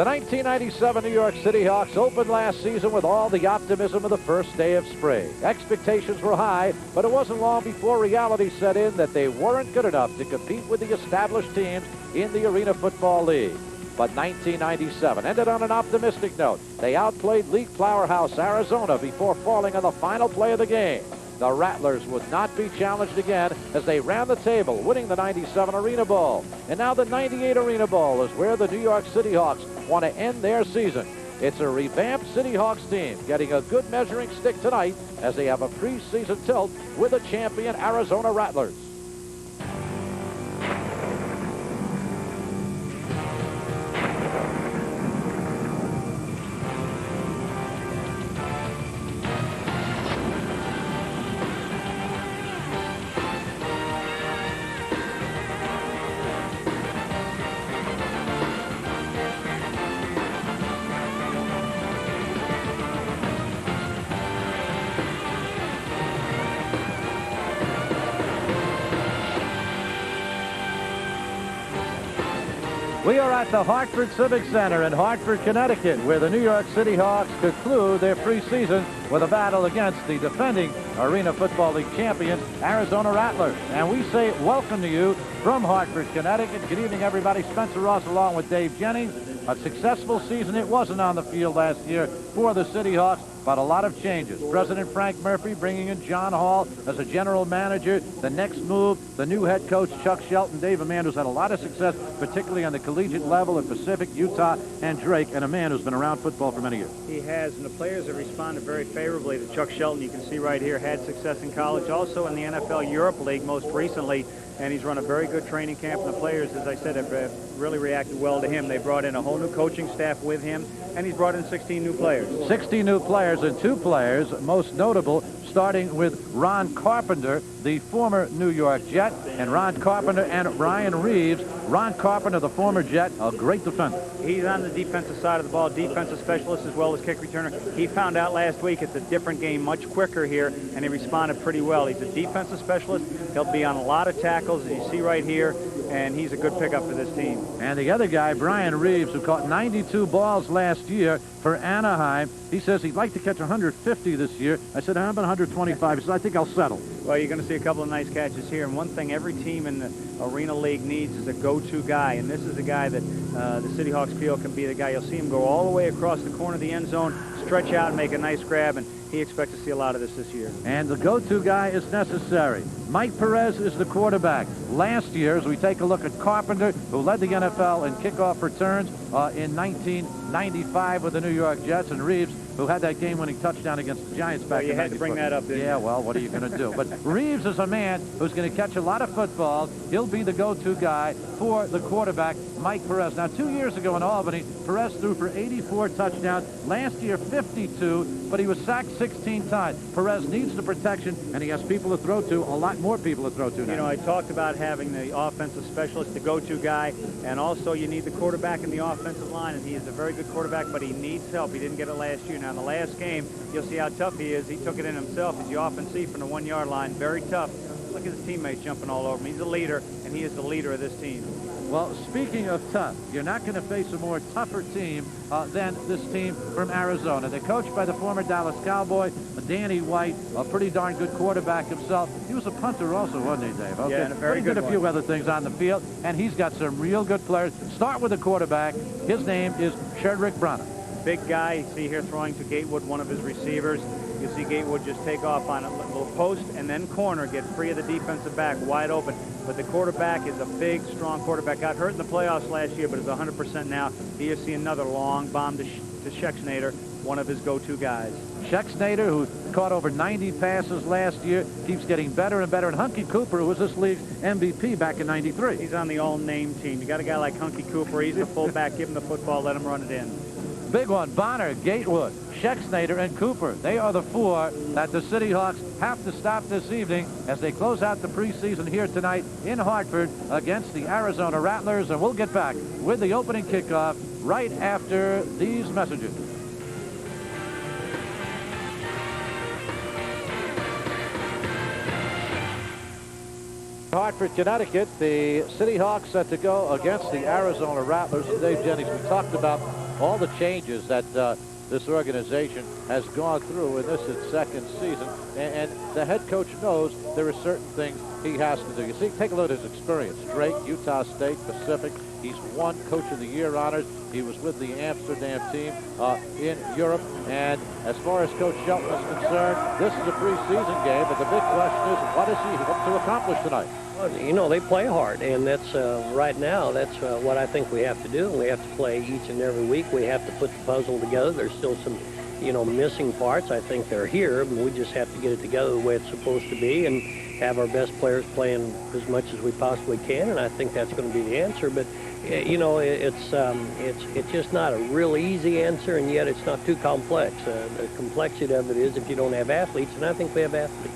The 1997 New York City Hawks opened last season with all the optimism of the first day of spring. Expectations were high, but it wasn't long before reality set in that they weren't good enough to compete with the established teams in the Arena Football League. But 1997 ended on an optimistic note. They outplayed league powerhouse Arizona before falling on the final play of the game. The Rattlers would not be challenged again as they ran the table, winning the 97 Arena Bowl. And now the 98 Arena Bowl is where the New York City Hawks want to end their season. It's a revamped CityHawks team getting a good measuring stick tonight as they have a preseason tilt with the champion Arizona Rattlers. We are at the Hartford Civic Center in Hartford, Connecticut, where the New York City Hawks conclude their preseason with a battle against the defending Arena Football League champions, Arizona Rattlers. And we say welcome to you from Hartford, Connecticut. Good evening, everybody. Spencer Ross along with Dave Jennings. A successful season. It wasn't on the field last year for the City Hawks, but a lot of changes. President Frank Murphy bringing in John Hall as a general manager. The next move, the new head coach, Chuck Shelton. Dave, a man who's had a lot of success, particularly on the collegiate level at Pacific, Utah, and Drake, and a man who's been around football for many years. He has, and the players have responded very favorably to Chuck Shelton. You can see right here, had success in college, also in the NFL Europe League most recently, and he's run a very good training camp. And the players, as I said, have really reacted well to him. They brought in a whole new coaching staff with him, and he's brought in 16 new players. 60 new players, and 2 players, most notable, starting with Ron Carpenter, the former New York Jet, and Ron Carpenter and Ryan Reeves. Ron Carpenter, the former Jet, a great defender. He's on the defensive side of the ball, defensive specialist as well as kick returner. He found out last week it's a different game, much quicker here, and he responded pretty well. He's a defensive specialist. He'll be on a lot of tackles, as you see right here, and he's a good pickup for this team. And the other guy, Brian Reeves, who caught 92 balls last year for Anaheim, he says he'd like to catch 150 this year. I said, I'm at 125. He said, I think I'll settle. Well, you're going to see a couple of nice catches here. And one thing every team in the Arena League needs is a go-to guy. And this is a guy that the City Hawks feel can be the guy. You'll see him go all the way across the corner of the end zone, stretch out and make a nice grab. And he expects to see a lot of this year. And the go-to guy is necessary. Mike Perez is the quarterback. Last year, as we take a look at Carpenter, who led the NFL in kickoff returns in 1995 with the New York Jets, and Reeves, who had that game-winning touchdown against the Giants back in 94. You had to bring that up, didn't you? Yeah, well, what are you going to do? But Reeves is a man who's going to catch a lot of footballs. He'll be the go-to guy for the quarterback, Mike Perez. Now, 2 years ago in Albany, Perez threw for 84 touchdowns. Last year, 52, but he was sacked 16 times. Perez needs the protection, and he has people to throw to, a lot more people to throw to now. You know, I talked about having the offensive specialist, the go-to guy, and also you need the quarterback in the offensive line, and he is a very good quarterback, but he needs help. He didn't get it last year. Now, in the last game, you'll see how tough he is. He took it in himself, as you often see from the 1-yard line. Very tough. Look at his teammates jumping all over him. He's a leader, and he is the leader of this team. Well, speaking of tough, you're not going to face a more tougher team than this team from Arizona. They're coached by the former Dallas Cowboy, Danny White, a pretty darn good quarterback himself. He was a punter also, wasn't he, Dave? Okay. Yeah, and a very good a few other things on the field, and he's got some real good players. Start with the quarterback. His name is Sherdrick Bronner. Big guy. You see here throwing to Gatewood, one of his receivers. You see Gatewood just take off on a little post and then corner, get free of the defensive back, wide open. But the quarterback is a big, strong quarterback. Got hurt in the playoffs last year, but is 100% now. Here you see another long bomb to Schexnayder, one of his go-to guys. Schexnayder, who caught over 90 passes last year, keeps getting better and better. And Hunky Cooper, who was this league's MVP back in '93. He's on the all-name team. You got a guy like Hunky Cooper. He's the fullback. Give him the football. Let him run it in. Big one. Bonner, Gatewood, Schexnayder, and Cooper. They are the 4 that the City Hawks have to stop this evening as they close out the preseason here tonight in Hartford against the Arizona Rattlers. And we'll get back with the opening kickoff right after these messages. Hartford, Connecticut, the City Hawks set to go against the Arizona Rattlers. Dave Jennings, we talked about all the changes that this organization has gone through in this its second season, and the head coach knows there are certain things he has to do. You see, take a look at his experience. Drake, Utah State, Pacific. He's won Coach of the Year honors. He was with the Amsterdam team in Europe. And as far as Coach Shelton is concerned, this is a preseason game, but the big question is, what does he hope to accomplish tonight? Well, you know, they play hard, and that's right now, that's what I think we have to do. We have to play each and every week. We have to put the puzzle together. There's still some, you know, missing parts. I think they're here, but we just have to get it together the way it's supposed to be and have our best players playing as much as we possibly can, and I think that's going to be the answer. But you know, it's just not a real easy answer, and yet it's not too complex. The complexity of it is if you don't have athletes, and I think we have athletes.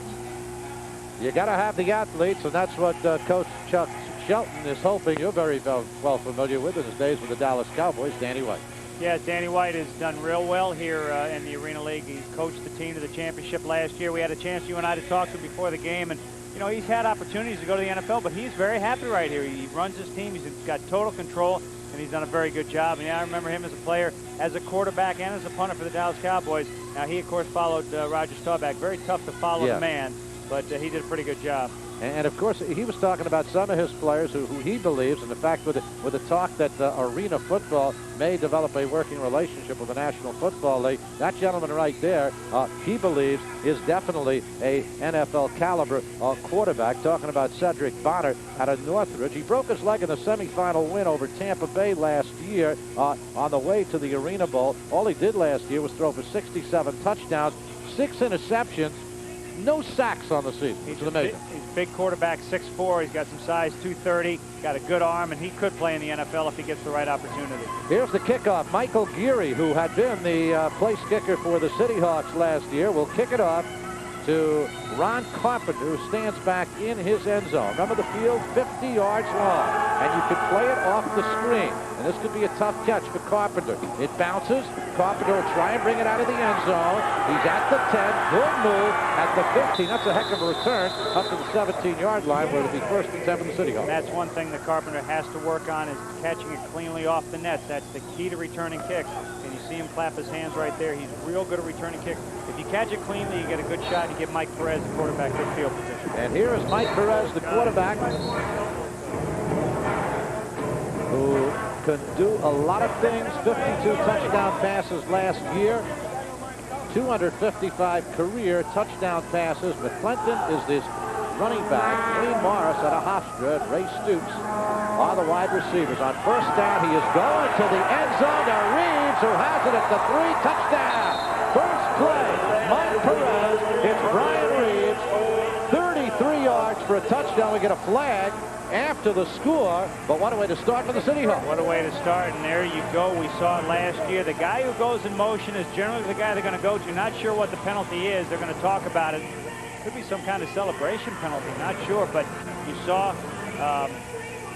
You got to have the athletes, and that's what Coach Chuck Shelton is hoping. You're very well familiar with in his days with the Dallas Cowboys, Danny White. Yeah, Danny White has done real well here in the Arena League. He coached the team to the championship last year. We had a chance, you and I, to talk to him before the game, and you know, he's had opportunities to go to the NFL, but he's very happy right here. He runs his team. He's got total control, and he's done a very good job. And yeah, I remember him as a player, as a quarterback, and as a punter for the Dallas Cowboys. Now, he, of course, followed Roger Staubach. Very tough to follow the man, but he did a pretty good job. And of course, he was talking about some of his players who he believes, and the fact with the talk that arena football may develop a working relationship with the National Football League. That gentleman right there, he believes, is definitely a NFL caliber quarterback. Talking about Cedric Bonner out of Northridge. He broke his leg in the semifinal win over Tampa Bay last year on the way to the Arena Bowl. All he did last year was throw for 67 touchdowns, 6 interceptions. No sacks on the season. He's amazing. He's a big quarterback, 6'4". He's got some size, 230. Got a good arm, and he could play in the NFL if he gets the right opportunity. Here's the kickoff. Michael Geary, who had been the place kicker for the CityHawks last year, will kick it off to Ron Carpenter, who stands back in his end zone. Remember, the field 50 yards long, and you could play it off the screen. And this could be a tough catch for Carpenter. It bounces. Carpenter will try and bring it out of the end zone. He's at the 10. Good move at the 15. That's a heck of a return up to the 17-yard line, where it'll be 1st and 10 for the CityHawks. That's one thing that Carpenter has to work on, is catching it cleanly off the net. That's the key to returning kicks. And you see him clap his hands right there. He's real good at returning kicks. If you catch it cleanly, you get a good shot. You get Mike Perez, the quarterback, good field position. And here is Mike Perez, the quarterback, who can do a lot of things. 52 touchdown passes last year, 255 career touchdown passes. McClinton is this running back. Lee Morris out of Hofstra and Ray Stoops are the wide receivers. On 1st down, he is going to the end zone to Reeves, who has it at the 3. Touchdown. First play, Mike Perez. It's Brian Reeves. 33 yards for a touchdown. We get a flag after the score, but what a way to start for the CityHawks. What a way to start, and there you go. We saw it last year. The guy who goes in motion is generally the guy they're going to go to. Not sure what the penalty is. They're going to talk about it. Could be some kind of celebration penalty. Not sure, but you saw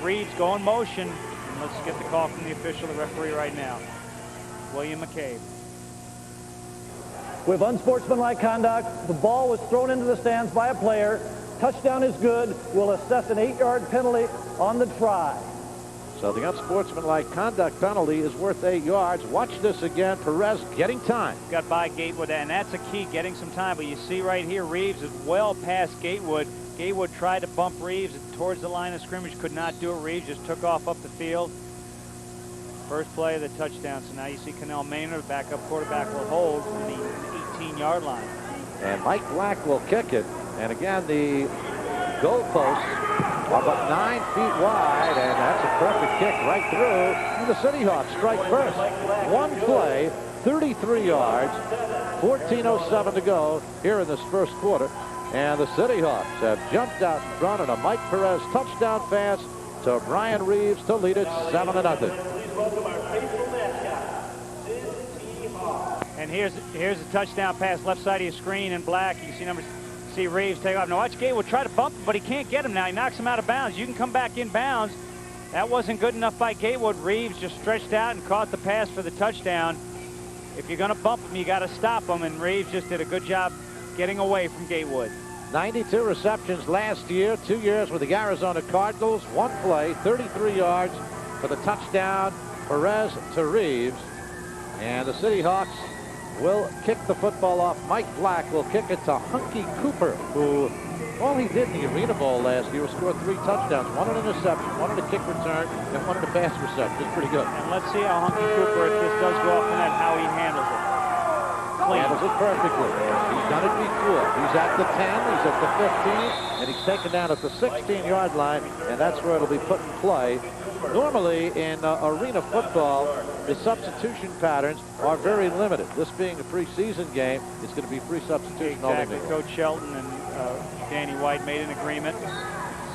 Reeves go in motion. And let's get the call from the official, the referee right now, William McCabe. With unsportsmanlike conduct, the ball was thrown into the stands by a player. Touchdown is good. We'll assess an 8-yard penalty on the try. So the unsportsmanlike conduct penalty is worth 8 yards. Watch this again. Perez getting time. Got by Gatewood, and that's a key, getting some time. But you see right here, Reeves is well past Gatewood. Gatewood tried to bump Reeves towards the line of scrimmage, could not do it. Reeves just took off up the field. First play of the touchdown. So now you see Cannell Maynard, backup quarterback, will hold from the 18-yard line. And Mike Black will kick it. And again, the goalposts are about 9 feet wide, and that's a perfect kick right through. And the CityHawks strike first. One play, 33 yards, 14:07 to go here in this first quarter. And the CityHawks have jumped out in front on a Mike Perez touchdown pass to Brian Reeves to lead it 7-0. And here's a touchdown pass, left side of your screen in black. You see Reeves take off. Now watch Gatewood try to bump him, but he can't get him now. He knocks him out of bounds. You can come back in bounds. That wasn't good enough by Gatewood. Reeves just stretched out and caught the pass for the touchdown. If you're going to bump him, you got to stop him, and Reeves just did a good job getting away from Gatewood. 92 receptions last year, 2 years with the Arizona Cardinals. One play, 33 yards for the touchdown. Perez to Reeves. And the CityHawks will kick the football off. Mike Black will kick it to Hunky Cooper, who all he did in the Arena Bowl last year was score 3 touchdowns, 1 an interception, 1 in a kick return, and 1 in a pass reception. It's pretty good. And let's see how Hunky Cooper, if this does go off the net, how he handles it. Handles it perfectly. He's done it before. He's at the 10, he's at the 15, and he's taken down at the 16-yard line, and that's where it'll be put in play. Normally in arena football, the substitution patterns are very limited. This being a preseason game, it's going to be free substitution all Exactly. day. Coach Shelton and Danny White made an agreement.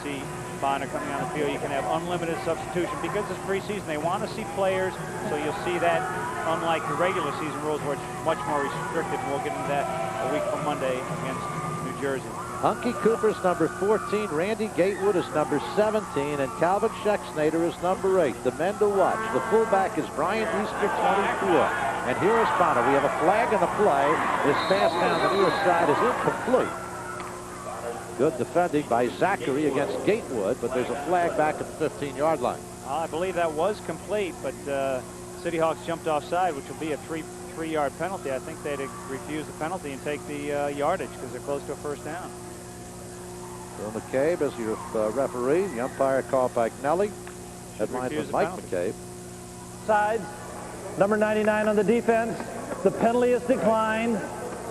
See Bonner coming on the field. You can have unlimited substitution because it's preseason. They want to see players, so you'll see that, unlike the regular season rules where it's much more restricted. And we'll get into that a week from Monday against New Jersey. Hunky Cooper's number 14, Randy Gatewood is number 17, and Calvin Schexnayder is number 8. The men to watch. The fullback is Brian Easter, 24. And here is Bonner. We have a flag in the play. This pass down the near side is incomplete. Good defending by Zachary against Gatewood, but there's a flag back at the 15-yard line. I believe that was complete, but CityHawks jumped offside, which will be a three-yard penalty. I think they'd refuse the penalty and take the yardage because they're close to a first down. Bill McCabe as your referee. The umpire, Carl Pagnelli. Headlines with Mike McCabe. Sides. Number 99 on the defense. The penalty is declined.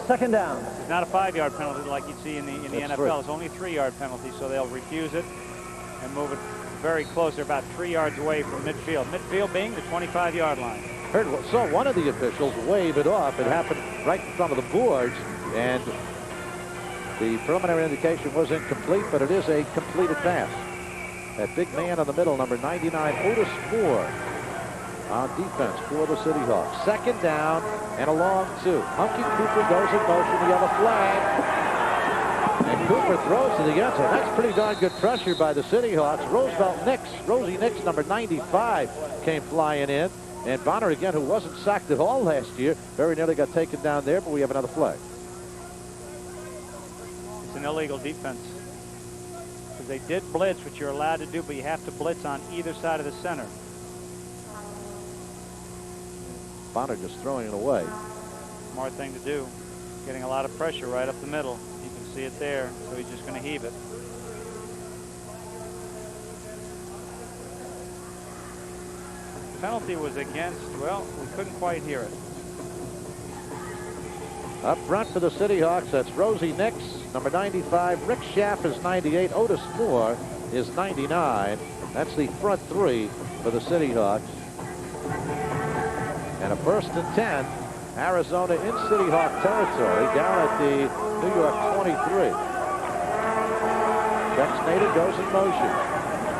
Second down. It's not a 5-yard penalty like you'd see in the NFL. 3. It's only a 3-yard penalty, so they'll refuse it and move it very close. They're about 3 yards away from midfield. Midfield being the 25-yard line. Saw one of the officials wave it off. It happened right in front of the boards, and the preliminary indication was incomplete, but it is a completed pass. That big man in the middle, number 99, Otis Moore, on defense for the CityHawks. Second down and a long 2. Hunky Cooper goes in motion. The other flag. And Cooper throws to the end zone. That's pretty darn good pressure by the CityHawks. Rosie Nix, number 95, came flying in. And Bonner again, who wasn't sacked at all last year, very nearly got taken down there, but we have another flag. It's an illegal defense. Because they did blitz, which you're allowed to do, but you have to blitz on either side of the center. Bonner just throwing it away. Smart thing to do. Getting a lot of pressure right up the middle. You can see it there, so he's just going to heave it. The penalty was against, well, we couldn't quite hear it. Up front for the CityHawks, that's Rosie Nix, number 95. Rick Schaff is 98. Otis Moore is 99. That's the front 3 for the CityHawks. And a 1st and 10. Arizona in CityHawk territory down at the New York 23. Schexnayder goes in motion.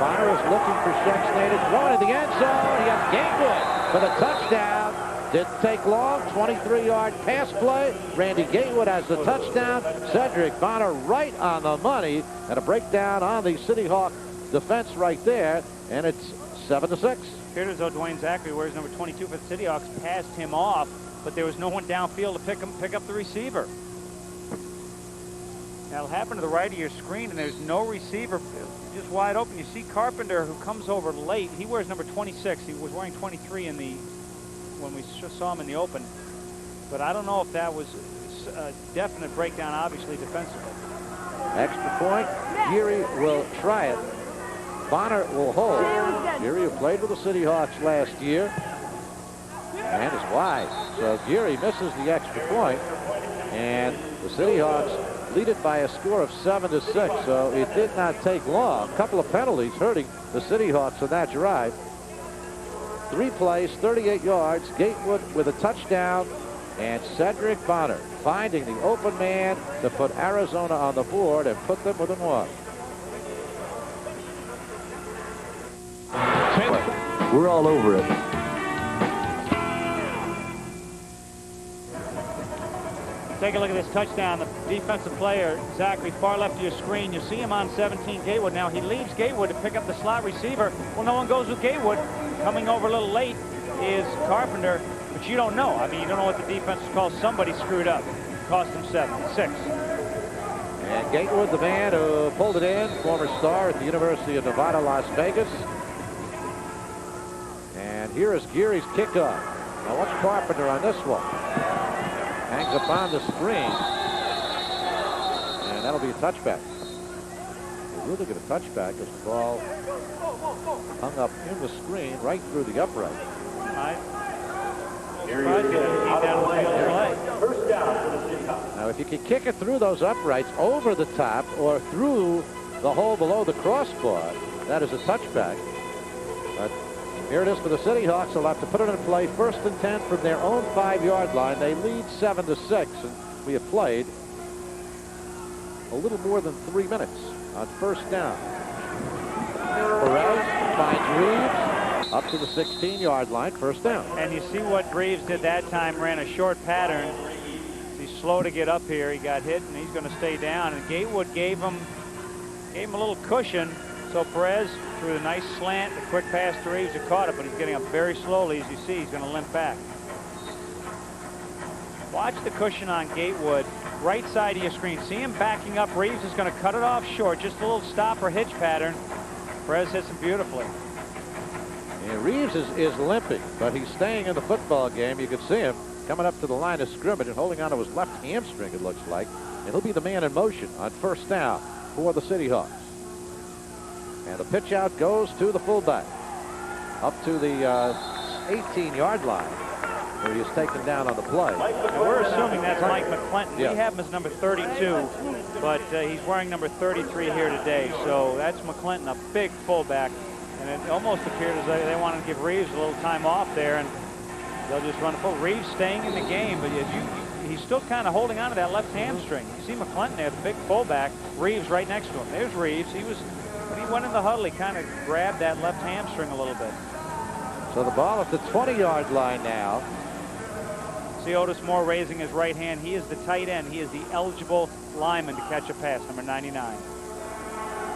Bonner is looking for Schexnayder, throwing in the end zone. He has Gatewood for the touchdown. Didn't take long. 23-yard pass play. Randy Gatewood has the touchdown. Cedric Bonner right on the money. And a breakdown on the CityHawk defense right there. And it's 7-6. Appeared as though Dwayne Zachary, wears number 22 for the CityHawks, passed him off, but there was no one downfield to pick up the receiver. Now it'll happen to the right of your screen, and there's no receiver, just wide open. You see Carpenter, who comes over late. He wears number 26. He was wearing 23 when we saw him in the open. But I don't know if that was a definite breakdown, obviously, defensively. Extra point. Geary will try it. Bonner will hold. Geary, who played with the CityHawks last year, and is wide. So Geary misses the extra point, and the CityHawks lead it by a score of 7-6. So it did not take long. A couple of penalties hurting the CityHawks on that drive. 3 plays, 38 yards. Gatewood with a touchdown, and Cedric Bonner finding the open man to put Arizona on the board and put them within 1. We're all over it. Take a look at this touchdown. The defensive player, Zachary, far left of your screen. You see him on 17, Gatewood. Now he leaves Gatewood to pick up the slot receiver. Well, no one goes with Gatewood. Coming over a little late is Carpenter, but you don't know. I mean, you don't know what the defense calls. Somebody screwed up. Cost him 6. And Gatewood, the man who pulled it in, former star at the University of Nevada, Las Vegas. And here is Geary's kickoff. Now watch Carpenter on this one. Hangs up on the screen. And that'll be a touchback. They really get a touchback as the ball hung up in the screen right through the upright. Now, if you can kick it through those uprights over the top or through the hole below the crossbar, that is a touchback. But here it is for the CityHawks. They'll have to put it in play. 1st and 10 from their own 5-yard line. They lead 7-6, and we have played a little more than 3 minutes on 1st down. Perez finds Reeves up to the 16-yard line, 1st down. And you see what Reeves did that time, ran a short pattern. He's slow to get up here. He got hit, and he's going to stay down. And Gatewood gave him a little cushion. So Perez threw a nice slant, a quick pass to Reeves, who caught it, but he's getting up very slowly. As you see, he's going to limp back. Watch the cushion on Gatewood, right side of your screen. See him backing up. Reeves is going to cut it off short, just a little stop or hitch pattern. Perez hits him beautifully. And Reeves is limping, but he's staying in the football game. You can see him coming up to the line of scrimmage and holding on to his left hamstring, it looks like. And he'll be the man in motion on 1st down for the CityHawks. And the pitch out goes to the fullback up to the 18-yard line, where he's taken down on the play. Now we're assuming that's Mike McClinton. Yeah. We have him as number 32, but he's wearing number 33 here today. So that's McClinton, a big fullback. And it almost appeared as though they wanted to give Reeves a little time off there, and they'll just run full. Reeves staying in the game, but he's still kind of holding on to that left hamstring. You see McClinton there, the big fullback. Reeves right next to him. There's Reeves. When he went in the huddle, he kind of grabbed that left hamstring a little bit. So the ball at the 20-yard line now. See Otis Moore raising his right hand. He is the tight end. He is the eligible lineman to catch a pass, number 99.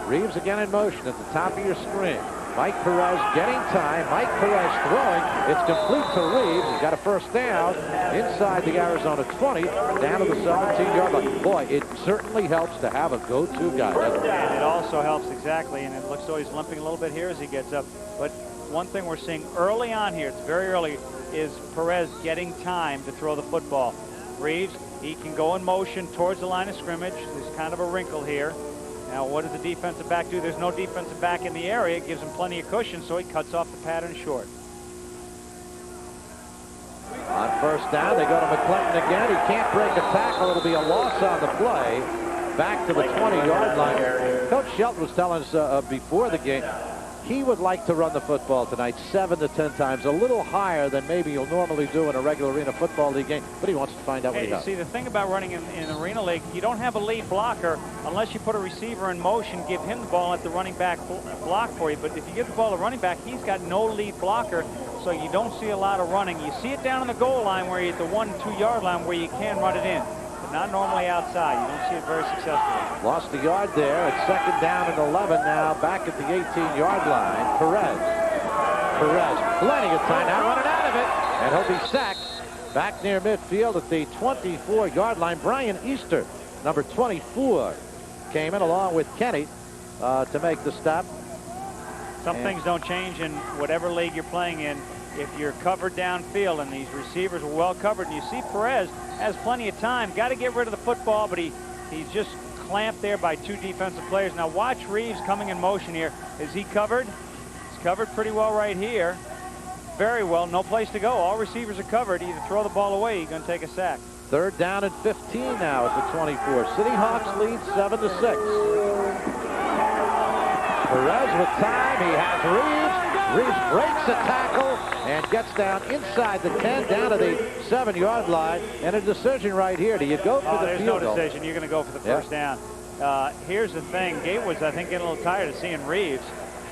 Reeves again in motion at the top of your screen. Mike Perez getting time. Mike Perez throwing. It's complete to Reeves. He's got a 1st down inside the Arizona 20, down to the 17-yard line. Boy, it certainly helps to have a go-to guy, doesn't it? And it also helps, exactly, and it looks as though he's limping a little bit here as he gets up. But one thing we're seeing early on here, it's very early, is Perez getting time to throw the football. Reeves, he can go in motion towards the line of scrimmage. There's kind of a wrinkle here. Now, what does the defensive back do? There's no defensive back in the area. It gives him plenty of cushion, so he cuts off the pattern short. On 1st down, they go to McClinton again. He can't break a tackle. It'll be a loss on the play. Back to the 20-yard line. Coach Shelton was telling us before the game, he would like to run the football tonight 7 to 10 times, a little higher than maybe you'll normally do in a regular Arena Football League game, but he wants to find out what he does. See, the thing about running in Arena League, you don't have a lead blocker unless you put a receiver in motion, give him the ball, let the running back block for you. But if you give the ball to running back, he's got no lead blocker, so you don't see a lot of running. You see it down on the goal line where you're at the 1-2 yard line where you can run it in, but not normally outside. You don't see it very successfully. Lost a yard there. It's 2nd down and 11 now, back at the 18-yard line. Perez, plenty of time now, running out of it, and he'll be sacked back near midfield at the 24-yard line. Brian Easter, number 24, came in along with Kenny to make the stop. Some things don't change in whatever league you're playing in. If you're covered downfield and these receivers are well covered, and you see Perez has plenty of time, got to get rid of the football, but he's just clamped there by 2 defensive players. Now watch Reeves coming in motion here. Is he covered? He's covered pretty well right here. Very well. No place to go. All receivers are covered. Either throw the ball away, you're going to take a sack. 3rd down and 15 now at the 24. CityHawks lead 7 to 6. Perez with time. He has Reeves. Reeves breaks a tackle and gets down inside the 10, down to the 7-yard line. And a decision right here. Do you go for the field goal? There's no decision. You're going to go for the 1st down. Here's the thing. Gatewood's, I think, getting a little tired of seeing Reeves.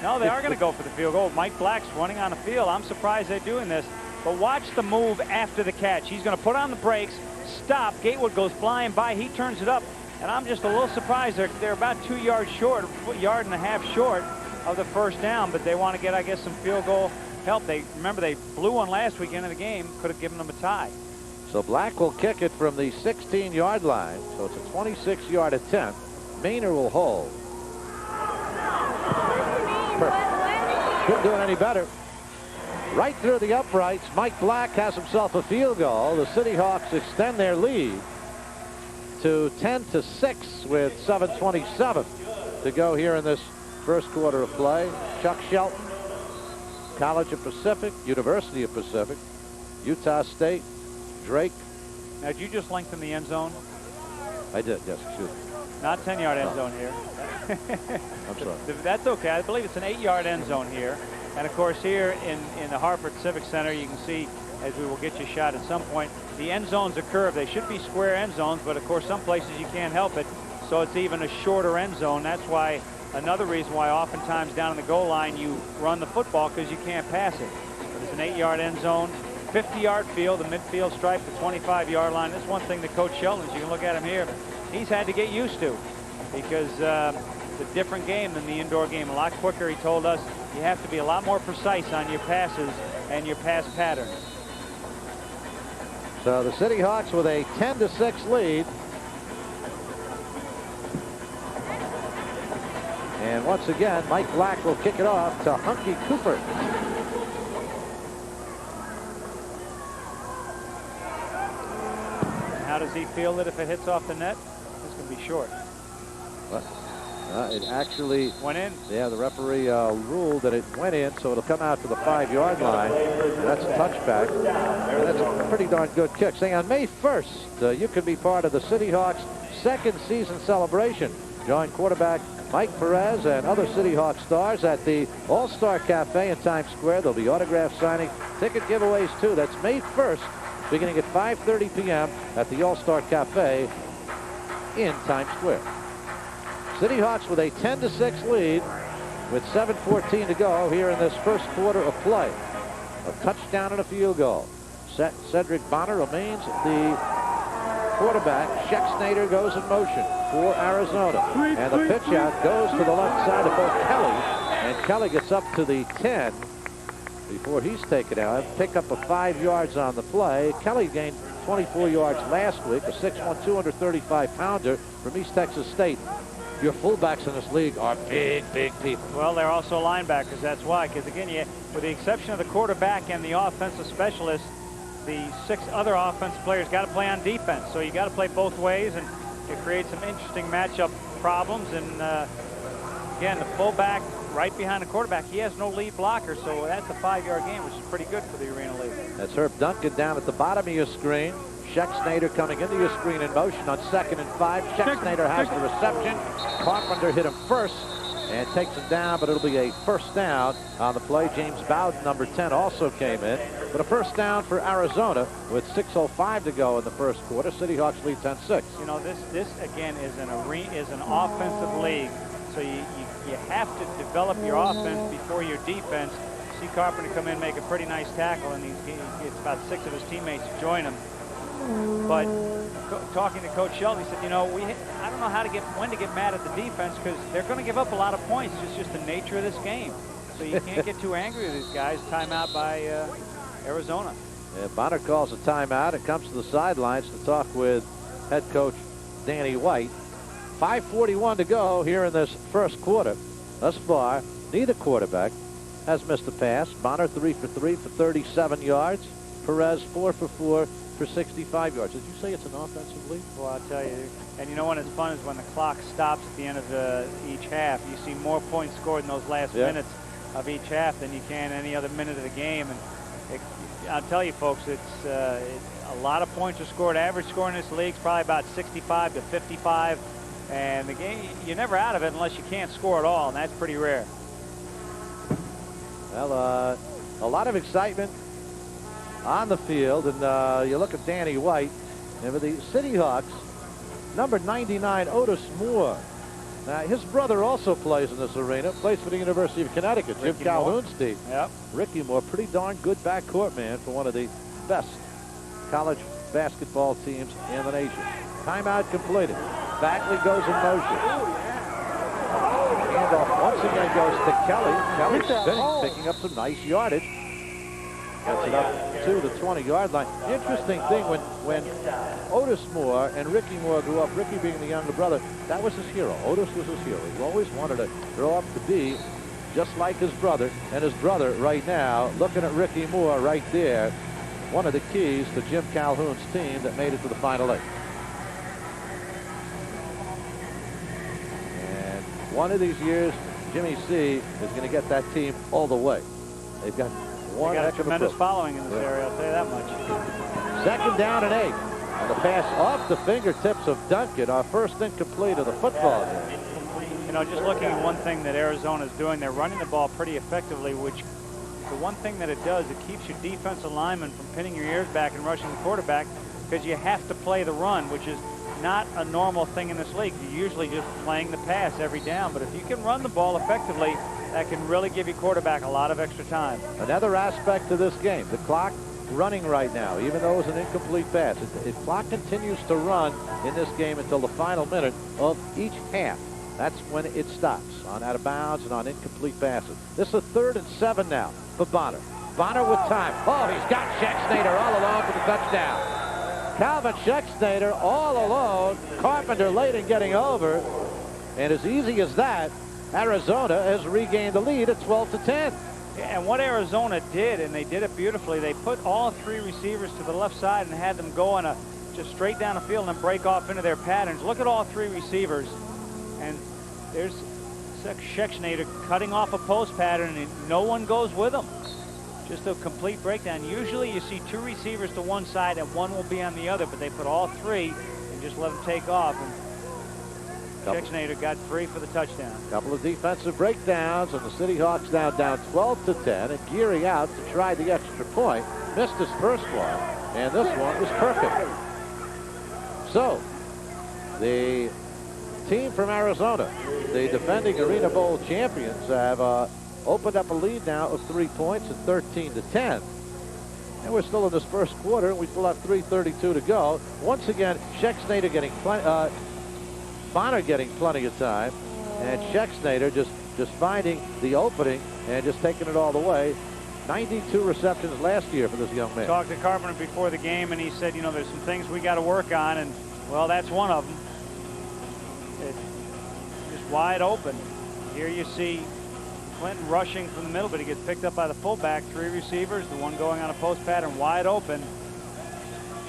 No, they are going to go for the field goal. Mike Black's running on the field. I'm surprised they're doing this. But watch the move after the catch. He's going to put on the brakes, stop. Gatewood goes flying by. He turns it up. And I'm just a little surprised. They're about 2 yards short, a yard and a half short of the 1st down. But they want to get, I guess, some field goal help. Remember, they blew one last weekend in the game. Could have given them a tie. So Black will kick it from the 16-yard line. So it's a 26-yard attempt. Maynard will hold. Couldn't do it any better. right through the uprights. Mike Black has himself a field goal. The CityHawks extend their lead to 10-6 with 7:27 to go here in this first quarter of play. Chuck Shelton, College of Pacific, University of Pacific, Utah State, Drake. Now, did you just lengthen the end zone? I did, yes, excuse me. Not 10-yard end zone here. I'm sorry. That's okay. I believe it's an 8-yard end zone here. And, of course, here in the Hartford Civic Center, you can see, as we will get you a shot at some point, the end zones are curved. They should be square end zones, but, of course, some places you can't help it. So it's even a shorter end zone. That's why another reason why oftentimes down in the goal line you run the football, because you can't pass it. But it's an 8-yard end zone, 50-yard field, the midfield stripe, the 25-yard line. That's one thing that Coach Sheldon, you can look at him here, he's had to get used to, because it's a different game than the indoor game. A lot quicker, he told us. You have to be a lot more precise on your passes and your pass patterns. So the CityHawks with a 10-6 lead. And once again, Mike Black will kick it off to Hunky Cooper. How does he feel that if it hits off the net, it's going to be short? It actually went in. Yeah, the referee ruled that it went in, so it'll come out to the 5-yard line. And that's a touchback. And that's a pretty darn good kick. Saying on May 1st, you can be part of the CityHawks' second season celebration. Join quarterback Mike Perez and other CityHawks stars at the All-Star Cafe in Times Square. There'll be autograph signing, ticket giveaways too. That's May 1st, beginning at 5:30 p.m. at the All-Star Cafe in Times Square. CityHawks with a 10-6 lead with 7:14 to go here in this first quarter of play. A touchdown and a field goal. Cedric Bonner remains the quarterback. Scheck goes in motion for Arizona. And the pitch out goes to the left side of both Kelly. And Kelly gets up to the 10 before he's taken out. Pick up a 5 yards on the play. Kelly gained 24 yards last week. A 6'1", 235-pounder from East Texas State. Your fullbacks in this league are big, big people. Well, they're also linebackers. That's why. Because, again, with the exception of the quarterback and the offensive specialist, the 6 other offensive players got to play on defense. So you got to play both ways, and it creates some interesting matchup problems. And, again, the fullback right behind the quarterback, he has no lead blocker. So that's a 5-yard game, which is pretty good for the Arena League. That's Herb Duncan down at the bottom of your screen. Scheck coming into your screen in motion on 2nd and 5. Scheck has the reception. Carpenter hit him first and takes him down, but it'll be a first down on the play. James Bowden, number 10, also came in. But a first down for Arizona with 6:05 to go in the first quarter. CityHawks lead 10-6. You know, this again is an offensive league. So you have to develop your offense before your defense. See Carpenter come in, make a pretty nice tackle, and it's about 6 of his teammates join him. But talking to Coach Sheldon, he said, you know, I don't know when to get mad at the defense, because they're going to give up a lot of points. It's just the nature of this game. So you can't get too angry with these guys. Timeout by Arizona. Yeah, Bonner calls a timeout and comes to the sidelines to talk with head coach Danny White. 5:41 to go here in this first quarter. Thus far, neither quarterback has missed a pass. Bonner 3 for 3 for 37 yards. Perez 4 for 4 for 65 yards. Did you say it's an offensive league? Well, I'll tell you. And you know when it's fun is when the clock stops at the end of each half. You see more points scored in those last minutes of each half than you can any other minute of the game. And I'll tell you, folks, it's a lot of points are scored. Average score in this league is probably about 65 to 55. And the game, you're never out of it unless you can't score at all, and that's pretty rare. Well, a lot of excitement on the field, and you look at Danny White, and for the CityHawks, number 99, Otis Moore. Now, his brother also plays in this arena, plays for the University of Connecticut, Jim Calhoun's team. Yep. Ricky Moore, pretty darn good backcourt man for one of the best college basketball teams in the nation. Timeout completed. Bagley goes in motion. Handoff once again goes to Kelly. Kelly spinning, picking up some nice yardage. Gets it up to the 20-yard line. The interesting thing, when Otis Moore and Ricky Moore grew up, Ricky being the younger brother, that was his hero. Otis was his hero. He always wanted to grow up to be just like his brother. And his brother right now, looking at Ricky Moore right there, one of the keys to Jim Calhoun's team that made it to the Final Eight. And one of these years, Jimmy C is going to get that team all the way. They've got one a heck of a tremendous crew. following in this area, I'll tell you that much. Second down and 8. And the pass off the fingertips of Duncan, our first incomplete of the football game. You know, just looking at one thing that Arizona is doing, they're running the ball pretty effectively, which the one thing that it does, it keeps your defensive linemen from pinning your ears back and rushing the quarterback, because you have to play the run, which is not a normal thing in this league. You're usually just playing the pass every down, but if you can run the ball effectively, that can really give your quarterback a lot of extra time. Another aspect to this game, the clock running right now, even though it's an incomplete pass. The clock continues to run in this game until the final minute of each half. That's when it stops on out of bounds and on incomplete passes. This is a 3rd and 7 now for Bonner. Bonner with time. Oh, he's got Schexnayder all alone for the touchdown. Calvin Schexnayder all alone. Carpenter late in getting over. And as easy as that, Arizona has regained the lead at 12-10. And what Arizona did, and they did it beautifully, they put all 3 receivers to the left side and had them go on just straight down the field and then break off into their patterns. Look at all 3 receivers. And there's Schexnayder cutting off a post pattern, and no one goes with him. Just a complete breakdown. Usually you see 2 receivers to one side and 1 will be on the other, but they put all 3 and just let them take off. And Schexnayder got 3 for the touchdown. Couple of defensive breakdowns, and the CityHawks now down 12-10 and gearing out to try the extra point. Missed his first one, and this one was perfect. So, the team from Arizona, the defending Arena Bowl champions, have opened up a lead now of 3 points at 13-10. And we're still in this first quarter, and we still have 3:32 to go. Once again, Schexnayder getting Bonner getting plenty of time, and Schexnayder just finding the opening and just taking it all the way. 92 receptions last year for this young man. Talked to Carpenter before the game, and he said, you know, there's some things we got to work on, and well, that's one of them. It's just wide open. Here you see Clinton rushing from the middle, but he gets picked up by the fullback. 3 receivers, the one going on a post pattern wide open.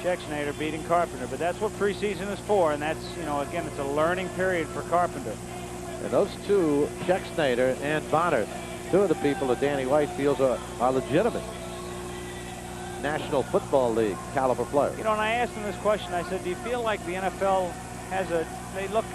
Schexnayder beating Carpenter, but that's what preseason is for, and that's, you know, again, it's a learning period for Carpenter. And those two, Schexnayder and Bonner, 2 of the people that Danny White feels are legitimate National Football League caliber players. You know, and I asked him this question. I said, do you feel like the NFL has they look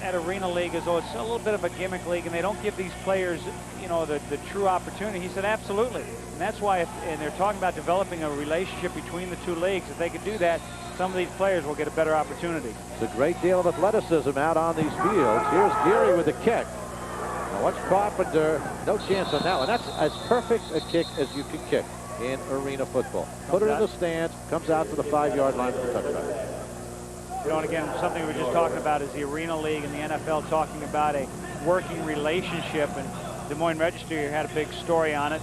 at Arena League as though it's a little bit of a gimmick league and they don't give these players, you know, the true opportunity? He said, absolutely. And that's why, and they're talking about developing a relationship between the 2 leagues. If they could do that, some of these players will get a better opportunity. It's a great deal of athleticism out on these fields. Here's Geary with the kick. Now watch Carpenter. No chance on that one. That's as perfect a kick as you can kick in arena football. Put it in the stands, comes out to the 5-yard line for the touchdown. You know, and again, something we were just talking about is the Arena League and the NFL talking about a working relationship. And Des Moines Register had a big story on it,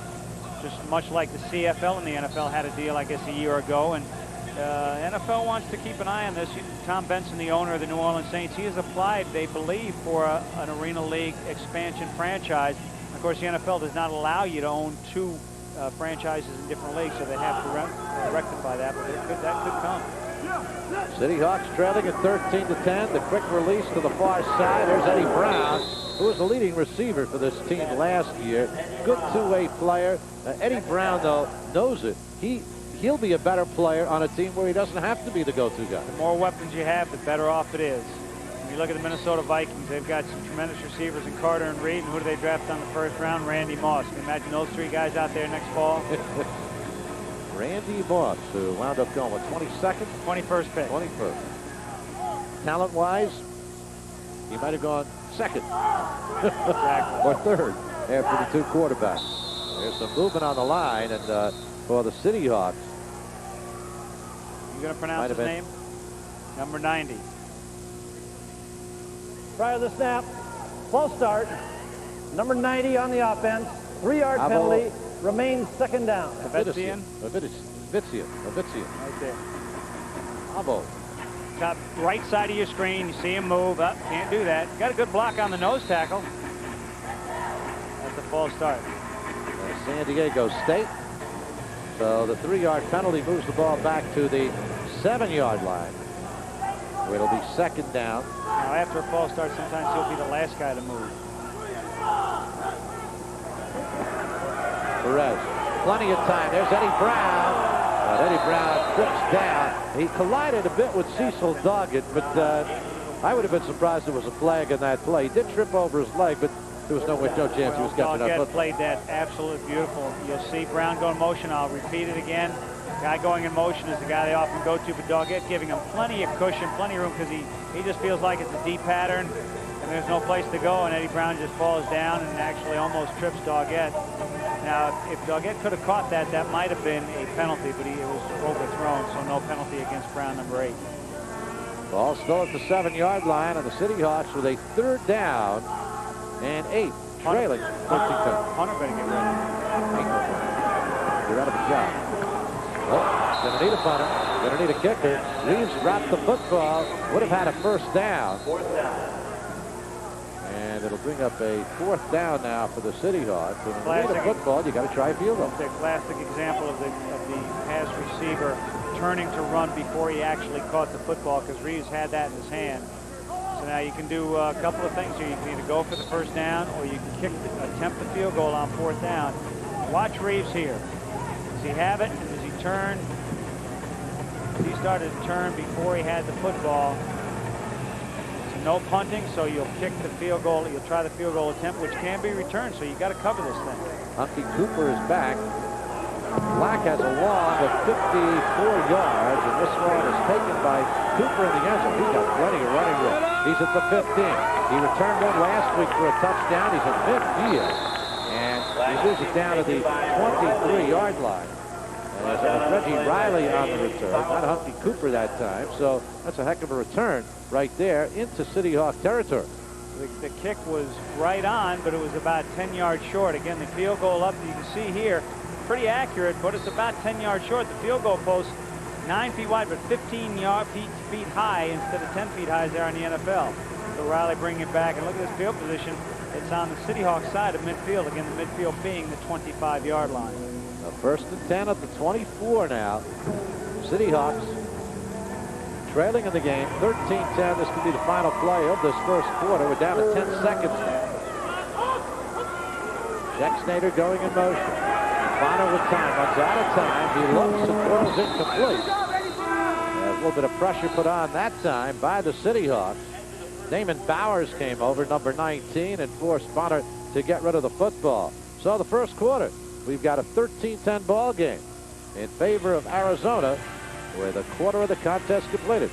just much like the CFL and the NFL had a deal, I guess, a year ago. And NFL wants to keep an eye on this. Tom Benson, the owner of the New Orleans Saints, he has applied, they believe, for an Arena League expansion franchise. Of course, the NFL does not allow you to own 2 franchises in different leagues, so they have to rectify that, but that could come. CityHawks trailing at 13-10. The quick release to the far side. There's Eddie Brown, who was the leading receiver for this team last year. Good 2-way player. Eddie Brown, though, knows it. He'll be a better player on a team where he doesn't have to be the go-to guy. The more weapons you have, the better off it is. When you look at the Minnesota Vikings, they've got some tremendous receivers in Carter and Reed. And who do they draft on the 1st round? Randy Moss. Can you imagine those 3 guys out there next fall? Randy Moss, who wound up going with 22nd? 21st pick. 21st. Talent-wise, he might have gone 2nd. Exactly. Or 3rd after the 2 quarterbacks. There's some movement on the line, and for the CityHawks. You going to pronounce his name? Number 90. Prior to the snap, false start. Number 90 on the offense. 3-yard penalty. Remains 2nd down. Vitzian. Right there. Abo. Top right side of your screen. You see him move. Can't do that. Got a good block on the nose tackle. That's a false start. San Diego State. So the 3-yard penalty moves the ball back to the 7-yard line, where it'll be second down. Now, after a false start, sometimes he'll be the last guy to move. Perez, plenty of time. There's Eddie Brown. But Eddie Brown trips down. He collided a bit with Cecil Doggett, but I would have been surprised there was a flag in that play. He did trip over his leg, but there was no chance he was catching up. Doggett played that absolutely beautiful. You'll see Brown go in motion. I'll repeat it again. Guy going in motion is the guy they often go to, but Doggett giving him plenty of cushion, plenty of room, because he just feels like it's a deep pattern and there's no place to go, and Eddie Brown just falls down and actually almost trips Doggett. Now, if Doggett could have caught that, that might have been a penalty, but it was overthrown, so no penalty against Brown, number 8. Ball still at the 7-yard line, and the CityHawks with a 3rd down and 8, trailing 13-10. Hunter better get ready. You're out of a job. Oh, gonna need a punter, gonna need a kicker. Reeves dropped the football, would have had a 1st down. And it'll bring up a 4th down now for the CityHawks. And when you need a football, you got to try a field goal. It's a classic example of the pass receiver turning to run before he actually caught the football, because Reeves had that in his hand. So now you can do a couple of things here. You can either go for the 1st down, or you can attempt the field goal on 4th down. Watch Reeves here. Does he have it? And does he turn? He started to turn before he had the football. No punting, so you'll kick the field goal. You'll try the field goal attempt, which can be returned, so you got to cover this thing. Hunky Cooper is back. Black has a long of 54 yards, and this one is taken by Cooper in the end zone. He's got plenty of running room. He's at the 15. He returned one last week for a touchdown. He's at midfield, and he moves it down to the 23-yard line. And there's Reggie Riley on the return, not Hunky Cooper that time. So that's a heck of a return right there into CityHawk territory. The kick was right on, but it was about 10 yards short. Again, the field goal up, you can see here, pretty accurate, but it's about 10 yards short. The field goal post, 9 feet wide, but 15 feet high instead of 10 feet high as they are in the NFL. So Riley bringing it back, and look at this field position. It's on the CityHawks side of midfield. Again, the midfield being the 25-yard line. 1st and 10 at the 24 now. CityHawks trailing in the game, 13-10. This could be the final play of this 1st quarter. We're down to 10 seconds now. Schechter going in motion. Bonner with time, runs out of time. He looks and throws incomplete. A little bit of pressure put on that time by the CityHawks. Damon Bowers came over, number 19, and forced Bonner to get rid of the football. So the 1st quarter, we've got a 13-10 ball game in favor of Arizona, with a quarter of the contest completed.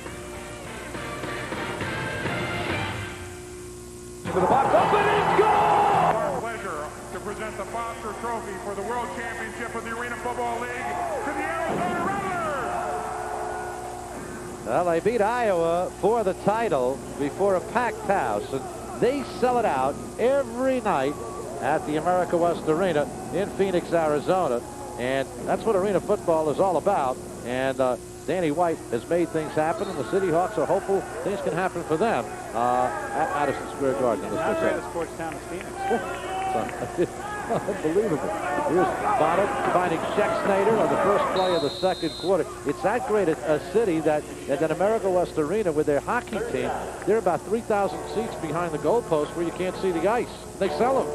To the box, open and go! Our pleasure to present the Foster Trophy for the World Championship of the Arena Football League to the Arizona Rattlers. Well, they beat Iowa for the title before a packed house, and they sell it out every night at the America West Arena in Phoenix, Arizona. And that's what arena football is all about. And Danny White has made things happen, and the CityHawks are hopeful things can happen for them at Madison Square Garden. Not great a sports town as Phoenix. Unbelievable. Here's Bonner finding Schechter on the 1st play of the 2nd quarter. It's that great a city that America West Arena, with their hockey team, they're about 3,000 seats behind the goalpost where you can't see the ice. They sell them.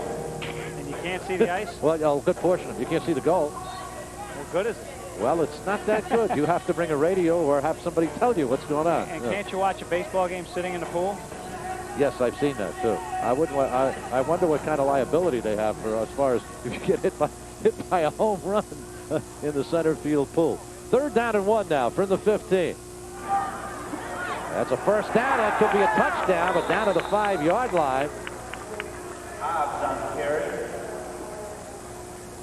And you can't see the ice? Well, a good portion of it. You can't see the goal. What good is it? Well, it's not that good. You have to bring a radio or have somebody tell you what's going on. And can't you watch a baseball game sitting in the pool? Yes, I've seen that too. I wonder what kind of liability they have for as far as if you get hit by a home run in the center field pool. 3rd down and 1 now from the 15. That's a 1st down. That could be a touchdown, but down to the 5-yard line.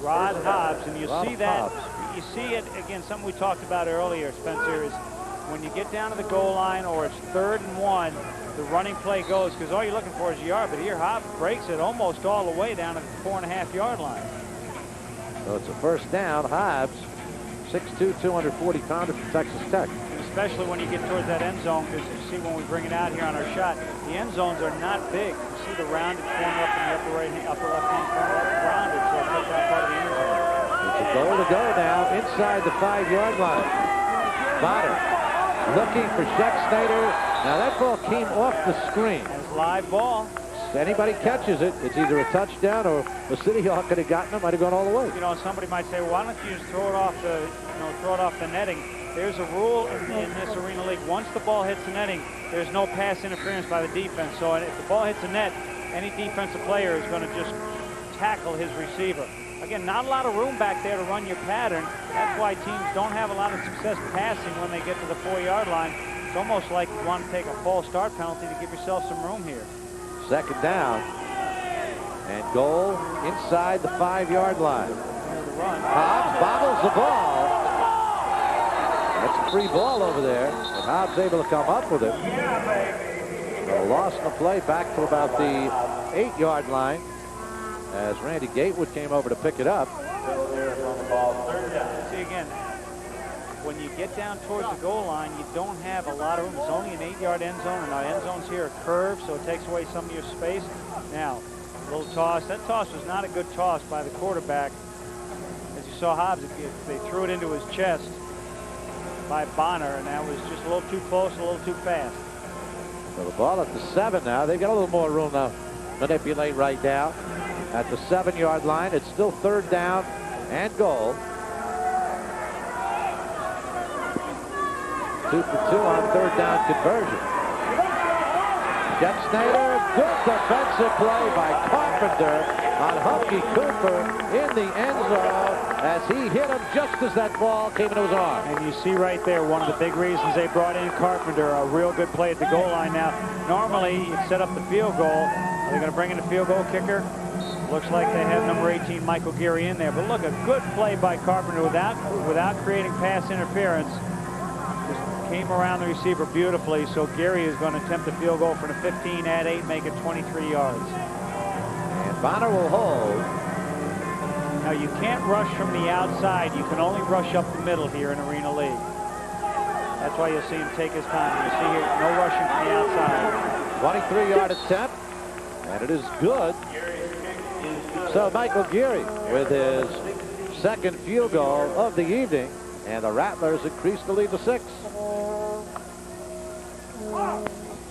Rod Hobbs, and you see that. Hobbs. You see it again. Something we talked about earlier, Spencer, is when you get down to the goal line or it's 3rd and 1, the running play goes, because all you're looking for is a yard. But here Hobbs breaks it almost all the way down to the 4.5-yard line. So it's a 1st down. Hobbs, 6'2", 240-pounder from Texas Tech. And especially when you get towards that end zone, because you see when we bring it out here on our shot, the end zones are not big. see the rounded corner up in the upper left-hand corner? That's rounded, so it takes out part of the end zone. It's a goal to go now inside the 5-yard line. Bonner looking for Scheck-Snyder. Now that ball came off the screen. It's live ball. If anybody catches it, it's either a touchdown or the City Hawk could have gotten it, might have gone all the way. You know, somebody might say, well, why don't you just throw it off the netting? There's a rule in this Arena League. Once the ball hits the netting, there's no pass interference by the defense. So if the ball hits the net, any defensive player is going to just tackle his receiver. Again, not a lot of room back there to run your pattern. That's why teams don't have a lot of success passing when they get to the 4-yard line. It's almost like you want to take a false start penalty to give yourself some room here. Second down and goal inside the 5-yard line. Hobbs bobbles the ball. That's a free ball over there, and Hobbs able to come up with it. So loss in the play back to about the 8-yard line as Randy Gatewood came over to pick it up. See again, when you get down towards the goal line, you don't have a lot of room. It's only an 8-yard end zone, and our end zones here are curved, so it takes away some of your space. Now, a little toss. That toss was not a good toss by the quarterback. As you saw Hobbs, they threw it into his chest by Bonner, and that was just a little too close, a little too fast. So the ball at the 7 now. They've got a little more room now. Manipulate right now. At the 7-yard line, it's still 3rd down and goal. 2 for 2 on 3rd down conversion. Scheck-Snyder, good defensive play by Carpenter on Hunky Cooper in the end zone as he hit him just as that ball came into his arm. And you see right there one of the big reasons they brought in Carpenter, a real good play at the goal line. Now, normally you'd set up the field goal. Are they going to bring in the field goal kicker? Looks like they have number 18, Michael Geary, in there. But look, a good play by Carpenter without creating pass interference. Just came around the receiver beautifully. So Geary is going to attempt the field goal for the 15, add 8, make it 23 yards. And Bonner will hold. Now, you can't rush from the outside. You can only rush up the middle here in Arena League. That's why you'll see him take his time. You see here, no rushing from the outside. 23-yard attempt, and it is good. So Michael Geary with his 2nd field goal of the evening, and the Rattlers increase the lead to 6.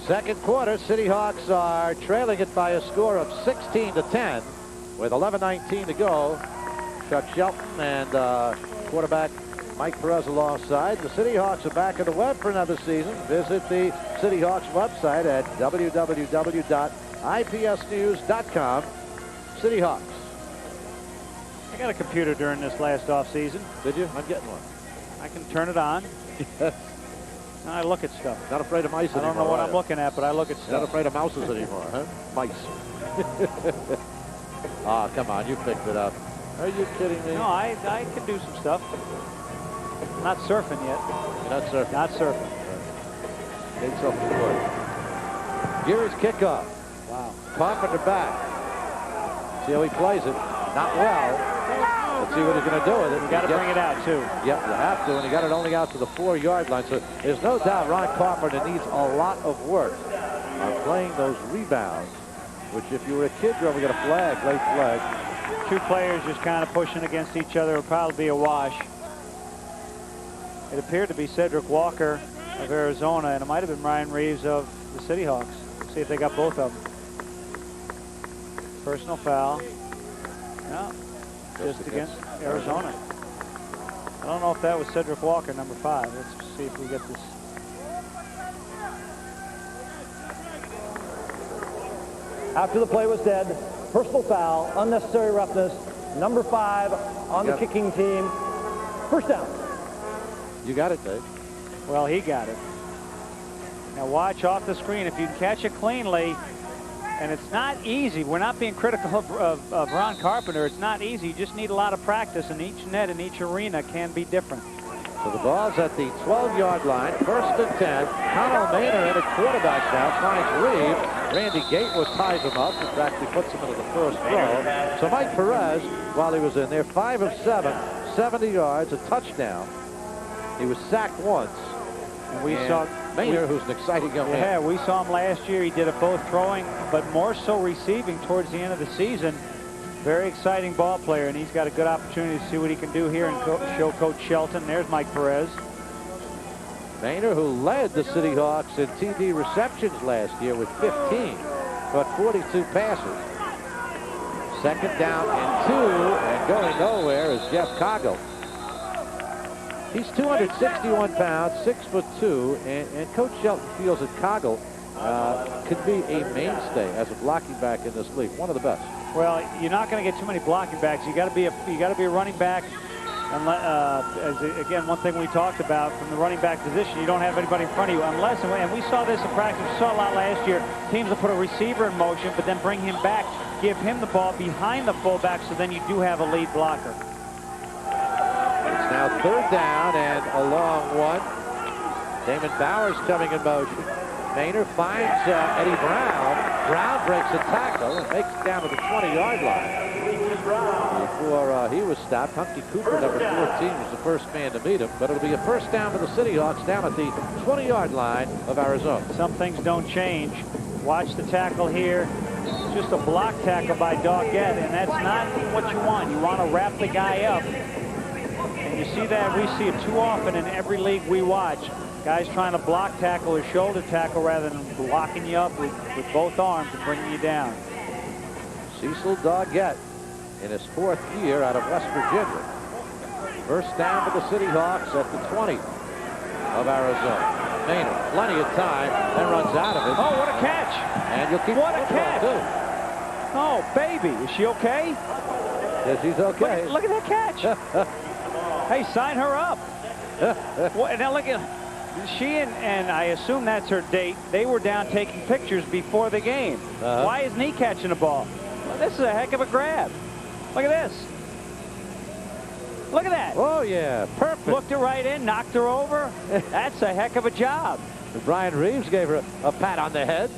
Second quarter, CityHawks are trailing it by a score of 16-10 with 11:19 to go. Chuck Shelton and quarterback Mike Perez alongside. The CityHawks are back on the web for another season. Visit the CityHawks website at www.ipsnews.com. CityHawks. I got a computer during this last off season. Did you? I'm getting one. I can turn it on. And I look at stuff. Not afraid of mice anymore. I don't know what I'm looking at, but I look at stuff. Not afraid of mouses anymore, huh? Mice. Ah, come on, you picked it up. Are you kidding me? No, I can do some stuff. I'm not surfing yet. You're not surfing? Not surfing. Get yourself to work. Geary's kickoff. Wow. Carpenter back. See how he plays it. Not well. Let's see what he's going to do with it. You got to bring it out, too. Yep, you have to, and he got it only out to the 4-yard line. So there's no doubt Ron Carpenter needs a lot of work on playing those rebounds, which if you were a kid, you're over get a flag, late flag. 2 players just kind of pushing against each other. It would probably be a wash. It appeared to be Cedric Walker of Arizona, and it might have been Ryan Reeves of the CityHawks. See if they got both of them. Personal foul. No, just against Arizona. I don't know if that was Cedric Walker, number 5. Let's see if we get this. After the play was dead, personal foul, unnecessary roughness, number 5 on the kicking team. First down. You got it, Dave. Well, he got it. Now watch off the screen. If you catch it cleanly, and it's not easy. We're not being critical of Ron Carpenter. It's not easy. You just need a lot of practice, and each net in each arena can be different. So the ball's at the 12-yard line, 1st and 10. Connell Maynard at quarterback now finds Reeves. Randy Gatewood ties him up. In fact, he puts him into the first throw. So Mike Perez, while he was in there, 5 of 7, 70 yards, a touchdown. He was sacked once. And we saw Maynard, who's an exciting young man. Yeah, we saw him last year. He did it both throwing, but more so receiving towards the end of the season. Very exciting ball player, and he's got a good opportunity to see what he can do here and show Coach Shelton. There's Mike Perez. Maynard, who led the CityHawks in TD receptions last year with 15, but 42 passes. Second down and 2, and going nowhere is Jeff Coggle. He's 261 pounds, 6'2", and Coach Shelton feels that Coggle could be a mainstay as a blocking back in this league, one of the best. Well, you're not going to get too many blocking backs. You got to be a running back. Again, one thing we talked about from the running back position, you don't have anybody in front of you unless, and we saw this in practice, we saw a lot last year, teams will put a receiver in motion, but then bring him back, give him the ball behind the fullback, so then you do have a lead blocker. It's now third down and a long one. Damon Bowers coming in motion. Maynard finds Eddie Brown. Brown breaks a tackle and makes it down to the 20-yard line. Before he was stopped, Hunky Cooper, number 14, was the first man to meet him. But it'll be a first down for the CityHawks down at the 20-yard line of Arizona. Some things don't change. Watch the tackle here. It's just a block tackle by Doggett, and that's not what you want. You want to wrap the guy up. And you see that, we see it too often in every league we watch. Guys trying to block tackle or shoulder tackle rather than blocking you up with both arms and bringing you down. Cecil Doggett in his 4th year out of West Virginia. First down for the CityHawks at the 20 of Arizona. Maynard, plenty of time, then runs out of it. Oh, what a catch! And you'll keep what a catch! Too. Oh, baby, is she okay? Yes, she's okay. Look at that catch. Hey, sign her up. Now look at she and I assume that's her date. They were down taking pictures before the game. Why isn't he catching the ball? Well, this is a heck of a grab. Look at this. Look at that. Oh, yeah. Perfect. Looked her right in, knocked her over. That's a heck of a job. And Brian Reeves gave her a pat on the head.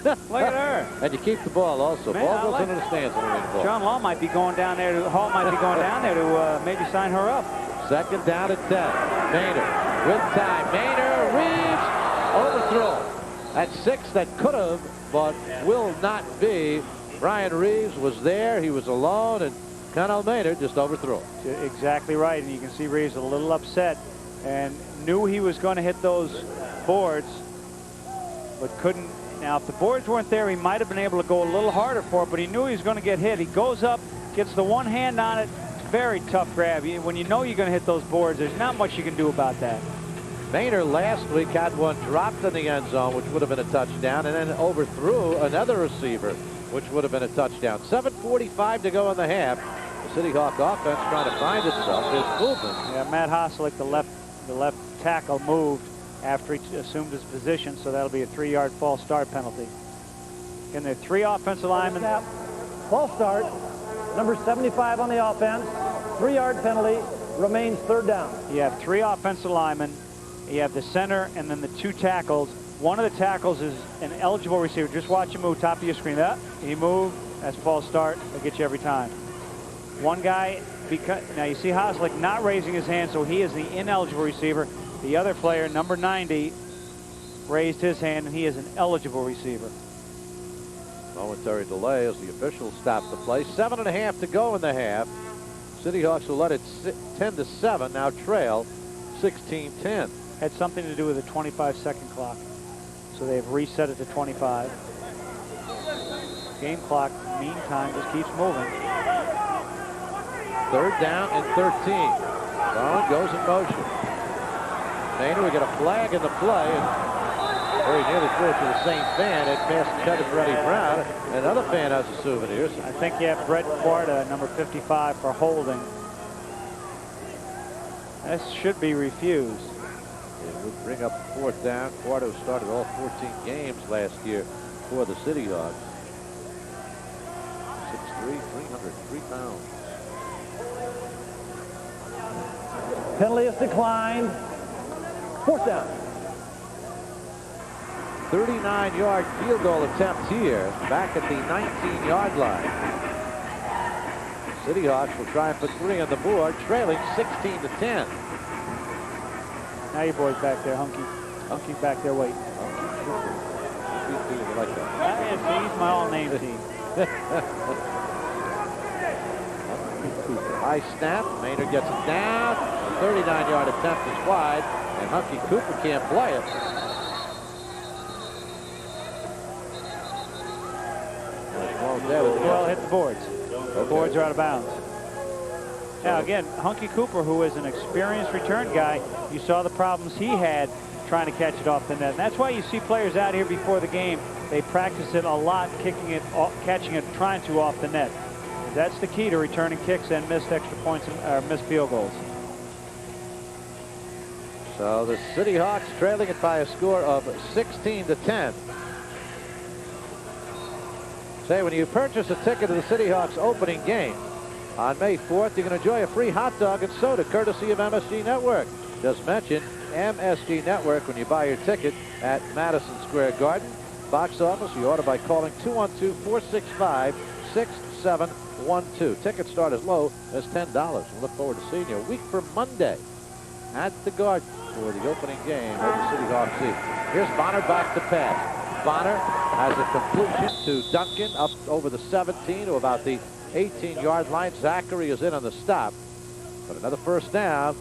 Look at her. And you keep the ball also. Man, ball goes into the stands when we ball. John Hall might be going down there to maybe sign her up. Second down at 10. Maynard with time. Maynard, Reeves, overthrow. That's 6 that could have, but will not be. Brian Reeves was there. He was alone, and Connell Maynard just overthrew. Exactly right, and you can see Reeves a little upset and knew he was going to hit those boards, but couldn't. Now, if the boards weren't there, he might have been able to go a little harder for it, but he knew he was going to get hit. He goes up, gets the one hand on it. Very tough grab. When you know you're going to hit those boards, there's not much you can do about that. Maynard last week had one dropped in the end zone, which would have been a touchdown, and then overthrew another receiver, which would have been a touchdown. 7:45 to go in the half. The CityHawk offense trying to find itself. There's movement. Yeah, Matt Hoslick, the left tackle, moved after he assumed his position, so that'll be a 3-yard false start penalty. Again, there are 3 offensive linemen. False start. Number 75 on the offense. 3-yard penalty. Remains third down. You have 3 offensive linemen. You have the center and then the 2 tackles. One of the tackles is an eligible receiver. Just watch him move, top of your screen. He moved. That's false start. They'll get you every time. One guy, now you see Hoslick not raising his hand, so he is the ineligible receiver. The other player, number 90, raised his hand, and he is an eligible receiver. Momentary delay as the officials stop the play. 7.5 to go in the half. CityHawks will let it 10-7. Now trail 16-10. Had something to do with the 25-second clock. So they've reset it to 25. Game clock, meantime, just keeps moving. Third down and 13. Bowen goes in motion. Maynard, we get a flag in the play, and very nearly threw it to the same fan. It passed intended for Eddie Brown. Another fan has a souvenir. I think you have Brett Quarta, number 55, for holding. This should be refused. It would bring up fourth down. Quarto started all 14 games last year for the CityHawks. 6'3", 303 pounds. Penalty is declined. Fourth down. 39-yard field goal attempt here, back at the 19-yard line. CityHawks will try and put 3 on the board, trailing 16-10. Now your boy's back there, Hunky. Hunky back there waiting. Like that. He's my all-name team. High snap. Maynard gets it down. A 39-yard attempt is wide, and Hunky Cooper can't play it. Well, hit the boards. The boards are out of bounds. Now, again, Hunky Cooper, who is an experienced return guy, you saw the problems he had trying to catch it off the net. And that's why you see players out here before the game. They practice it a lot, kicking it, catching it, trying to off the net. That's the key to returning kicks and missed extra points or missed field goals. So the CityHawks trailing it by a score of 16-10. Say, when you purchase a ticket to the CityHawks opening game on May 4th, you can enjoy a free hot dog and soda courtesy of MSG Network. Just mention MSG Network when you buy your ticket at Madison Square Garden. Box office, you order by calling 212-465-6712. Tickets start as low as $10. We look forward to seeing you a week from Monday at the Garden for the opening game of the CityHawks season. Here's Bonner back to pass. Bonner has a completion to Duncan up over the 17 to about the 18-yard line. Zachary is in on the stop. But another first down.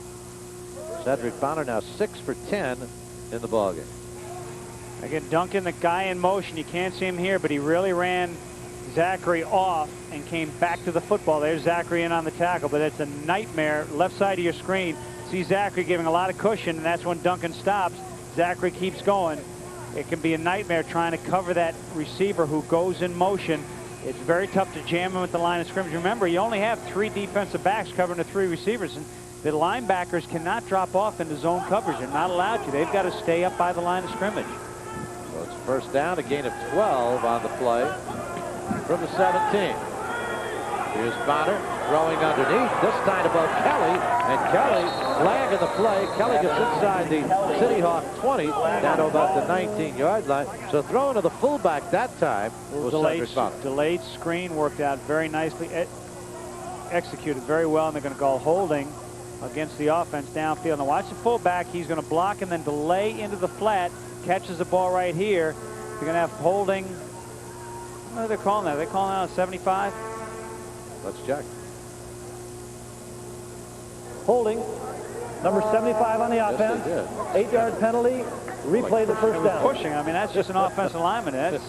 Cedric Bonner now 6 for 10 in the ballgame. Again, Duncan, the guy in motion. You can't see him here, but he really ran Zachary off and came back to the football. There's Zachary in on the tackle, but it's a nightmare. Left side of your screen. See Zachary giving a lot of cushion, and that's when Duncan stops. Zachary keeps going. It can be a nightmare trying to cover that receiver who goes in motion. It's very tough to jam him at the line of scrimmage. Remember, you only have 3 defensive backs covering the 3 receivers, and the linebackers cannot drop off into zone coverage. They're not allowed to. They've got to stay up by the line of scrimmage. So it's first down, a gain of 12 on the play from the 17. Here's Bonner throwing underneath, this time above Kelly, and Kelly flag in the play. Kelly gets inside the CityHawk 20, down to about the 19-yard line. So throwing to the fullback that time was delayed screen worked out very nicely, executed very well, and they're going to call holding against the offense downfield. Now watch the fullback. He's going to block and then delay into the flat, catches the ball right here. You're going to have holding. What are they calling that? Are they calling out a 75? Let's check. Holding. Number 75 on the offense. 8-yard penalty. Replay the first down. Pushing. I mean, that's just an offensive lineman. That's,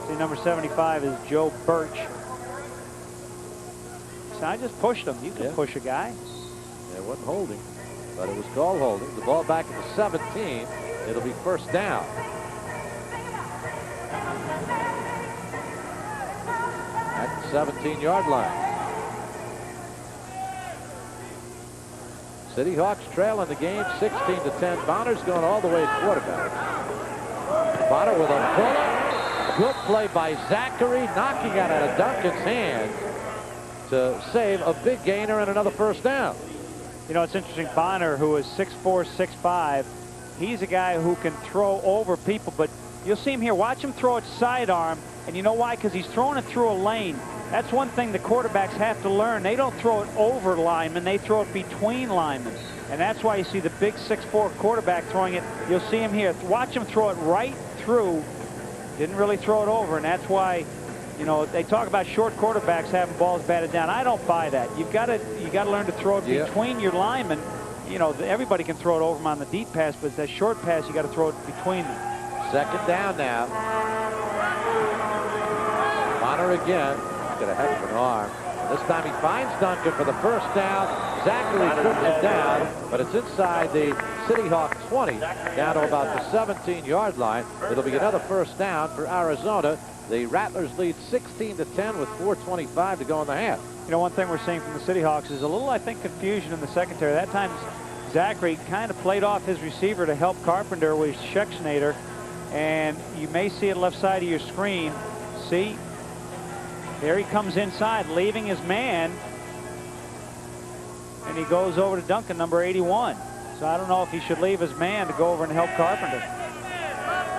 see, number 75 is Joe Birch. So I just pushed him. You can push a guy. Yeah, it wasn't holding, but it was called holding. The ball back at the 17. It'll be first down. At the 17-yard line. CityHawks trailing the game 16-10. Bonner's going all the way at quarterback. Bonner with a bullet. Good play by Zachary, knocking it out of Duncan's hand to save a big gainer and another first down. You know, it's interesting. Bonner, who is 6'4", 6'5", he's a guy who can throw over people, but you'll see him here. Watch him throw it sidearm, and you know why? Because he's throwing it through a lane. That's one thing the quarterbacks have to learn. They don't throw it over linemen. They throw it between linemen. And that's why you see the big 6'4" quarterback throwing it. You'll see him here. Watch him throw it right through. Didn't really throw it over, and that's why, you know, they talk about short quarterbacks having balls batted down. I don't buy that. You got to learn to throw it between your linemen. You know, everybody can throw it over them on the deep pass, but that short pass, you got to throw it between them. Second down now. Bonner again. He's got a heck of an arm. This time he finds Duncan for the first down. Zachary trips it down, but it's inside the CityHawk 20, down to about the 17-yard line. It'll be another first down for Arizona. The Rattlers lead 16-10 with 4:25 to go in the half. You know, one thing we're seeing from the CityHawks is a little, I think, confusion in the secondary. That time, Zachary kind of played off his receiver to help Carpenter with Schexnayder, and you may see it left side of your screen. See, there he comes inside, leaving his man, and he goes over to Duncan, number 81. So I don't know if he should leave his man to go over and help Carpenter.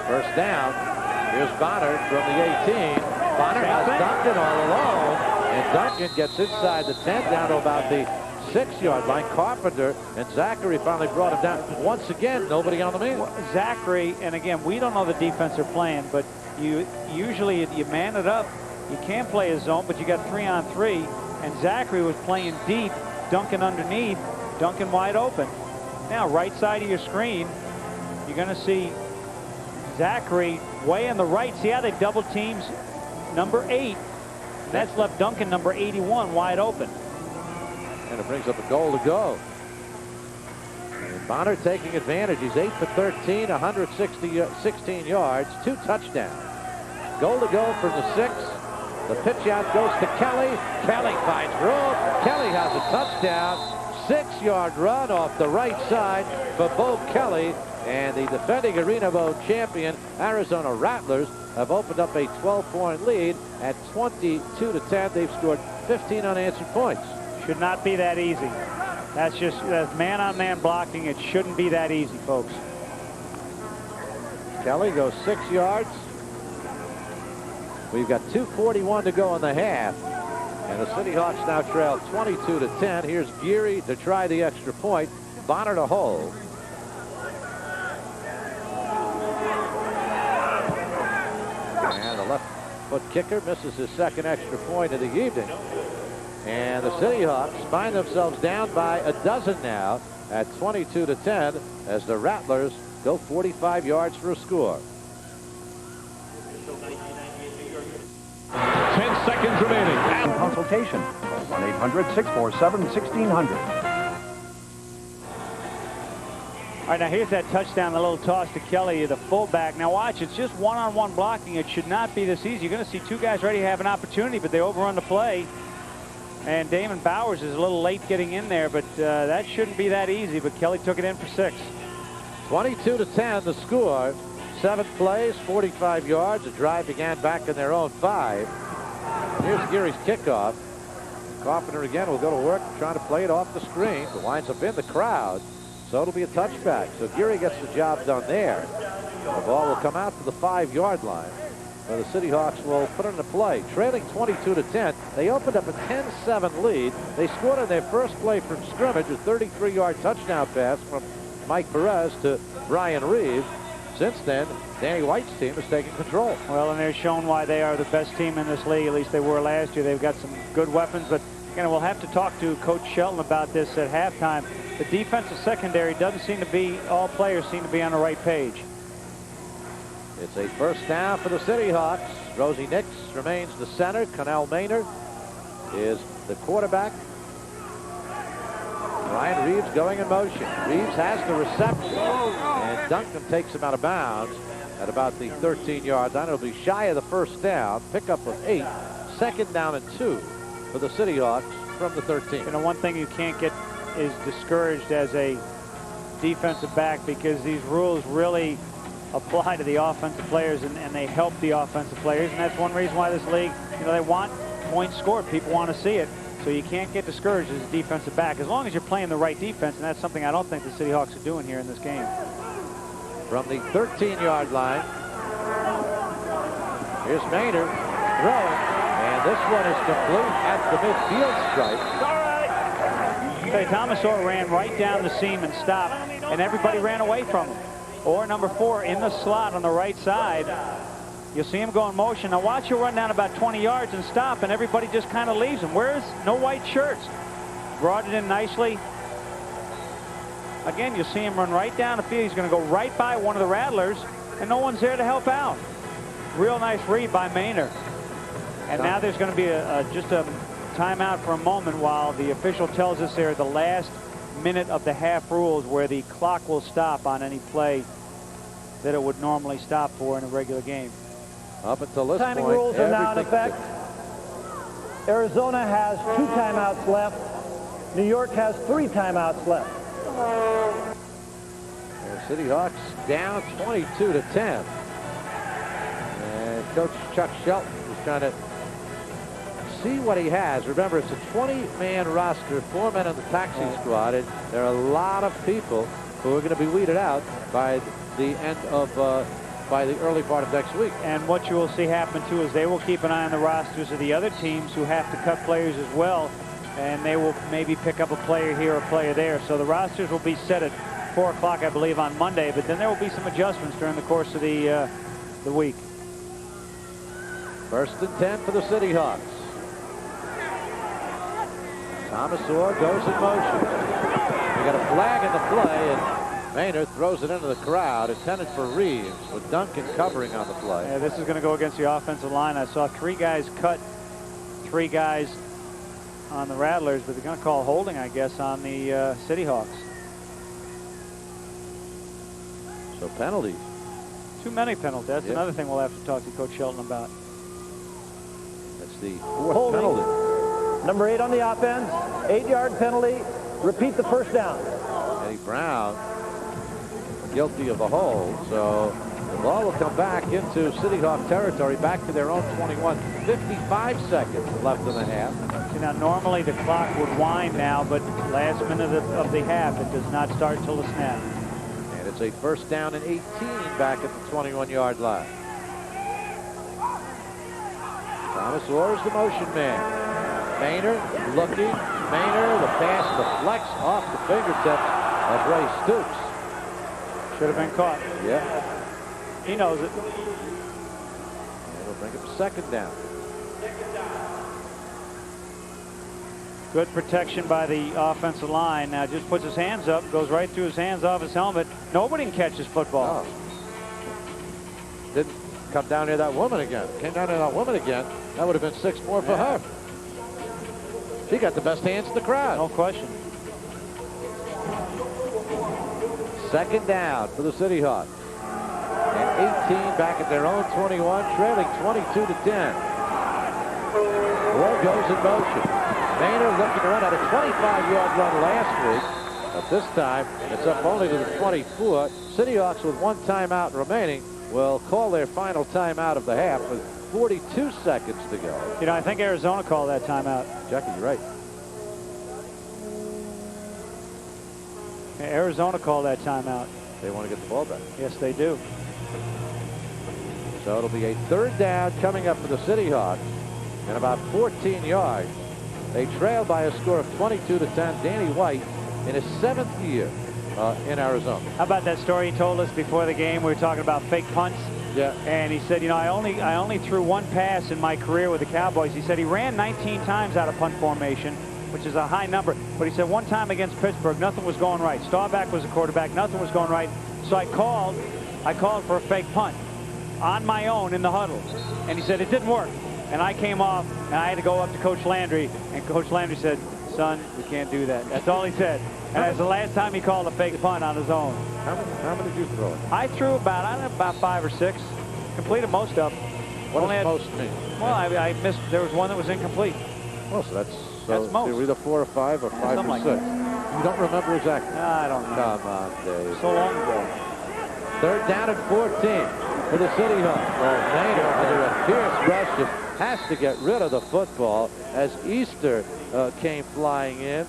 First down. Here's Bonner from the 18. Bonner has Duncan all alone, and Duncan gets inside the 10, down to about the 6-yard line. Carpenter and Zachary finally brought him down. Once again, nobody on the man. Well, Zachary, and again, we don't know the defense they're playing, but you man it up. You can play a zone, but you got 3-on-3, and Zachary was playing deep, Duncan underneath, Duncan wide open. Now, right side of your screen, you're going to see Zachary way on the right. See how they double teams number 8. That's left Duncan number 81 wide open. And it brings up a goal to go. And Bonner taking advantage. He's 8 for 13, 116 yards, 2 touchdowns. Goal to go from the 6. The pitch out goes to Kelly. Kelly finds room. Kelly has a touchdown. 6-yard run off the right side for Bo Kelly. And the defending Arena Bowl champion Arizona Rattlers have opened up a 12-point lead at 22-10. They've scored 15 unanswered points. Should not be that easy. That's man-on-man blocking. It shouldn't be that easy, folks. Kelly goes 6 yards. We've got 2:41 to go in the half. And the CityHawks now trail 22-10. Here's Geary to try the extra point. Bonner to hold. And the left foot kicker misses his second extra point of the evening. And the CityHawks find themselves down by a dozen now at 22-10 as the Rattlers go 45 yards for a score. 10 seconds remaining. And consultation. 1-800-647-1600. All right, now here's that touchdown, the little toss to Kelly, the fullback. Now watch, it's just one-on-one blocking. It should not be this easy. You're going to see 2 guys ready to have an opportunity, but they overrun the play. And Damon Bowers is a little late getting in there, but that shouldn't be that easy. But Kelly took it in for 6. 22-10 the score. 7 plays, 45 yards. The drive began back in their own 5. Here's Geary's kickoff. Carpenter again will go to work trying to play it off the screen. It winds up in the crowd. So it'll be a touchback. So Geary gets the job done there. The ball will come out to the 5-yard line. So the CityHawks will put it into play. Trailing 22-10. They opened up a 10-7 lead. They scored on their first play from scrimmage, a 33-yard touchdown pass from Mike Perez to Brian Reeves. Since then, Danny White's team has taken control. Well, and they're shown why they are the best team in this league. At least they were last year. They've got some good weapons, but again, we'll have to talk to Coach Shelton about this at halftime. The defensive secondary doesn't seem to be, all players seem to be on the right page. It's a first down for the CityHawks. Rosie Nix remains the center. Connell Maynard is the quarterback. Brian Reeves going in motion. Reeves has the reception, and Duncan takes him out of bounds at about the 13-yard line. It'll be shy of the first down. Pickup of 8. Second down and 2 for the CityHawks from the 13. You know, one thing you can't get is discouraged as a defensive back, because these rules really apply to the offensive players, and they help the offensive players. And that's one reason why this league, you know, they want points scored. People want to see it. So you can't get discouraged as a defensive back as long as you're playing the right defense, and that's something I don't think the CityHawks are doing here in this game. From the 13-yard line, here's Maynard throwing, and this one is complete at the midfield stripe. All right. Okay, Thomas Orr ran right down the seam and stopped, and everybody ran away from him. Or number 4 in the slot on the right side. You'll see him go in motion. Now watch him run down about 20 yards and stop, and everybody just kind of leaves him. Where's no white shirts? Brought it in nicely. Again, you'll see him run right down the field. He's going to go right by one of the Rattlers, and no one's there to help out. Real nice read by Maynard. And now there's going to be just a timeout for a moment while the official tells us they're the last minute of the half rules, where the clock will stop on any play that it would normally stop for in a regular game. Up until this Timing point, rules are now in effect. Arizona has 2 timeouts left. New York has 3 timeouts left. The CityHawks down 22-10. And Coach Chuck Shelton is trying to see what he has. Remember, it's a 20-man roster, 4 men on the taxi squad, and there are a lot of people who are going to be weeded out by the end of by the early part of next week. And what you will see happen too is they will keep an eye on the rosters of the other teams who have to cut players as well. and they will maybe pick up a player here or a player there. So the rosters will be set at 4 o'clock, I believe, on Monday, but then there will be some adjustments during the course of the week. 1st and 10 for the CityHawks. Thomas Orr goes in motion. We got a flag in the play, and Maynard throws it into the crowd, intended for Reeves, with Duncan covering on the play. Yeah, this is going to go against the offensive line. I saw 3 guys cut, 3 guys on the Rattlers, but they're going to call holding, I guess, on the CityHawks. So penalties. Too many penalties. That's another thing we'll have to talk to Coach Shelton about. That's the 4th penalty. Number 8 on the offense. 8-yard penalty. Repeat the first down. Eddie Brown guilty of the hold. So the ball will come back into CityHawk territory, back to their own 21. 55 seconds left in the half. See, now normally the clock would wind now, but last minute of the half, it does not start till the snap. And it's a 1st down and 18 back at the 21-yard line. Thomas Orr is the motion man. Maynard looking. Maynard, the pass deflects off the fingertips of Ray Stoops. Should have been caught. Yeah. He knows it. It'll bring up a 2nd down. Good protection by the offensive line. Now just puts his hands up, goes right through his hands off his helmet. Nobody can catch this football. Oh. Didn't come down near that woman again. Came down near that woman again. That would have been 6 more for her. She got the best hands in the crowd. No question. 2nd down for the CityHawks. And 18 back at their own 21, trailing 22 to 10. Orr goes in motion. Maynard looking to run out a 25-yard run last week. But this time, it's up only to the 24. CityHawks with 1 timeout remaining will call their final timeout of the half with 42 seconds to go. You know, I think Arizona called that timeout. Jackie, you're right. Arizona called that timeout. They want to get the ball back. Yes, they do. So it'll be a 3rd down coming up for the CityHawks and about 14 yards. They trail by a score of 22 to 10. Danny White in his 7th year in Arizona. How about that story he told us before the game? We were talking about fake punts. Yeah. And he said, you know, I only threw 1 pass in my career with the Cowboys. He said he ran 19 times out of punt formation, which is a high number. But he said 1 time against Pittsburgh, nothing was going right. Staubach was the quarterback, nothing was going right. So I called for a fake punt on my own in the huddle. And he said it didn't work. And I came off, and I had to go up to Coach Landry, and Coach Landry said, son, we can't do that. That's all he said. And that's the last time he called a fake punt on his own. How many did you throw? I threw about 5 or 6. Completed most of them. What does most mean? Well, I missed. There was 1 that was incomplete. Well, so that's most. You're either 4 or 5 or 5 or 6. Like that. You don't remember exactly? No, I don't know. Come on, Dave. So long ago. 3rd down and 14 for the CityHawks. Maynard under a fierce rush just has to get rid of the football as Easter came flying in.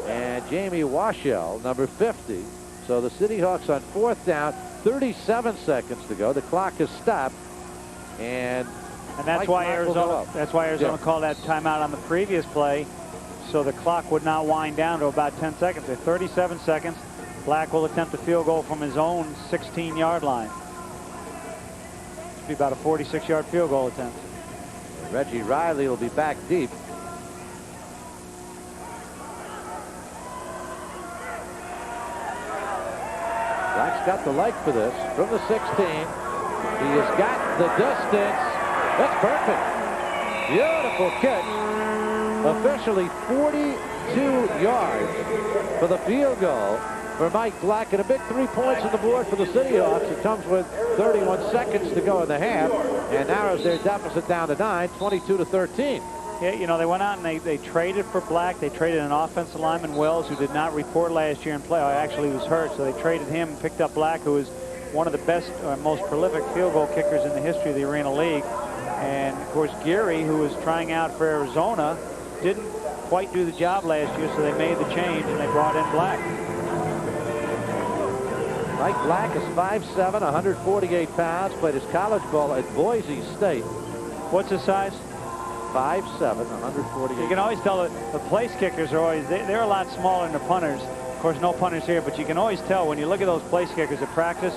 And Jamie Washell, number 50. So the CityHawks on 4th down, 37 seconds to go. The clock has stopped. And that's why Arizona called that timeout on the previous play, so the clock would not wind down to about 10 seconds. At 37 seconds, Black will attempt a field goal from his own 16-yard line. It'll be about a 46-yard field goal attempt. Reggie Riley will be back deep. Black's got the leg for this from the 16. He has got the distance. That's perfect. Beautiful kick. Officially 42 yards for the field goal for Mike Black, and a big 3 points on the board for the CityHawks. It comes with 31 seconds to go in the half, and narrows their deficit down to 9, 22 to 13. Yeah, you know, they went out and they traded for Black. They traded an offensive lineman, Wells, who did not report last year in play. Actually, he was hurt, so they traded him and picked up Black, who is one of the best, most prolific field goal kickers in the history of the Arena League. And, of course, Geary, who was trying out for Arizona, didn't quite do the job last year, so they made the change and they brought in Black. Mike Black is 5'7", 148 pounds, played his college ball at Boise State. What's his size? 5'7", 148. You can always tell that the place kickers are always, they're a lot smaller than the punters. Of course, no punters here, but you can always tell when you look at those place kickers at practice,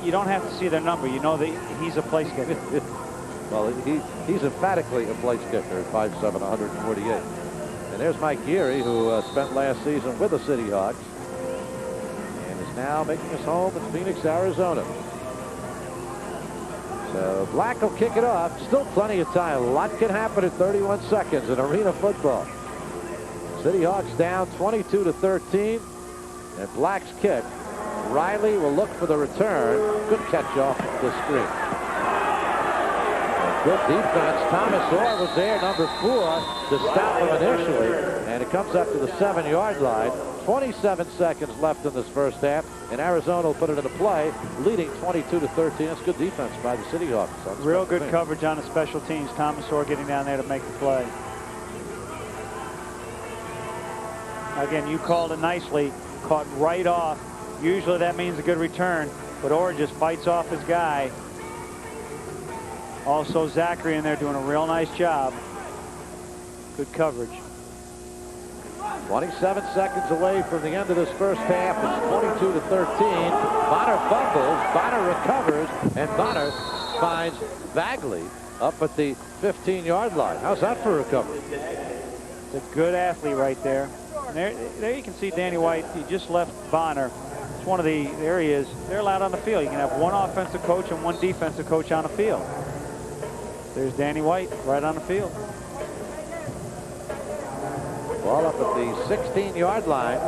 you don't have to see their number. You know that he's a place kicker. Well, he's emphatically a place kicker at 5'7", 148. And there's Mike Geary, who spent last season with the CityHawks and is now making his home in Phoenix, Arizona. So Black will kick it off. Still plenty of time. A lot can happen in 31 seconds in arena football. CityHawks down 22-13. And Black's kick. Riley will look for the return. Good catch off the screen. Good defense. Thomas Orr was there, number 4, to stop him initially. And it comes up to the 7-yard line. 27 seconds left in this first half, and Arizona will put it into play, leading 22-13. That's good defense by the CityHawks. Real good coverage on the special teams. Thomas Orr getting down there to make the play. Again, you called it nicely. Caught right off. Usually that means a good return, but Orr just fights off his guy. Also Zachary in there doing a real nice job. Good coverage. 27 seconds away from the end of this first half. It's 22-13. Bonner fumbles. Bonner recovers, and Bonner finds Bagley up at the 15-yard line. How's that for recovery? It's a good athlete right there. And there you can see Danny White. He just left Bonner. It's one of the areas they're allowed on the field. You can have one offensive coach and one defensive coach on the field. There's Danny White right on the field. Ball up at the 16-yard line.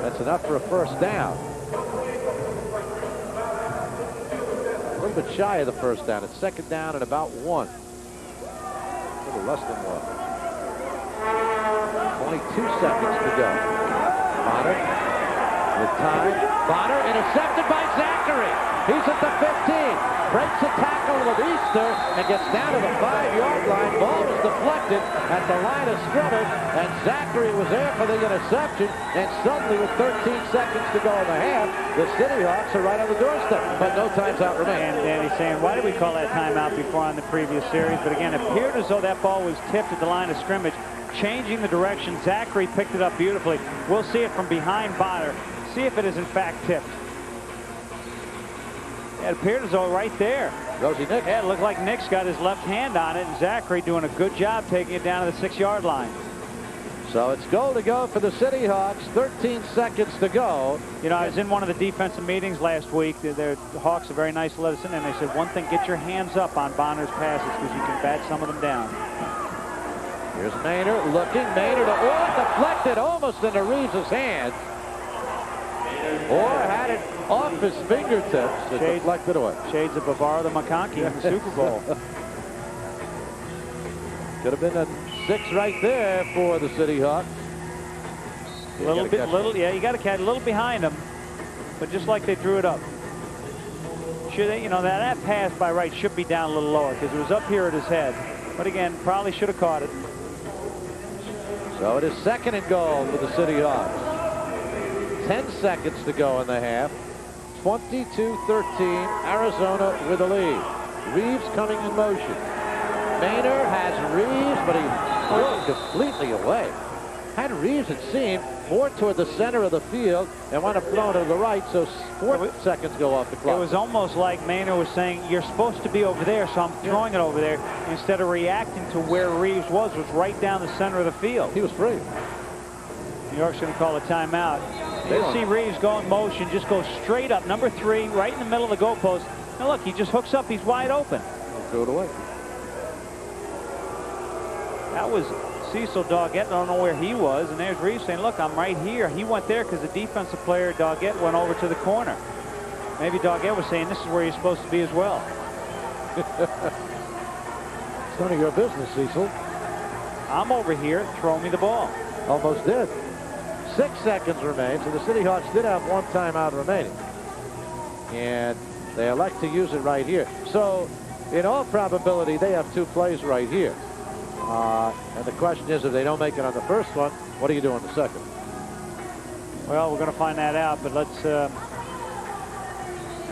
That's enough for a first down. A little bit shy of the first down. It's second down and about 1. A little less than 1. 22 seconds to go. Bonner with time. Bonner intercepted by Zachary. He's at the 15. Breaks a tackle with Easter and gets down to the 5-yard line. Ball was deflected at the line of scrimmage, and Zachary was there for the interception. And suddenly, with 13 seconds to go in the half, the CityHawks are right on the doorstep, but no times out remain. And Danny's saying, why did we call that timeout before on the previous series? But again, it appeared as though that ball was tipped at the line of scrimmage, changing the direction. Zachary picked it up beautifully. We'll see it from behind Bonner. See if it is in fact tipped. It appeared as though right there. Rosie Nick. Yeah, it looked like Nick's got his left hand on it, and Zachary doing a good job taking it down to the 6-yard line. So it's goal to go for the CityHawks. 13 seconds to go. You know, I was in one of the defensive meetings last week. The Hawks are very nice to let us in, and they said, one thing, get your hands up on Bonner's passes because you can bat some of them down. Here's Maynard looking. Maynard, deflected almost into Reeves' hands. Or had it off his fingertips. It deflected away. Shades of Bavaro the McConkey in the Super Bowl. Could have been a 6 right there for the CityHawks. Yeah, you got to catch a little behind him, but just like they drew it up. Should they, you know, that pass by Wright should be down a little lower because it was up here at his head. But again, probably should have caught it. So it is second and goal for the CityHawks. 10 seconds to go in the half. 22-13, Arizona with the lead. Reeves coming in motion. Maynard has Reeves, but he threw completely away. Had Reeves, it seemed, more toward the center of the field and wound up thrown to the right, so 4 seconds go off the clock. It was almost like Maynard was saying, you're supposed to be over there, so I'm throwing it over there, instead of reacting to where Reeves was right down the center of the field. He was free. New York's going to call a timeout. You'll see Reeves go in motion, just go straight up, number 3, right in the middle of the goalpost. Now look, he just hooks up, he's wide open. Threw it away. That was Cecil Doggett. I don't know where he was, and there's Reeves saying, look, I'm right here. He went there because the defensive player, Doggett, went over to the corner. Maybe Doggett was saying, this is where you're supposed to be as well. It's none of your business, Cecil. I'm over here, throw me the ball. Almost did. 6 seconds remain, so the CityHawks did have 1 timeout remaining. And they elect to use it right here. So, in all probability, they have 2 plays right here. And the question is, if they don't make it on the first one, what do you do on the second? Well, we're going to find that out, but let's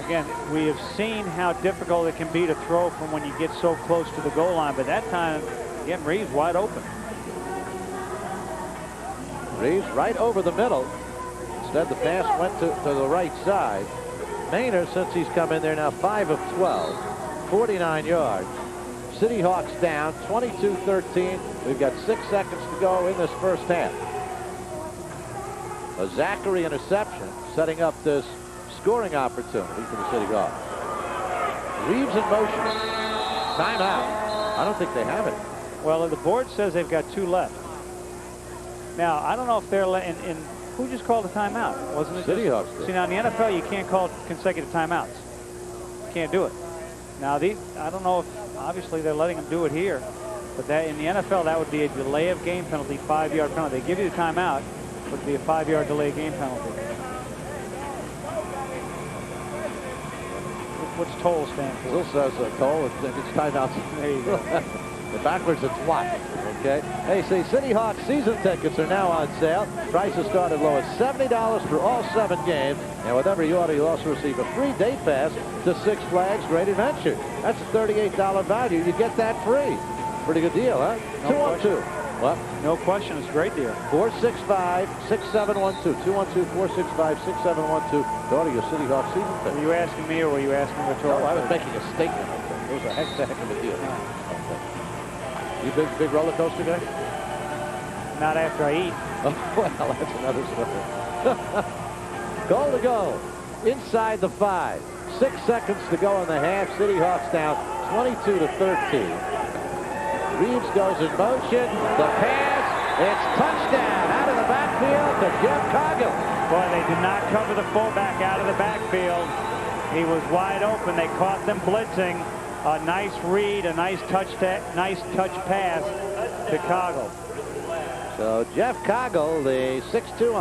Again, we have seen how difficult it can be to throw from when you get so close to the goal line, but that time, again, Reeves wide open. Reeves right over the middle. Instead, the pass went to the right side. Maynard, since he's come in there now, 5 of 12, 49 yards. CityHawks down 22-13. We've got 6 seconds to go in this first half. A Zachary interception setting up this scoring opportunity for the CityHawks. Reeves in motion. Timeout. I don't think they have it. Well, the board says they've got 2 left. Now, I don't know if they're in who just called a timeout? Wasn't it CityHawks? See, now in the NFL, you can't call consecutive timeouts. You can't do it. Now, I don't know if obviously they're letting them do it here, but that in the NFL, that would be a delay of game penalty, 5-yard penalty. They give you the timeout, it would be a 5-yard delay of game penalty. What's toll stand for? Still says toll. It's timeouts. There you go. Backwards, it's what? Okay. Hey, see, CityHawks season tickets are now on sale. Prices start as low as $70 for all 7 games. And with every order, you'll also receive a free day pass to Six Flags Great Adventure. That's a $38 value. You get that free. Pretty good deal, huh? No 212. What? No question. It's a great deal. 465-6712. 212-465-6712. To order your CityHawks season tickets. Were you asking me or were you asking rhetorical? No, I was making a statement. It was a heck of a deal. Okay. You big roller coaster guy? Not after I eat. Oh, well, that's another story. Goal to go. Inside the 5. 6 seconds to go in the half. CityHawks down 22-13. Reeves goes in motion. The pass. It's touchdown out of the backfield to Jeff Coggill. Boy, they did not cover the fullback out of the backfield. He was wide open. They caught them blitzing. A nice read, a nice touch pass to Coggill. So Jeff Coggill, the 6'2",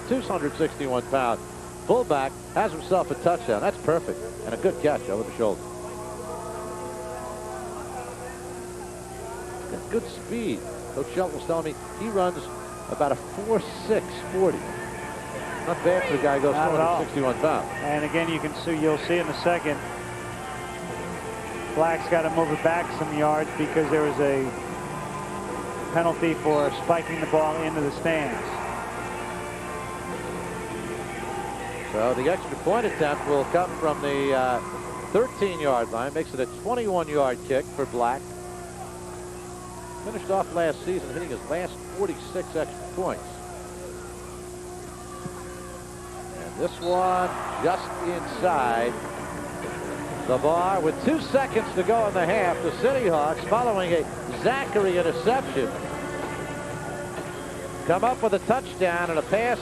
261-pound fullback, has himself a touchdown. That's perfect. And a good catch over the shoulder. Got good speed. Coach Shelton was telling me he runs about a 4.6 40. Not bad for a guy who goes 261 pounds. And again, you'll see in a second, Black's got to move it back some yards because there was a penalty for spiking the ball into the stands. So the extra point attempt will come from the 13-yard line. Makes it a 21-yard kick for Black. Finished off last season hitting his last 46 extra points. And this one just inside the bar with 2 seconds to go in the half. The CityHawks, following a Zachary interception, come up with a touchdown and a pass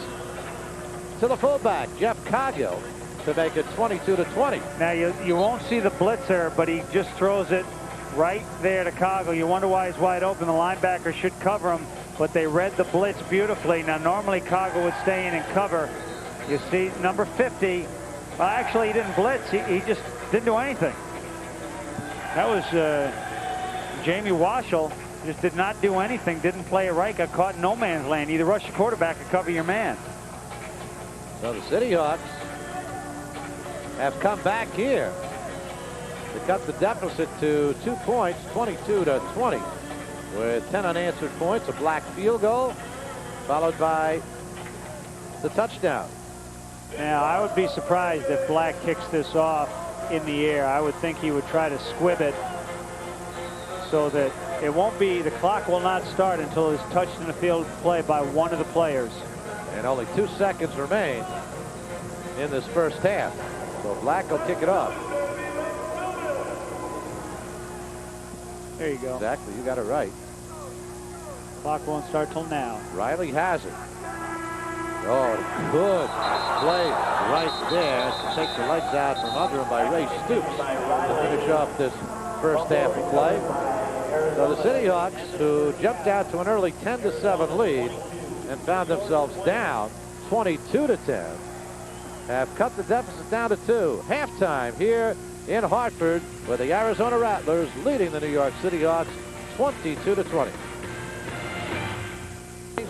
to the fullback, Jeff Coggill, to make it 22-20. Now you won't see the blitzer, but he just throws it right there to Coggill. You wonder why he's wide open. The linebacker should cover him, but they read the blitz beautifully. Now normally Coggill would stay in and cover. You see number 50. Well, actually, he didn't blitz. He just didn't do anything. That was Jamie Washel. Just did not do anything. Didn't play it right. Got caught in no man's land. Either rush the quarterback or cover your man. So the CityHawks have come back here to cut the deficit to 2 points, 22-20, with 10 unanswered points, a Black field goal, followed by the touchdown. Now, I would be surprised if Black kicks this off in the air. I would think he would try to squib it so that it won't be, the clock will not start until it's touched in the field play by one of the players. And only 2 seconds remain in this first half. So Black will kick it off. There you go. Exactly, you got it right. Clock won't start till now. Riley has it. Oh, good play right there to take the lights out from under him by Ray Stoops to finish off this first half of play. So the CityHawks, who jumped out to an early 10-7 lead and found themselves down 22-10, have cut the deficit down to 2. Halftime here in Hartford, with the Arizona Rattlers leading the New York CityHawks 22-20.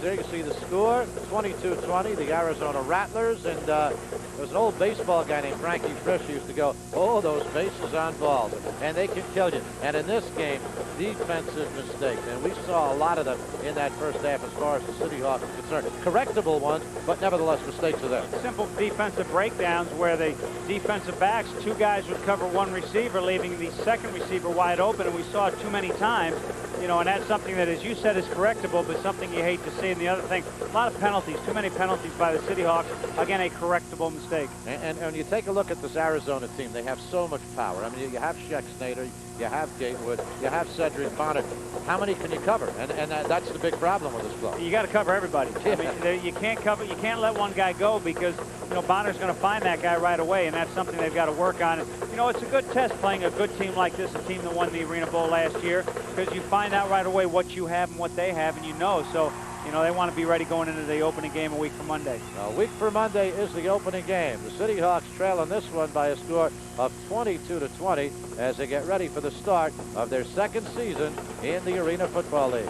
there. You see the score, 22-20, the Arizona Rattlers. And there was an old baseball guy named Frankie Frisch who used to go, oh, those bases on balls. And they can kill you. And in this game, defensive mistakes. And we saw a lot of them in that first half as far as the CityHawks are concerned. Correctable ones, but nevertheless, mistakes are there. Simple defensive breakdowns where the defensive backs, two guys would cover one receiver, leaving the second receiver wide open, and we saw it too many times. You know, and that's something that, as you said, is correctable, but something you hate to see. And the other thing, a lot of penalties, too many penalties by the CityHawks. Again, a correctable mistake. And when you take a look at this Arizona team, they have so much power. I mean, you have Sheck Snyder, you have Gatewood, you have Cedric Bonner. How many can you cover? And that's the big problem with this club. You got to cover everybody. Yeah. I mean, you can't let one guy go, because, you know, Bonner's going to find that guy right away, and that's something they've got to work on. And, you know, it's a good test playing a good team like this, a team that won the Arena Bowl last year, because you find out right away what you have and what they have, and you know. So, you know, they want to be ready going into the opening game a week from Monday. A week from Monday is the opening game. The CityHawks trail in this one by a score of 22-20 as they get ready for the start of their second season in the Arena Football League.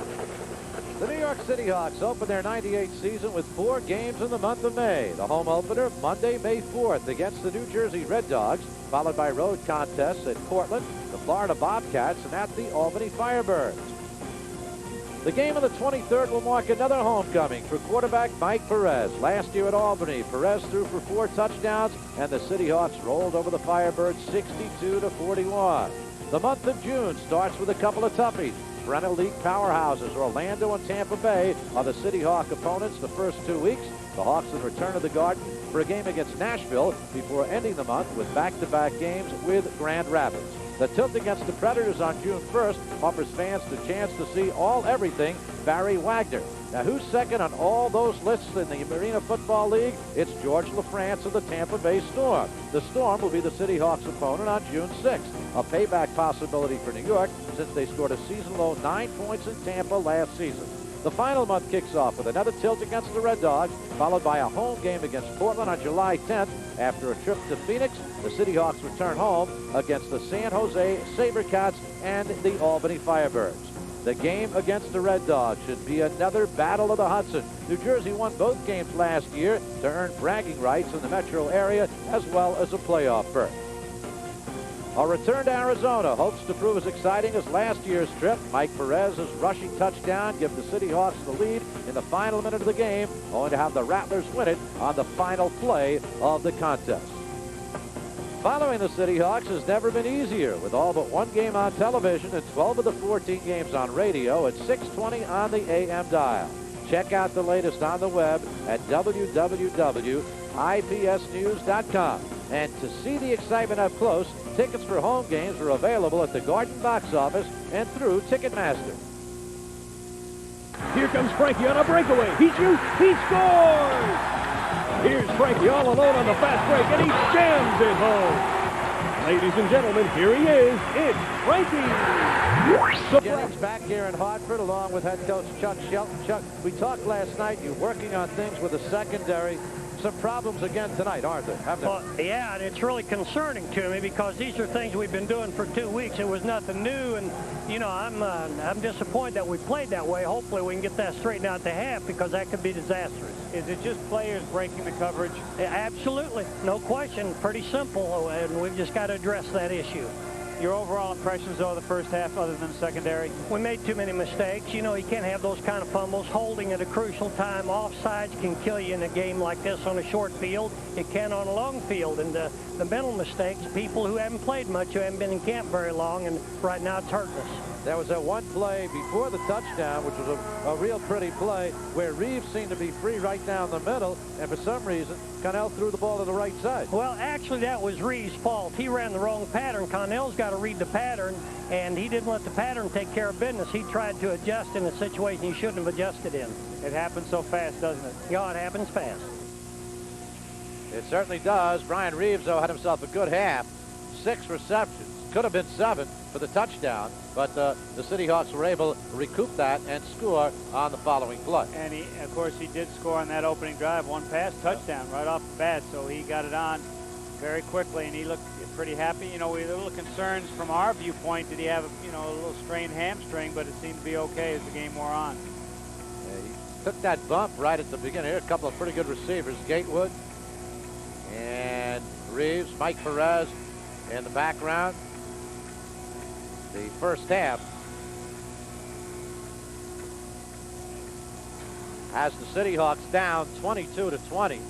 The New York CityHawks open their 98 season with 4 games in the month of May. The home opener, Monday, May 4th, against the New Jersey Red Dogs, followed by road contests at Portland, the Florida Bobcats, and at the Albany Firebirds. The game of the 23rd will mark another homecoming for quarterback Mike Perez. Last year at Albany, Perez threw for 4 touchdowns, and the CityHawks rolled over the Firebirds 62-41. The month of June starts with a couple of toughies. Parental League powerhouses Orlando and Tampa Bay are the CityHawk opponents the first 2 weeks. The Hawks will return to the Garden for a game against Nashville before ending the month with back-to-back games with Grand Rapids. The tilt against the Predators on June 1st offers fans the chance to see everything Barry Wagner. Now, who's second on all those lists in the Arena Football League? It's George LaFrance of the Tampa Bay Storm. The Storm will be the CityHawks opponent on June 6th. A payback possibility for New York since they scored a season-low 9 points in Tampa last season. The final month kicks off with another tilt against the Red Dogs, followed by a home game against Portland on July 10th. After a trip to Phoenix, the CityHawks return home against the San Jose SaberCats and the Albany Firebirds. The game against the Red Dogs should be another battle of the Hudson. New Jersey won both games last year to earn bragging rights in the metro area as well as a playoff berth. A return to Arizona hopes to prove as exciting as last year's trip. Mike Perez's rushing touchdown gives the CityHawks the lead in the final minute of the game, only to have the Rattlers win it on the final play of the contest. Following the CityHawks has never been easier, with all but 1 game on television and 12 of the 14 games on radio at 620 on the AM dial. Check out the latest on the web at www.ipsnews.com. And to see the excitement up close, tickets for home games are available at the Garden box office and through Ticketmaster. Here comes Frankie on a breakaway. He shoots. He scores! Here's Frankie all alone on the fast break, and he jams it home. Ladies and gentlemen, here he is. It's Frankie. Jennings back here in Hartford along with head coach Chuck Shelton. Chuck, we talked last night. You're working on things with the secondary. Some problems again tonight, aren't there? Well, yeah, and it's really concerning to me because these are things we've been doing for 2 weeks. It was nothing new, and you know, I'm disappointed that we played that way. Hopefully, we can get that straightened out to half because that could be disastrous. Is it just players breaking the coverage? Absolutely, no question. Pretty simple, and we've just got to address that issue. Your overall impressions, though, of the first half, other than the secondary? We made too many mistakes. You know, you can't have those kind of fumbles. Holding at a crucial time. Offsides can kill you in a game like this on a short field. It can on a long field. And the mental mistakes, people who haven't played much, who haven't been in camp very long, and right now it's hurting us. There was that one play before the touchdown, which was a real pretty play, where Reeves seemed to be free right down the middle, and for some reason, Connell threw the ball to the right side. Well, actually, that was Reeves' fault. He ran the wrong pattern. Connell's got to read the pattern, and he didn't let the pattern take care of business. He tried to adjust in a situation he shouldn't have adjusted in. It happens so fast, doesn't it? Yeah, it happens fast. It certainly does. Brian Reeves, though, had himself a good half. 6 receptions. Could have been 7 for the touchdown, but the CityHawks were able to recoup that and score on the following play. And of course, he did score on that opening drive. 1 pass touchdown right off the bat, so he got it on very quickly, and he looked pretty happy. You know, we had a little concerns from our viewpoint. Did he have, a little strained hamstring, but it seemed to be okay as the game wore on. Yeah, took that bump right at the beginning. Here, a couple of pretty good receivers, Gatewood and Reeves, Mike Perez in the background. The first half has the CityHawks down 22-20.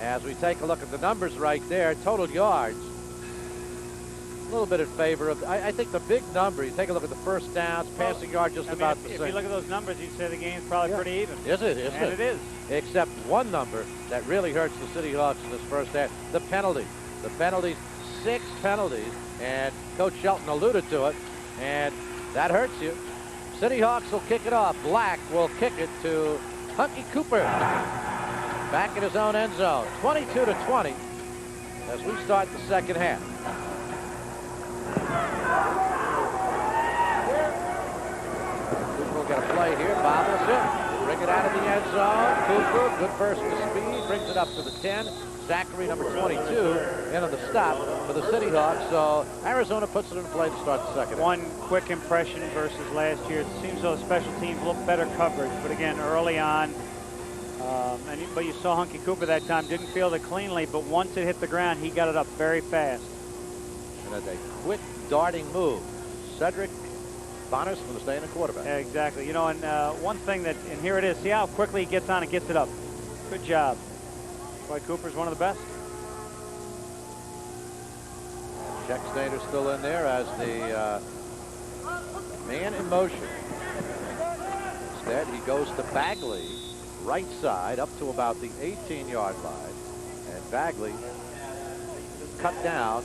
As we take a look at the numbers right there, total yards, a little bit in favor of, I think the big number, you take a look at the first downs, passing yard just about the same. If you look at those numbers, you'd say the game's probably pretty even. Is it? Is and it is. Except one number that really hurts the CityHawks in this first half, the penalty. The penalties, 6 penalties, and Coach Shelton alluded to it, and that hurts you. CityHawks will kick it off. Black will kick it to Hunky Cooper. Back in his own end zone, 22-20 as we start the second half. Cooper will get a play here, bobbles it, bring it out of the end zone. Cooper, good burst of speed, brings it up to the 10. Zachary, number 22, into the stop for the CityHawks. So Arizona puts it in play to start the second half. One quick impression versus last year. It seems those special teams look better coverage, but again, early on, but you saw Hunky Cooper that time, didn't field it cleanly, but once it hit the ground, he got it up very fast. And as a quick darting move, Cedric Bonner's going to stay in the quarterback. Yeah, exactly. You know, and one thing that, and here it is, see how quickly he gets on and gets it up. Good job. Why Cooper's one of the best. Check Snyder's still in there as the man in motion. Instead, he goes to Bagley, right side, up to about the 18-yard line. And Bagley cut down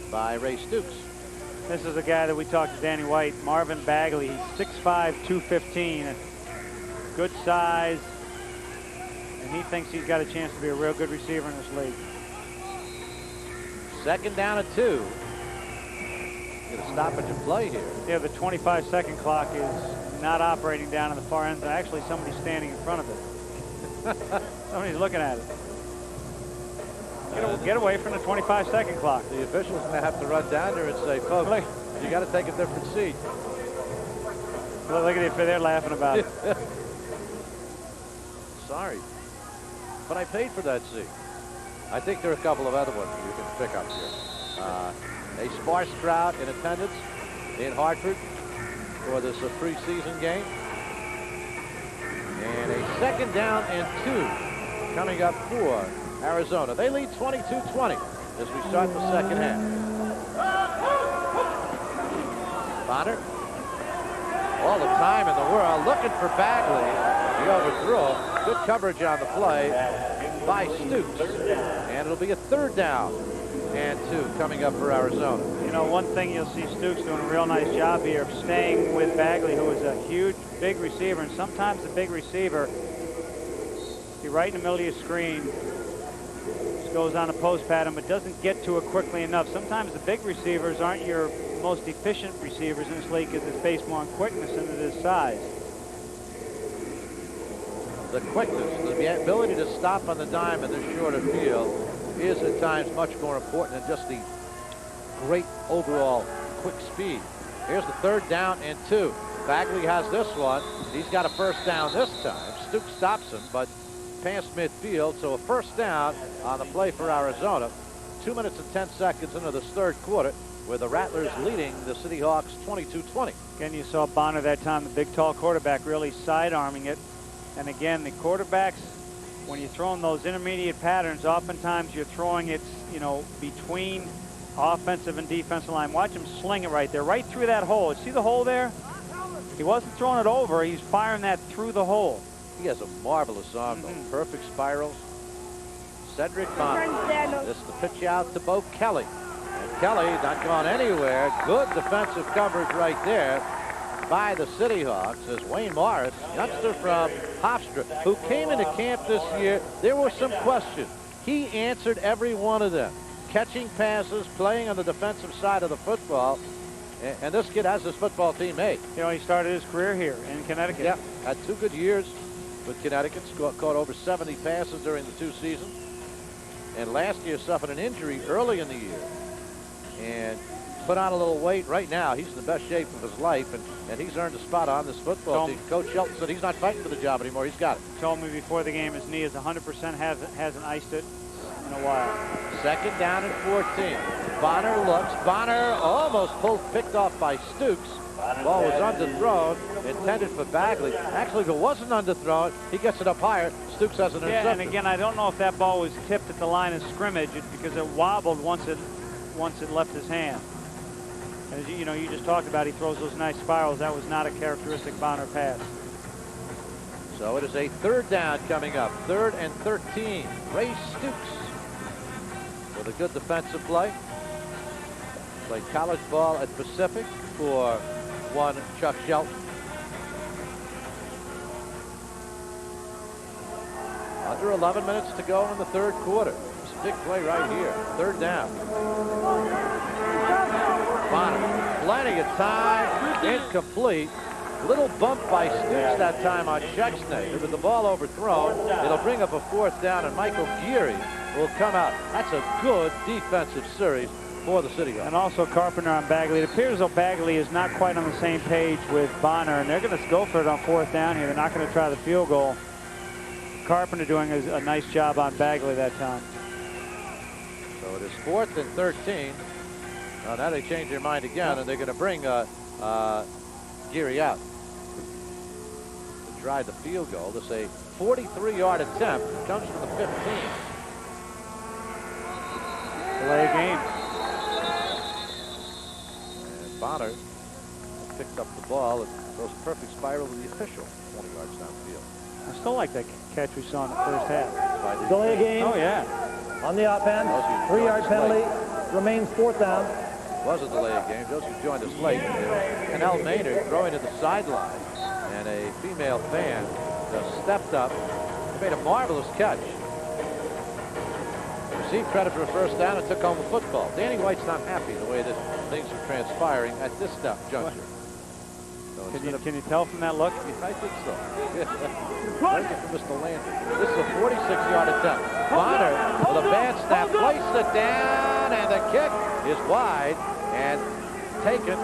by Ray Stooks. This is a guy that we talked to Danny White, Marvin Bagley. He's 6'5", 215. Good size. And he thinks he's got a chance to be a real good receiver in this league. Second down and 2. Get a stoppage and play here. Yeah, the 25-second clock is not operating down in the far end. Actually, somebody's standing in front of it. Somebody's looking at it. Get away from the 25-second clock. The official's going to have to run down there and say, folks, you got to take a different seat. Well, look at it. They're laughing about it. Sorry, but I paid for that seat. I think there are a couple of other ones you can pick up here. A sparse crowd in attendance in Hartford for this preseason game. And a second down and 2 coming up for Arizona. They lead 22-20 as we start the second half. Bonner, all the time in the world, looking for Bagley. The overthrow. Good coverage on the play by Stoops. And it'll be a third down and 2 coming up for Arizona. You know, one thing you'll see Stoops doing a real nice job here of staying with Bagley, who is a huge, big receiver. And sometimes the big receiver, be right in the middle of your screen, just goes on a post pattern, but doesn't get to it quickly enough. Sometimes the big receivers aren't your most efficient receivers in this league because it's based more on quickness than it is size. The quickness, the ability to stop on the dime in the shorter field is at times much more important than just the great overall quick speed. Here's the third down and 2. Bagley has this one. He's got a first down this time. Stooks stops him, but past midfield, so a first down on the play for Arizona. 2 minutes and 10 seconds into this third quarter, with the Rattlers leading the CityHawks 22-20. Again, you saw Bonner that time, the big, tall quarterback, really side-arming it. And again, the quarterbacks, when you're throwing those intermediate patterns, oftentimes you're throwing it, you know, between offensive and defensive line. Watch him sling it right there, right through that hole. See the hole there? He wasn't throwing it over. He's firing that through the hole. He has a marvelous arm, though. Perfect spirals. Cedric Bonner. This is the pitch out to Bo Kelly. And Kelly not gone anywhere. Good defensive coverage right there by the CityHawks as Wayne Morris, youngster from Hofstra, who came into camp this year. There were some questions. He answered every one of them. Catching passes, playing on the defensive side of the football. And this kid has his football team made. You know, he started his career here in Connecticut. Yeah, had 2 good years with Connecticut. Caught over 70 passes during the 2 seasons. And last year suffered an injury early in the year. And put on a little weight. Right now, he's in the best shape of his life, and he's earned a spot on this football team. Coach Shelton said he's not fighting for the job anymore. He's got it. Told me before the game his knee is 100%, hasn't iced it in a while. Second down and 14. Bonner looks. Bonner almost picked off by Stooks. Ball was underthrown, intended for Bagley. Actually, if it wasn't underthrown, he gets it up higher. Stooks has an interception. Yeah, and again, I don't know if that ball was tipped at the line of scrimmage because it wobbled once it left his hand. As you know, you just talked about, he throws those nice spirals. That was not a characteristic Bonner pass. So it is a third down coming up. 3rd and 13. Ray Stooks with a good defensive play. Played college ball at Pacific for one Chuck Shelton. Under 11 minutes to go in the third quarter. It's a big play right here. 3rd down. Bonner, plenty of time, incomplete. Little bump by Stooks that time on Chexney. With the ball overthrown, it'll bring up a 4th down, and Michael Geary will come out. That's a good defensive series for the CityHawks. And also Carpenter on Bagley. It appears as though Bagley is not quite on the same page with Bonner, and they're going to go for it on 4th down here. They're not going to try the field goal. Carpenter doing a nice job on Bagley that time. So it is 4th and 13. Now they change their mind again, and they're going to bring Geary out to try the field goal. This is a 43-yard attempt. It comes from the 15. Delay game. And Bonner picked up the ball and throws a perfect spiral to the official 20 yards downfield. I still like that catch we saw in the first half. Delay a game. Oh, yeah. On the offense. 3-yard penalty. Remains 4th down. Was a delay of game. Those who joined us late. Canal Maynard throwing to the sideline, and a female fan just stepped up and made a marvelous catch. Received credit for a 1st down and took home the football. Danny White's not happy the way that things are transpiring at this juncture. So Can you tell from that look? I think so. Thank you for Mr. Landry. This is a 46-yard attempt. Bonner with a bad snap, placed it down, and the kick is wide and taken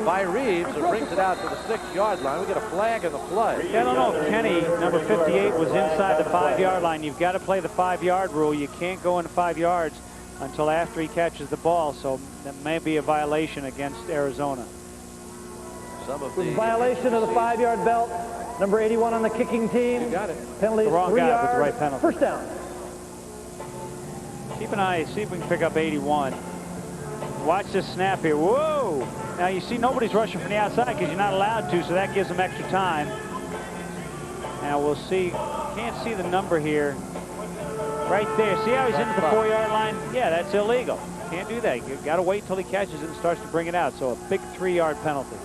by Reeves, who brings it out to the 6-yard line. We get a flag in the play. Yeah, I don't know if Kenny, number 58, was inside the 5-yard line. You've got to play the 5-yard rule. You can't go into 5 yards until after he catches the ball, so that may be a violation against Arizona. Violation of the 5-yard belt. Number 81 on the kicking team. You got it. Penalty The wrong 3 guy yards. with the right penalty. 1st down. Keep an eye, see if we can pick up 81. Watch this snap here. Whoa! Now you see nobody's rushing from the outside because you're not allowed to, so that gives them extra time. Now we'll see. Can't see the number here. Right there. See how he's into the 4-yard line? Yeah, that's illegal. Can't do that. You've got to wait till he catches it and starts to bring it out. So a big 3-yard penalty.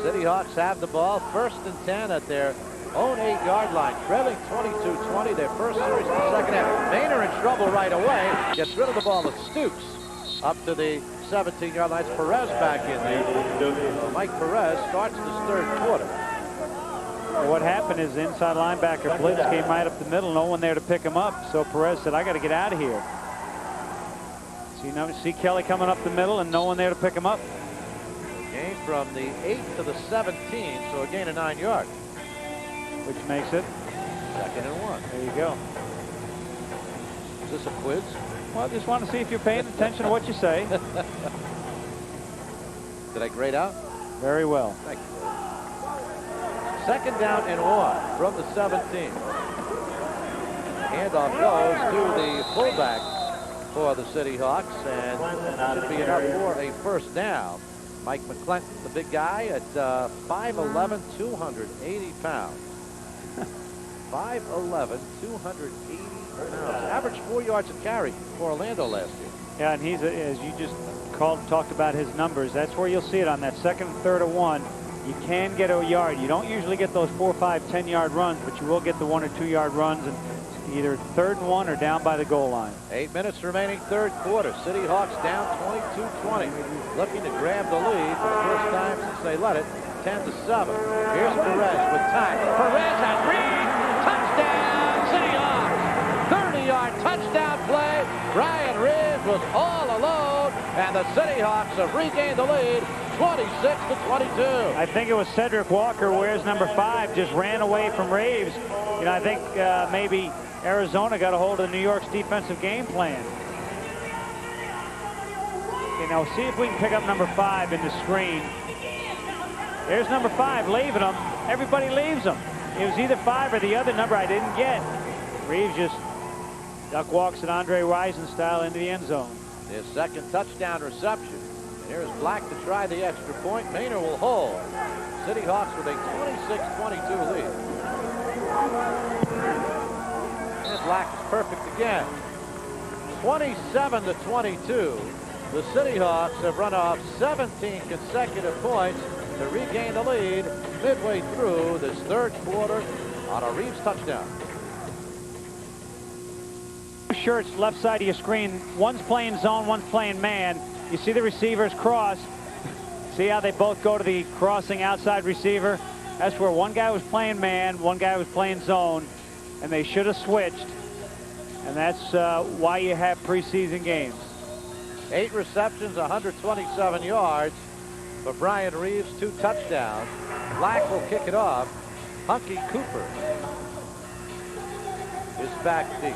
CityHawks have the ball. 1st and 10 at their own 8-yard line. Trailing 22-20. Their first series in the second half. Maynard in trouble right away. Gets rid of the ball with Stooks. Up to the 17-yard line. It's Perez back in there. Mike Perez starts this 3rd quarter. What happened is the inside linebacker blitz came right up the middle. No one there to pick him up. So Perez said, I got to get out of here. See Kelly coming up the middle and no one there to pick him up. Gain from the 8 to the 17, so a gain of 9 yards. Which makes it 2nd and 1. There you go. Is this a quiz? Well, I just want to see if you're paying attention to what you say. Did I grade out? Very well. Thank you. 2nd down and 1 from the 17. Handoff goes to the fullback for the CityHawks, and should be enough for a 1st down. Mike McClinton, the big guy, at 5'11", 280 pounds. 5'11", 280 pounds. Averaged 4 yards a carry for Orlando last year. Yeah, and he's, as you just talked about his numbers, that's where you'll see it on that 2nd and 3rd and 1. You can get a yard. You don't usually get those 4, 5, 10-yard runs, but you will get the 1 or 2-yard runs, and either 3rd and 1 or down by the goal line. 8 minutes remaining, 3rd quarter. CityHawks down 22-20. Looking to grab the lead for the first time since they let it. 10-7. Here's Perez with time. Perez has Reed. Touchdown, CityHawks. 30-yard touchdown play. Brian Reed was all alone, and the the CityHawks have regained the lead, 26-22. I think it was Cedric Walker, wears number 5, just ran away from Reeves. You know, I think maybe Arizona got a hold of New York's defensive game plan. You know, see if we can pick up number 5 in the screen. There's number 5 leaving him. Everybody leaves him. It was either 5 or the other number I didn't get. Reeves just duck walks at Andre Rison style into the end zone. His second touchdown reception. And here's Black to try the extra point. Maynor will hold. CityHawks with a 26-22 lead. And Black is perfect again. 27-22. The CityHawks have run off 17 consecutive points to regain the lead midway through this third quarter on a Reeves touchdown. Shirts left side of your screen. One's playing zone, one's playing man. You see the receivers cross. See how they both go to the crossing outside receiver? That's where one guy was playing man, one guy was playing zone, and they should have switched. And that's why you have preseason games. 8 receptions, 127 yards for Brian Reeves, 2 touchdowns. Black will kick it off. Hunky Cooper is back deep.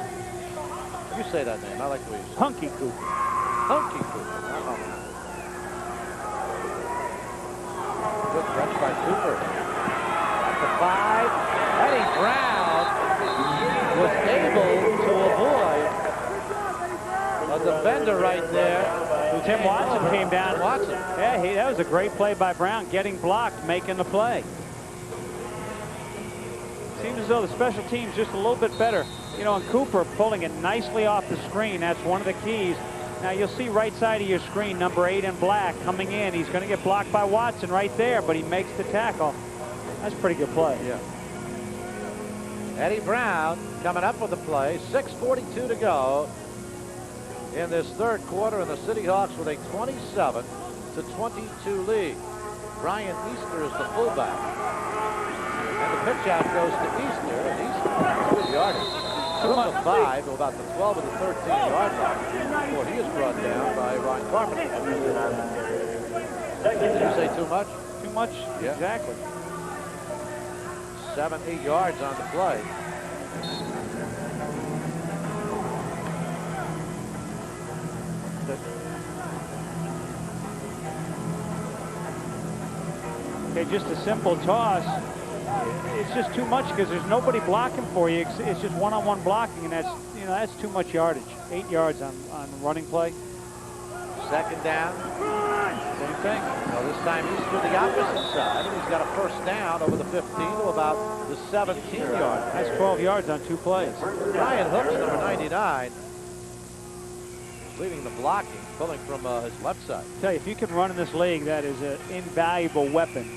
You say that name. I like the way you say it. Hunky Cooper. Hunky Cooper. Good catch by Cooper. At the 5. Eddie Brown was able to avoid a defender right there. Tim Watson came down. Watson. Yeah, that was a great play by Brown, getting blocked, making the play. Seems as though the special team's just a little bit better. You know, and Cooper pulling it nicely off the screen. That's one of the keys. Now you'll see right side of your screen, number 8 in black coming in. He's going to get blocked by Watson right there, but he makes the tackle. That's a pretty good play. Yeah. Eddie Brown coming up with the play. 6:42 to go in this third quarter, and the CityHawks with a 27-22 lead. Brian Easter is the fullback. And the pitch out goes to Easter, and Easter good yardage. From the 5 to about the 12 of the 13-yard line before he is brought down by Ron Carpenter. Did you say too much? Too much? Yeah. Exactly. 7-8 yards on the play. Okay, just a simple toss. It's just too much because there's nobody blocking for you. It's just one-on-one blocking, and that's too much yardage. 8 yards on running play. Second down. Same thing. So this time he's to the opposite side, and he's got a first down over the 15 to about the 17-yard. That's 12 yards on 2 plays. Ryan Hooks, number 99, leading the blocking, pulling from his left side. I tell you, if you can run in this league, that is an invaluable weapon.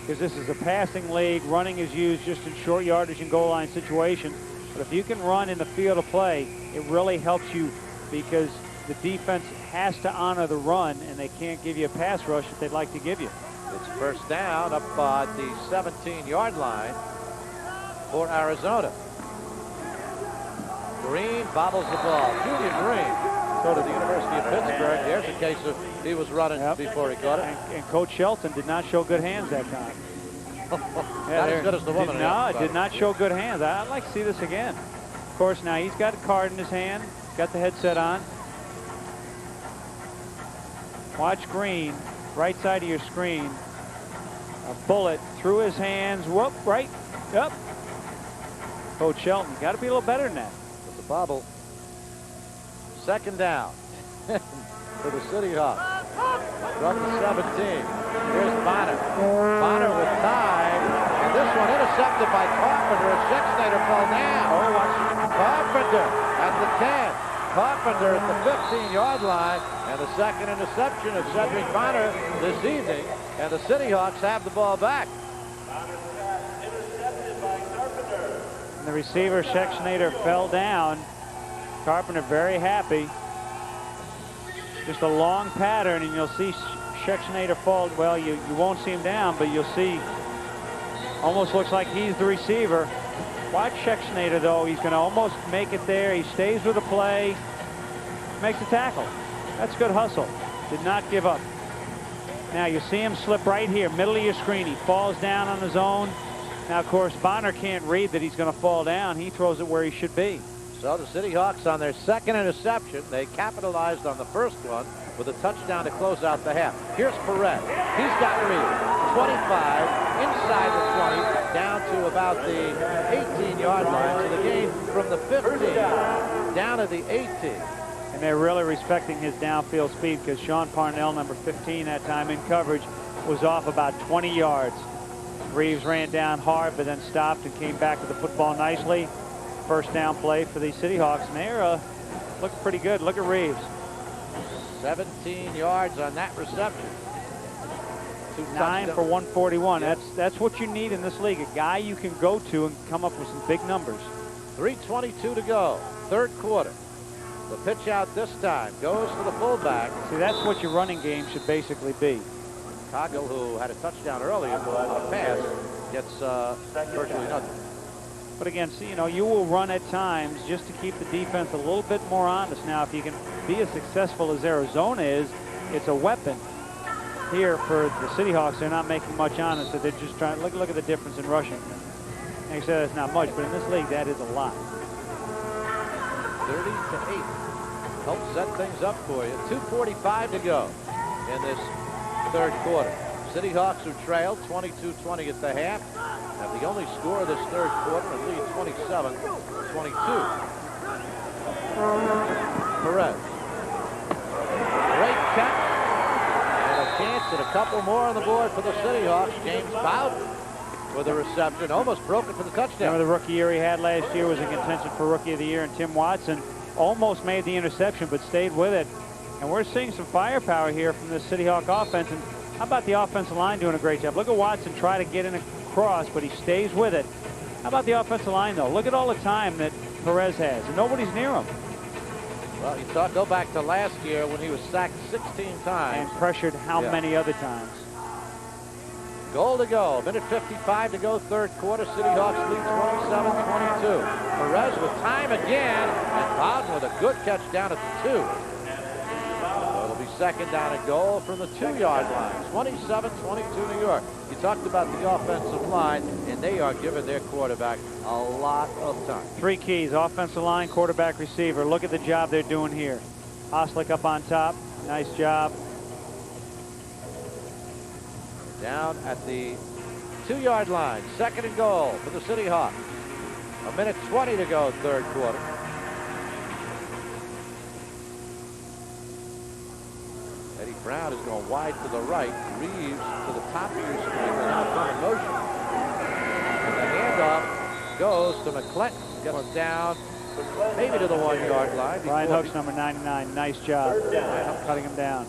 Because this is a passing league. Running is used just in short yardage and goal line situations. But if you can run in the field of play, it really helps you because the defense has to honor the run, and they can't give you a pass rush if they'd like to give you. It's first down up at the 17-yard line for Arizona. Green bobbles the ball. Julian Green, go to the University of Pittsburgh. There's a case of he was running before he caught it. And Coach Shelton did not show good hands that time. Not as good as the woman. No, did not show good hands. I'd like to see this again. Of course, now he's got a card in his hand, got the headset on. Watch Green, right side of your screen. A bullet through his hands. Whoop, right, up. Coach Shelton, got to be a little better than that. With the bobble. Second down for the CityHawks. From the 17. Here's Bonner. Bonner with time. And this one intercepted by Carpenter. Schexnayder fell down. Oh, watch. Carpenter at the 10. Carpenter at the 15-yard line. And the second interception of Cedric Bonner this evening. And the CityHawks have the ball back. And the receiver, Schexnayder, fell down. Carpenter very happy. Just a long pattern, and you'll see Schexnayder fall. Well, you won't see him down, but you'll see almost looks like he's the receiver. Watch Schexnayder, though. He's going to almost make it there. He stays with the play, makes the tackle. That's good hustle. Did not give up. Now you see him slip right here, middle of your screen. He falls down on his own. Now, of course, Bonner can't read that he's going to fall down. He throws it where he should be. So the CityHawks on their second interception. They capitalized on the first one with a touchdown to close out the half. Here's Perez. He's got Reed. 25, inside the 20, down to about the 18-yard line. So the gain from the 15 down to the 18. And they're really respecting his downfield speed because Sean Parnell, number 15 that time in coverage, was off about 20 yards. Reeves ran down hard, but then stopped and came back with the football nicely. First down play for the CityHawks, and they're looking pretty good. Look at Reeves. 17 yards on that reception. 9 for 141. Yep. That's what you need in this league, a guy you can go to and come up with some big numbers. 3:22 to go, third quarter. The pitch out this time goes to the fullback. See, that's what your running game should basically be. Chicago, who had a touchdown earlier on a pass, gets virtually nothing. But again, see, you will run at times just to keep the defense a little bit more honest. Now, if you can be as successful as Arizona is, it's a weapon. Here for the CityHawks, they're not making much on it, so they're just trying. Look at the difference in rushing. Like I said, it's not much, but in this league, that is a lot. 30-8. Help set things up for you. 2:45 to go in this third quarter. CityHawks, who trailed 22-20 at the half, have the only score of this third quarter and lead 27-22. Perez. Great catch. And a chance at a couple more on the board for the CityHawks. James Bowden with a reception. Almost broke it for the touchdown. Remember the rookie year he had last year was in contention for Rookie of the Year, and Tim Watson almost made the interception but stayed with it. And we're seeing some firepower here from the CityHawk offense. And how about the offensive line doing a great job? Look at Watson try to get in across, but he stays with it. How about the offensive line, though? Look at all the time that Perez has, and nobody's near him. Well, you go back to last year when he was sacked 16 times. And pressured how many other times? Goal to go. Minute 55 to go, third quarter. CityHawks lead 27-22. Perez with time again, and Bowden with a good catch down at the 2. So it'll be second down and goal from the 2-yard line. 27-22 New York. You talked about the offensive line, and they are giving their quarterback a lot of time. 3 keys: offensive line, quarterback, receiver. Look at the job they're doing here. Oslick up on top. Nice job. Down at the 2-yard line, second and goal for the CityHawks. A minute 20 to go, third quarter. Eddie Brown is going wide to the right. Reeves to the top of your screen without running motion. And the handoff goes to McClellan. Gets down maybe to the 1-yard line. Ryan Hook's number 99. Nice job. Cutting him down.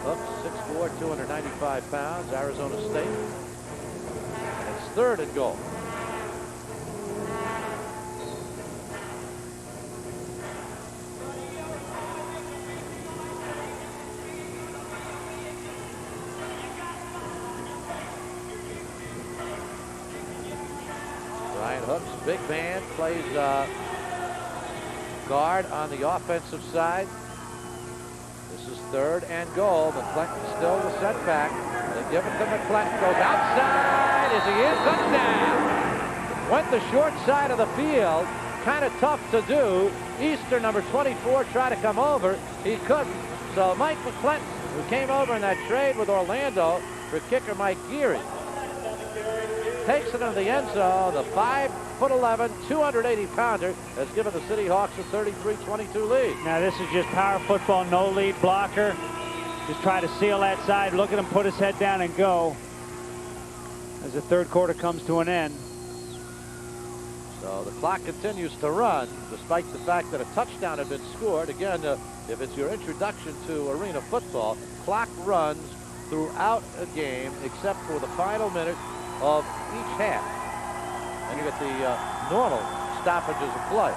Hooks, 6'4", 295 pounds, Arizona State. And it's third and goal. Ryan Hooks, big man, plays guard on the offensive side. This is third and goal. McClellan still the setback. They give it to McClellan. Goes outside. Is he in? Touchdown. Went the short side of the field. Kind of tough to do. Easter, number 24, tried to come over. He couldn't. So Mike McClellan, who came over in that trade with Orlando for kicker Mike Geary, takes it into the end zone. The 5'11", 280-pounder has given the CityHawks a 33-22 lead. Now this is just power football, no lead blocker. Just try to seal that side. Look at him put his head down and go as the third quarter comes to an end. So the clock continues to run despite the fact that a touchdown had been scored. Again, if it's your introduction to arena football, clock runs throughout a game except for the final minute of each half. And you get the normal stoppages of play.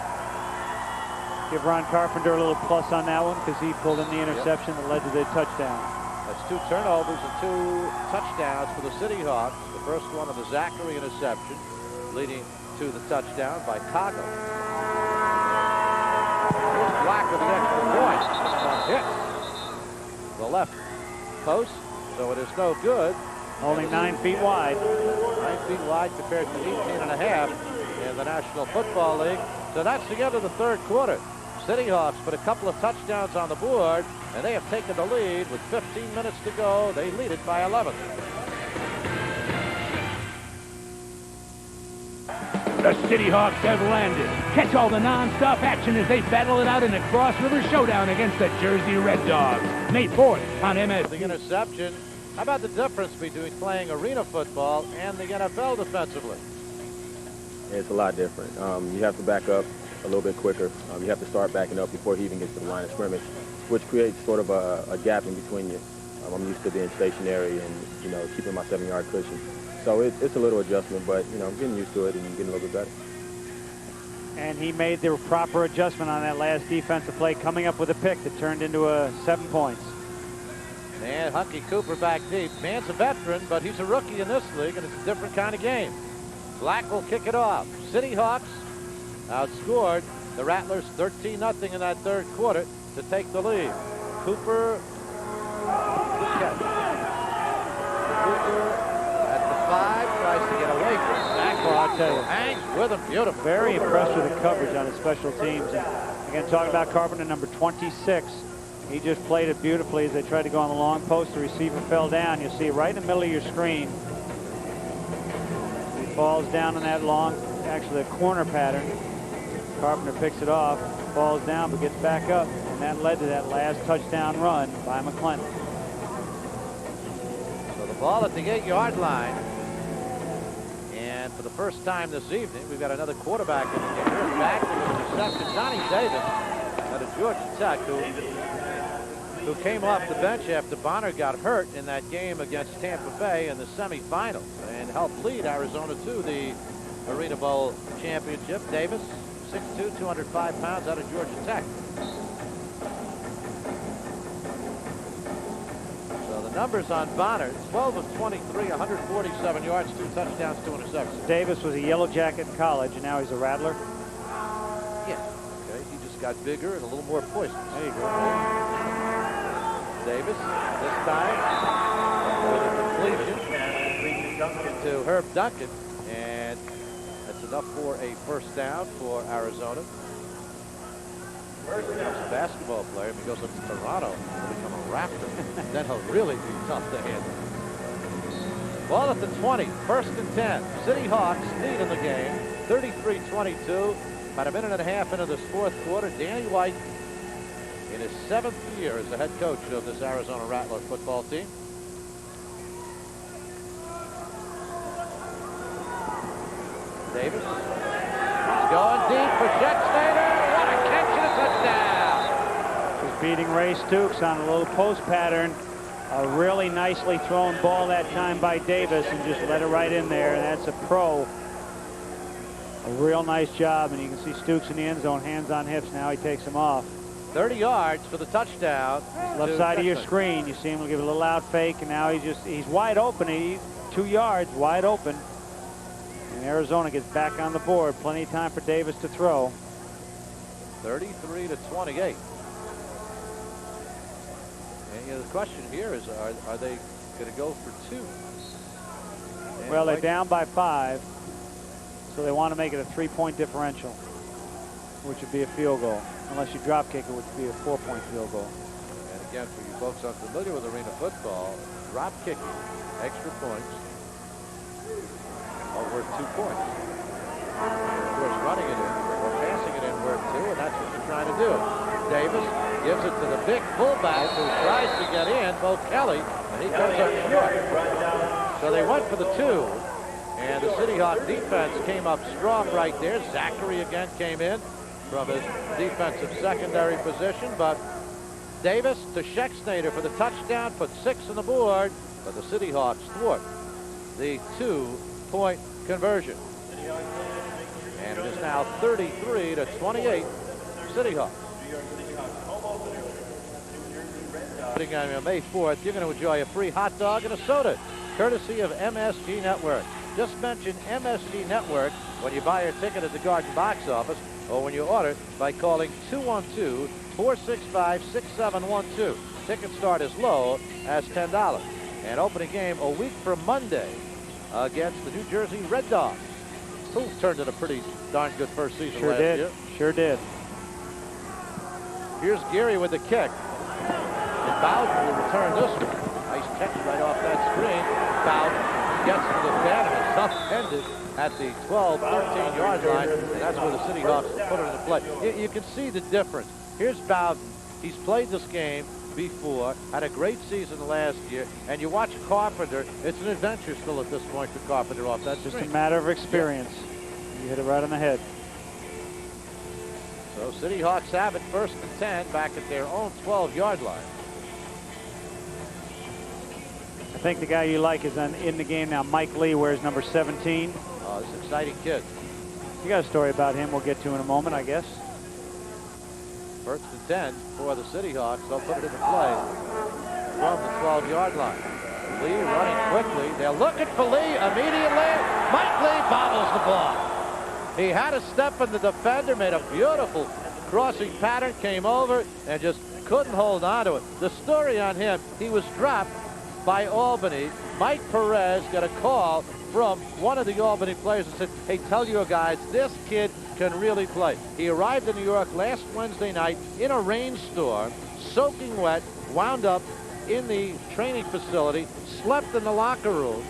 Give Ron Carpenter a little plus on that one because he pulled in the interception that led to the touchdown. That's 2 turnovers and 2 touchdowns for the CityHawks. The first one of the Zachary interception leading to the touchdown by Coggle. Here's Black with the extra point. Hit. the left post, so it is no good. Only 9 feet wide. 9 feet wide compared to 18.5 in the National Football League. So that's the end of the third quarter. CityHawks put a couple of touchdowns on the board, and they have taken the lead with 15 minutes to go. They lead it by 11. The CityHawks have landed. Catch all the non-stop action as they battle it out in a cross-river showdown against the Jersey Red Dogs. May 4th on MS. The interception. How about the difference between playing arena football and the NFL defensively? It's a lot different. You have to back up a little bit quicker. You have to start backing up before he even gets to the line of scrimmage, which creates sort of a gap in between you. I'm used to being stationary and, keeping my 7-yard cushion. So it's a little adjustment, but, I'm getting used to it and getting a little bit better. And he made the proper adjustment on that last defensive play, coming up with a pick that turned into 7 points. And Hunky Cooper back deep. Man's a veteran, but he's a rookie in this league, and it's a different kind of game. Black will kick it off. CityHawks outscored the Rattlers 13-0 in that third quarter to take the lead. Cooper at the 5 tries to get away from Zach. I'll tell you, hangs with him. Beautiful. Very impressed with the coverage on his special teams. And again, talking about Carpenter, number 26. He just played it beautifully as they tried to go on the long post. The receiver fell down. You see right in the middle of your screen. He falls down in that long, actually a corner pattern. Carpenter picks it off, falls down, but gets back up. And that led to that last touchdown run by McClendon. So the ball at the 8-yard line. And for the first time this evening, we've got another quarterback in the game. Here's back with a reception. Donnie Davis out of Georgia Tech, who came off the bench after Bonner got hurt in that game against Tampa Bay in the semifinals and helped lead Arizona to the Arena Bowl championship. Davis, 6'2", 205 pounds, out of Georgia Tech. So the numbers on Bonner: 12 of 23, 147 yards, 2 touchdowns, 2 interceptions. Davis was a Yellow Jacket in college, and now he's a Rattler. Yeah. Okay. He just got bigger and a little more poisonous. There you go. Davis, this time, with a completion to Herb Duncan, and that's enough for a first down for Arizona. He's a basketball player. If he goes up to Toronto, he'll become a Raptor. Then he'll really be tough to handle. Ball at the 20, 1st and 10. CityHawks lead in the game, 33-22. About a minute and a half into this fourth quarter. Danny White, in his 7th year as the head coach of this Arizona Rattler football team. Davis. He's going deep for Schechtstader. What a catch and a touchdown. He's beating Ray Stooks on a little post pattern. A really nicely thrown ball that time by Davis, and just let it right in there. And that's a pro. A real nice job, and you can see Stooks in the end zone, hands on hips. Now he takes him off. 30 yards for the touchdown. Left side of your screen, you see him give a little out fake, and now he's wide open. He's 2 yards wide open. And Arizona gets back on the board. Plenty of time for Davis to throw. 33-28. And the question here is, are they going to go for 2? Well, they're down by 5. So they want to make it a 3-point differential, which would be a field goal. Unless you drop kick it, which would be a 4-point field goal. And again, for you folks unfamiliar with arena football, drop kicking, extra points, are worth 2 points. Of course, running it in or passing it in worth 2, and that's what you're trying to do. Davis gives it to the big fullback who tries to get in, Bo Kelly, and he comes up short. So they went for the 2. And the CityHawk defense came up strong right there. Zachary again came in from his defensive secondary position, but Davis to Schechtstader for the touchdown, put 6 on the board, but the CityHawks thwart the 2-point conversion. And it is now 33-28 CityHawks. On May 4th, you're going to enjoy a free hot dog and a soda, courtesy of MSG Network. Just mention MSG Network when you buy your ticket at the Garden box office or when you order by calling 212-465-6712. Tickets start as low as $10. And opening game a week from Monday against the New Jersey Red Dogs, who turned in a pretty darn good first season last year. Sure did. Here's Geary with the kick. And Bowden will return this one. Nice catch right off that screen. Bowden gets to the fan and is upended at the 12, 13-yard line. And that's where the CityHawks put it into play. You can see the difference. Here's Bowden. He's played this game before, had a great season last year, and you watch Carpenter. It's an adventure still at this point for Carpenter off that Just screen. a matter of experience. You hit it right on the head. So CityHawks have it 1st and 10 back at their own 12-yard line. I think the guy you like is in the game now. Mike Lee wears number 17. Oh, this exciting kid. You got a story about him we'll get to in a moment, I guess. 1st and 10 for the CityHawks. They'll put it into play from the 12-yard line. Lee running quickly. They're looking for Lee immediately. Mike Lee bobbles the ball. He had a step in the defender, made a beautiful crossing pattern, came over, and just couldn't hold on to it. The story on him, he was dropped by Albany. Mike Perez got a call from one of the Albany players and said, hey, tell your guys, this kid can really play. He arrived in New York last Wednesday night in a rainstorm, soaking wet, wound up in the training facility, slept in the locker room.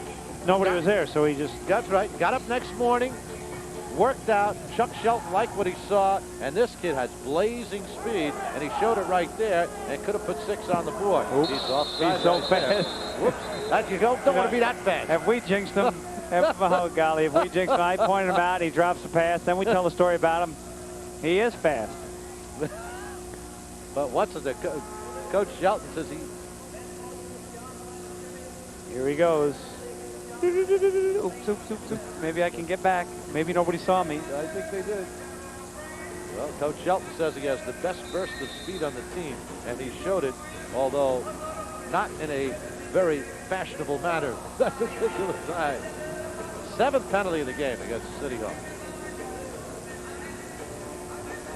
Nobody was there, so he just... That's right. Got up next morning, worked out. Chuck Shelton liked what he saw, and this kid has blazing speed, and he showed it right there and could have put 6 on the board. Oops. He's offside. He's so right there. fast. Whoops. That you don't want to be that fast. Have we jinxed him? Oh, golly, if we jinxed him, I pointed him out, he drops the pass, then we tell the story about him. He is fast. But what's the Coach Shelton says he... Here he goes. Oops, oops, oops, oops. Maybe I can get back. Maybe nobody saw me. I think they did. Well, Coach Shelton says he has the best burst of speed on the team, and he showed it, although not in a very fashionable manner that particular time. 7th penalty of the game against the CityHawks.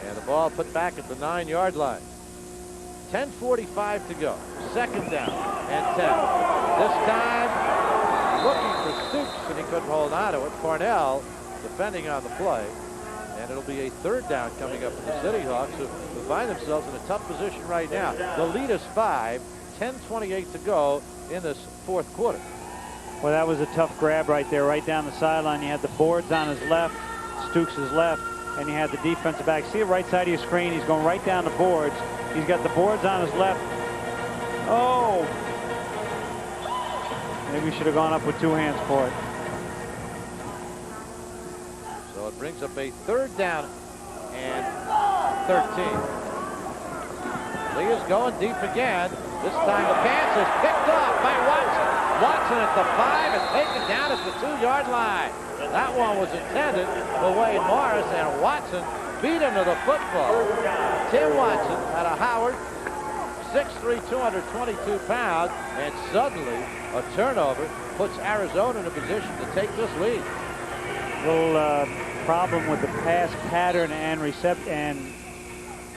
And the ball put back at the 9-yard line. 10:45 to go. 2nd down and 10. This time, looking for Stoops, and he couldn't hold on to it. Cornell defending on the play. And it'll be a 3rd down coming up for the CityHawks, who find themselves in a tough position right now. The lead is 5, 10:28 to go in this 4th quarter. Well, that was a tough grab right there, right down the sideline. You had the boards on his left, Stooks' left, and you had the defensive back. See the right side of your screen? He's going right down the boards. He's got the boards on his left. Oh! Maybe we should have gone up with 2 hands for it. So it brings up a 3rd down and 13. Lee is going deep again. This time the pass is picked off by Watson. Watson at the 5 and taken down at the 2-yard line. That one was intended for Wade Morris, and Watson beat him to the football. Tim Watson out of Howard, 6'3", 222 pounds, and suddenly a turnover puts Arizona in a position to take this lead. Little problem with the pass pattern and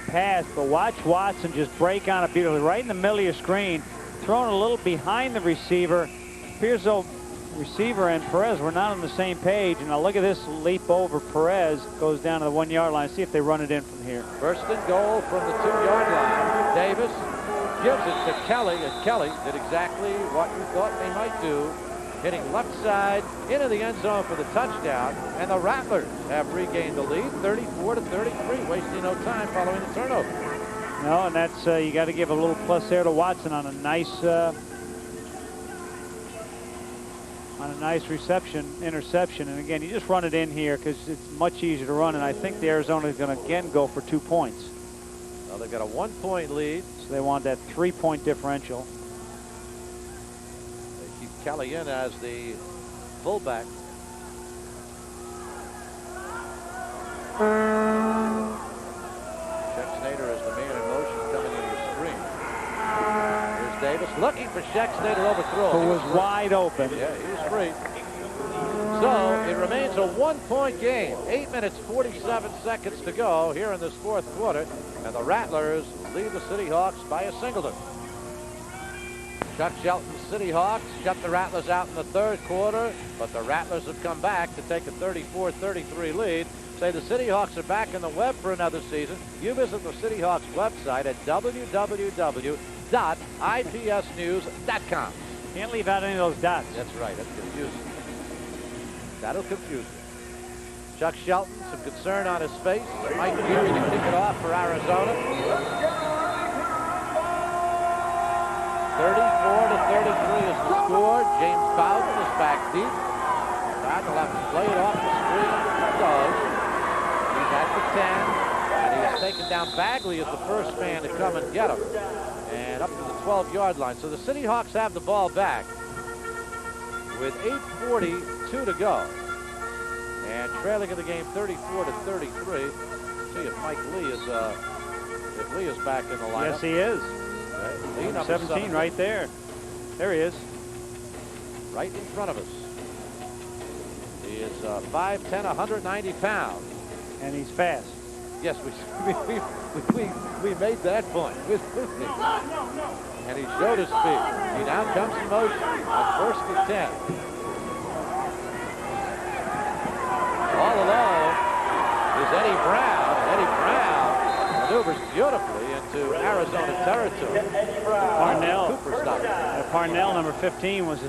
pass, but watch Watson just break on it beautifully right in the middle of your screen, thrown a little behind the receiver. Appears though receiver and Perez were not on the same page. And now look at this leap over. Perez goes down to the 1-yard line. See if they run it in from here. 1st and goal from the 2-yard line. Davis gives it to Kelly, and Kelly did exactly what you thought they might do, hitting left side into the end zone for the touchdown. And the Rattlers have regained the lead, 34-33, wasting no time following the turnover. No, and that's you got to give a little plus there to Watson on a nice interception. And again, you just run it in here because it's much easier to run. And I think the Arizona is going to again go for 2 points. Well, they've got a 1-point lead. So they want that 3-point differential. They keep Kelly in as the fullback. Scheck-Snader is the man in motion coming into the screen. Here's Davis looking for Scheck-Snader overthrown. Who was wide open. Yeah, he was free. So it remains a 1-point game. 8 minutes, 47 seconds to go here in this 4th quarter. And the Rattlers lead the CityHawks by a singleton. Chuck Shelton's CityHawks shut the Rattlers out in the third quarter, but the Rattlers have come back to take a 34-33 lead. Say the CityHawks are back in the web for another season. You visit the CityHawks website at www.ipsnews.com. Can't leave out any of those dots. That's right. That's confusing. That'll confuse you. Chuck Shelton, some concern on his face. Mike Geary to kick it off for Arizona. 34-33 is the score. James Bowden is back deep. Bowden will have to play it off the screen. He does. He's at the 10. And he has taken down Bagley as the first man to come and get him. And up to the 12-yard line. So the CityHawks have the ball back with 8:42 to go. And trailing in the game 34-33. See if Mike Lee is back in the lineup. Yes, he is. Lee, number 17 right there. There he is. Right in front of us. He is 5'10", 190 pounds. And he's fast. Yes, we made that point. And he showed his speed. He now comes in motion on 1st and 10. All alone is Eddie Brown. Eddie Brown maneuvers beautifully into Arizona territory. Parnell, number 15, was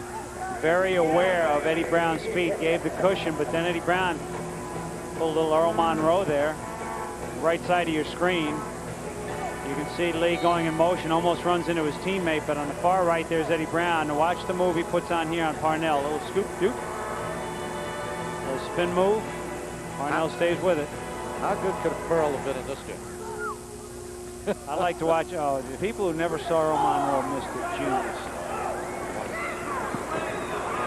very aware of Eddie Brown's speed, gave the cushion, but then Eddie Brown pulled a little Earl Monroe there. Right side of your screen. You can see Lee going in motion, almost runs into his teammate, but on the far right there's Eddie Brown. Now watch the move he puts on here on Parnell. A little scoop doop. A little spin move. Parnell stays with it. How good could Pearl have been in this game? I like to watch. Oh, the people who never saw Earl Monroe missed it. Genius.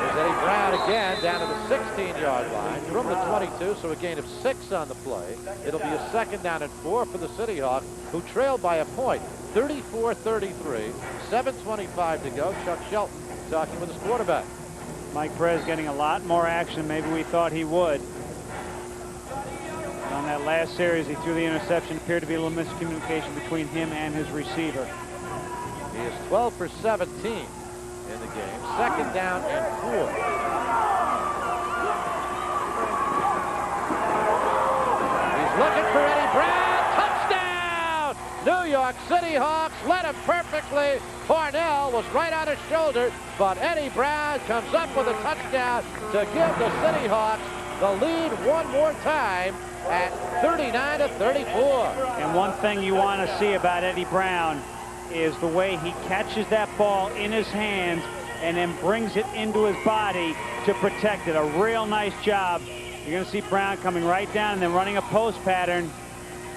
There's Eddie Brown again down to the 16-yard line from the 22, so a gain of 6 on the play. It'll be a 2nd down and 4 for the CityHawks, who trailed by a point, 34-33, 7:25 to go. Chuck Shelton talking with his quarterback. Mike Perez getting a lot more action than maybe we thought he would. On that last series, he threw the interception. Appeared to be a little miscommunication between him and his receiver. He is 12 for 17 in the game. 2nd down and 4. He's looking for Eddie Brown. Touchdown! New York CityHawks led him perfectly. Parnell was right on his shoulder, but Eddie Brown comes up with a touchdown to give the CityHawks the lead one more time at 39-34. And one thing you want to see about Eddie Brown is the way he catches that ball in his hands and then brings it into his body to protect it. A real nice job. You're going to see Brown coming right down and then running a post pattern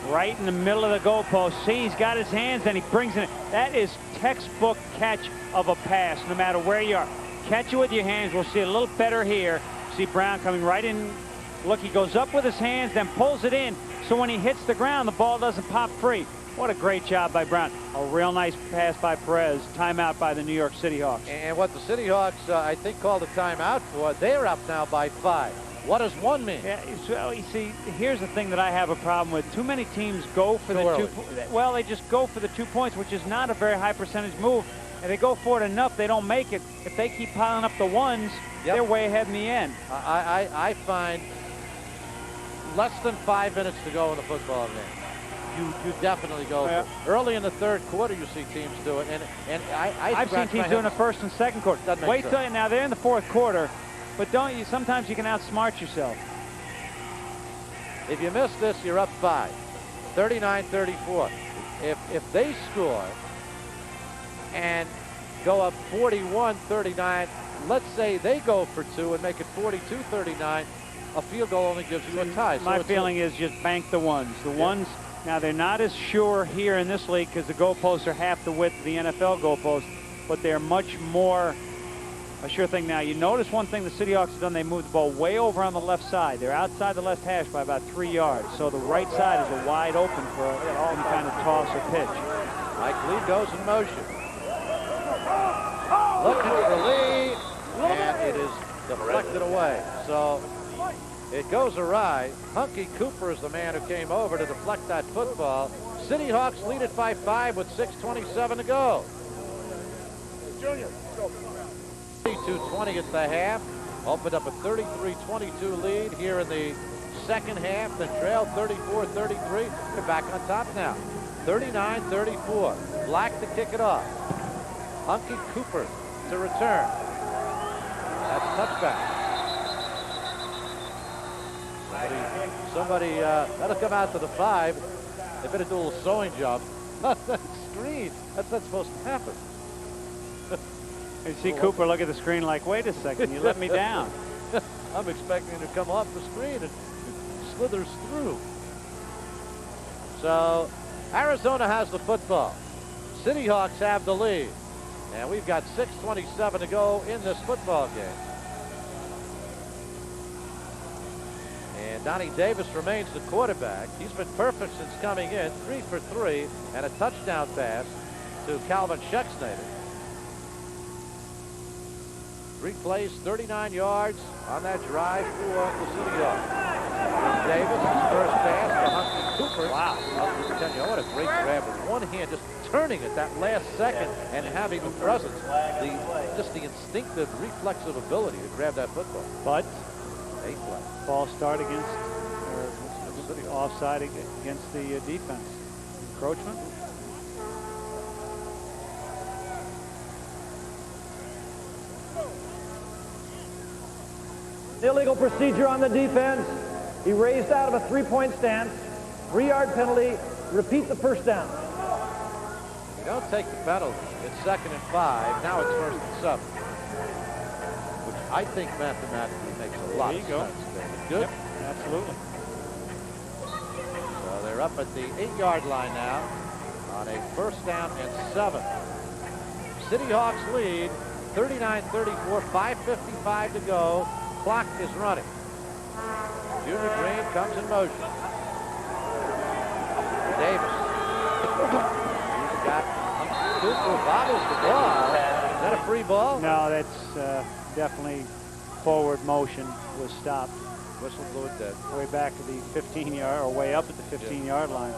right in the middle of the goalpost. See, he's got his hands and he brings it. That is textbook catch of a pass, no matter where you are. Catch it with your hands. We'll see it a little better here. See Brown coming right in. Look, he goes up with his hands, then pulls it in, so when he hits the ground, the ball doesn't pop free. What a great job by Brown. A real nice pass by Perez. Timeout by the New York CityHawks. And what the CityHawks, I think, called a timeout for, they're up now by 5. What does 1 mean? Yeah, so you see, here's the thing that I have a problem with. Too many teams go for the 2 points. Well, they just go for the 2 points, which is not a very high percentage move. If they go for it enough, they don't make it. If they keep piling up the ones, they're way ahead in the end. I find less than 5 minutes to go in the football game. You definitely go. Yeah. Early in the third quarter, you see teams do it, and I've seen teams doing the first and second quarter. Wait till now they're in the fourth quarter, but don't you? Sometimes you can outsmart yourself. If you miss this, you're up 5, 39-34. If they score and go up 41-39, let's say they go for 2 and make it 42-39. A field goal only gives you a tie. My feeling is just bank the ones. The ones. Now, they're not as sure here in this league because the goalposts are half the width of the NFL goalposts, but they're much more a sure thing now. You notice one thing the CityHawks have done, they moved the ball way over on the left side. They're outside the left hash by about 3 yards, so the right side is wide open for any kind of toss or pitch. Mike Lee goes in motion. Looking for Lee, and it is deflected away. So it goes awry. Hunky Cooper is the man who came over to deflect that football. CityHawks lead it by 5 with 6:27 to go. Junior, go. 32-20 at the half. Opened up a 33-22 lead here in the second half. Then trailed 34-33. They're back on top now. 39-34. Black to kick it off. Hunky Cooper to return. That's touchback. Somebody that'll come out to the 5. They better do a little sewing job. That screen. That's not supposed to happen. You see Cooper look at the screen like, wait a second, you let me down. I'm expecting him to come off the screen and slithers through. So Arizona has the football. CityHawks have the lead. And we've got 6:27 to go in this football game. And Donnie Davis remains the quarterback. He's been perfect since coming in. 3 for 3 and a touchdown pass to Calvin Schexnayder. 3 plays, 39 yards on that drive for the CityHawks. Davis, his first pass to Hunky Cooper. Wow. Up to the 10-yard. What a great grab with one hand, just turning at that last second and having the presence, just the instinctive, reflexive ability to grab that football. But 8 flag. False start against, offside against the defense. Encroachment. Illegal procedure on the defense. He raised out of a 3-point stance. 3-yard penalty. Repeat the first down. You don't take the penalty. It's 2nd and 5. Now it's 1st and 7. Which I think mathematically makes a lot of sense. Good? Yep, absolutely. So they're up at the 8-yard line now on a 1st down and 7. CityHawks lead 39-34, 5:55 to go. Clock is running. Junior Green comes in motion. Davis. He's got Cooper bobbles the ball. Is that a free ball? No, that's definitely forward motion was stopped. Whistle blew it dead. Way back at the 15-yard, or way up at the 15-yard line.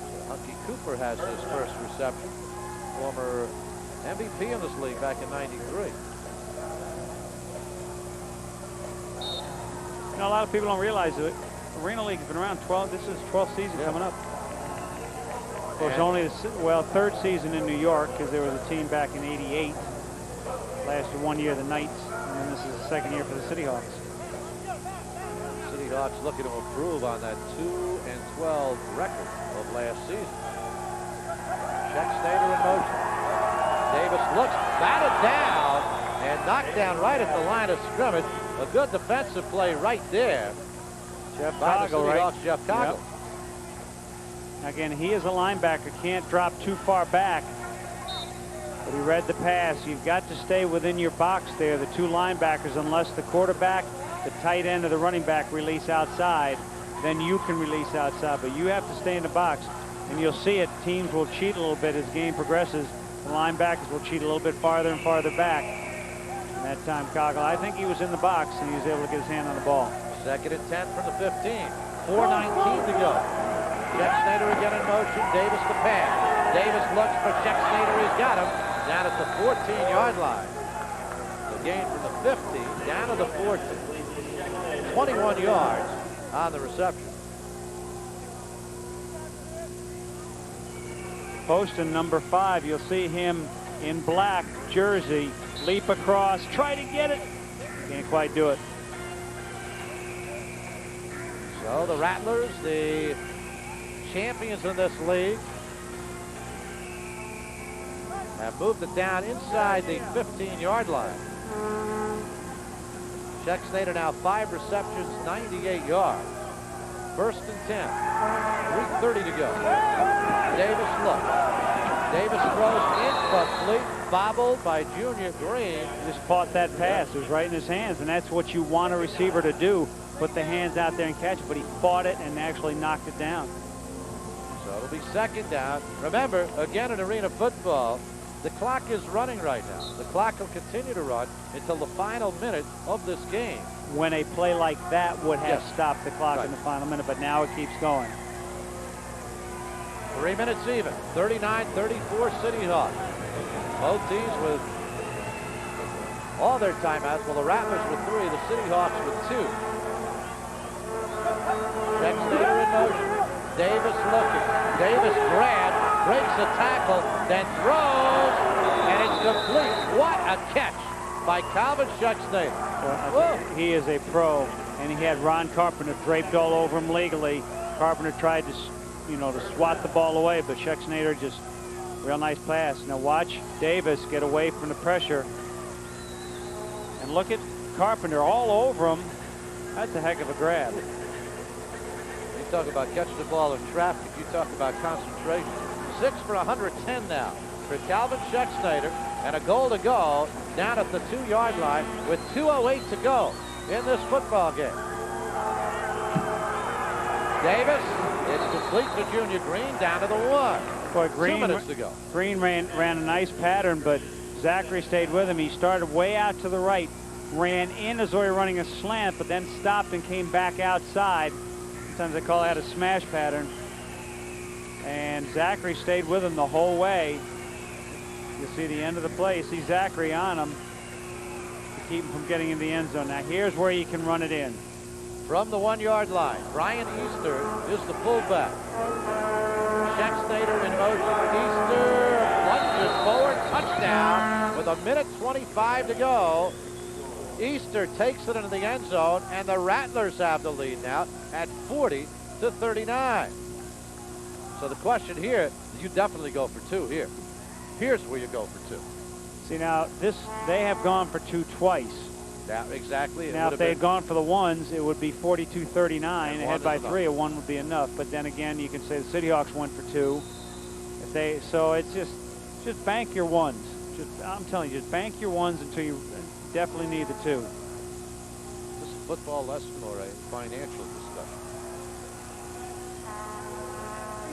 So Hunky Cooper has his first reception. Former MVP in this league back in '93. You know, a lot of people don't realize it. The Arena League has been around 12. This is 12th season coming up. Of course, only the, well, 3rd season in New York, because there was a team back in '88. Lasted 1 year, the Knights, and then this is the 2nd year for the CityHawks. CityHawks looking to improve on that 2-12 record of last season. Schexnayder in motion. Davis looks, batted down, and knocked down right at the line of scrimmage. A good defensive play right there. Jeff By the Coggle, right? CityHawks, Jeff Coggle. Yep. Again, he is a linebacker, can't drop too far back. But he read the pass. You've got to stay within your box there, the 2 linebackers, unless the quarterback, the tight end, or the running back release outside, then you can release outside. But you have to stay in the box. And you'll see it, teams will cheat a little bit as the game progresses. The linebackers will cheat a little bit farther and farther back. And that time, Coggle, I think he was in the box, and he was able to get his hand on the ball. 2nd and 10 from the 15. 4:19 to go. Schexnayder again in motion. Davis to pass. Davis looks for Schexnayder. He's got him down at the 14-yard line. The gain from the 50 down to the 14. 21 yards on the reception. Poston, number 5, you'll see him in black jersey, leap across, try to get it. Can't quite do it. So the Rattlers, the champions in this league, have moved it down inside the 15-yard line. Schexnayder now 5 receptions, 98 yards. 1st and 10. 3:30 to go. Davis looks. Davis throws incomplete, bobbled by Junior Green. Just caught that pass. It was right in his hands, and that's what you want a receiver to do. Put the hands out there and catch it, but he fought it and actually knocked it down. So it'll be 2nd down. Remember, again in arena football, the clock is running right now. The clock will continue to run until the final minute of this game. When a play like that would have Yes. stopped the clock Right. in the final minute, but now it keeps going. 3 minutes even. 39-34 CityHawks. Both teams with all their timeouts. Well, the Rattlers with 3, the CityHawks with 2. Schexnayder in motion. Davis looking. Davis grabs, breaks a tackle, then throws, and it's complete. What a catch by Calvin Schexnayder. He is a pro, and he had Ron Carpenter draped all over him legally. Carpenter tried to, to swat the ball away, but Schexnayder just real nice pass. Now watch Davis get away from the pressure, and look at Carpenter all over him. That's a heck of a grab. You talk about catching the ball in traffic. You talk about concentration. 6 for 110 now for Calvin Schexnayder, and a goal to go down at the 2-yard line with 2:08 to go in this football game. Davis, it's complete to Junior Green down to the 1. Boy, 2 minutes to go. Green ran a nice pattern, but Zachary stayed with him. He started way out to the right, ran in as though he were running a slant, but then stopped and came back outside. Sometimes they call that a smash pattern. And Zachary stayed with him the whole way. You'll see the end of the play. You see Zachary on him to keep him from getting in the end zone. Now here's where you can run it in. From the 1-yard line, Brian Easter is the fullback. Schexnayder in motion. Easter lunges forward, touchdown with 1:25 to go. Easter takes it into the end zone, and the Rattlers have the lead now at 40-39. So the question here, you definitely go for 2 here. Here's where you go for 2. See, now they have gone for 2 twice. Yeah, exactly. Now if they had gone for the 1s, it would be 42-39. Ahead by 3, a 1 would be enough. But then again, you can say the CityHawks went for 2. So it's just bank your 1s. I'm telling you, just bank your 1s until you definitely need the 2. Is this a football lesson or a financial discussion?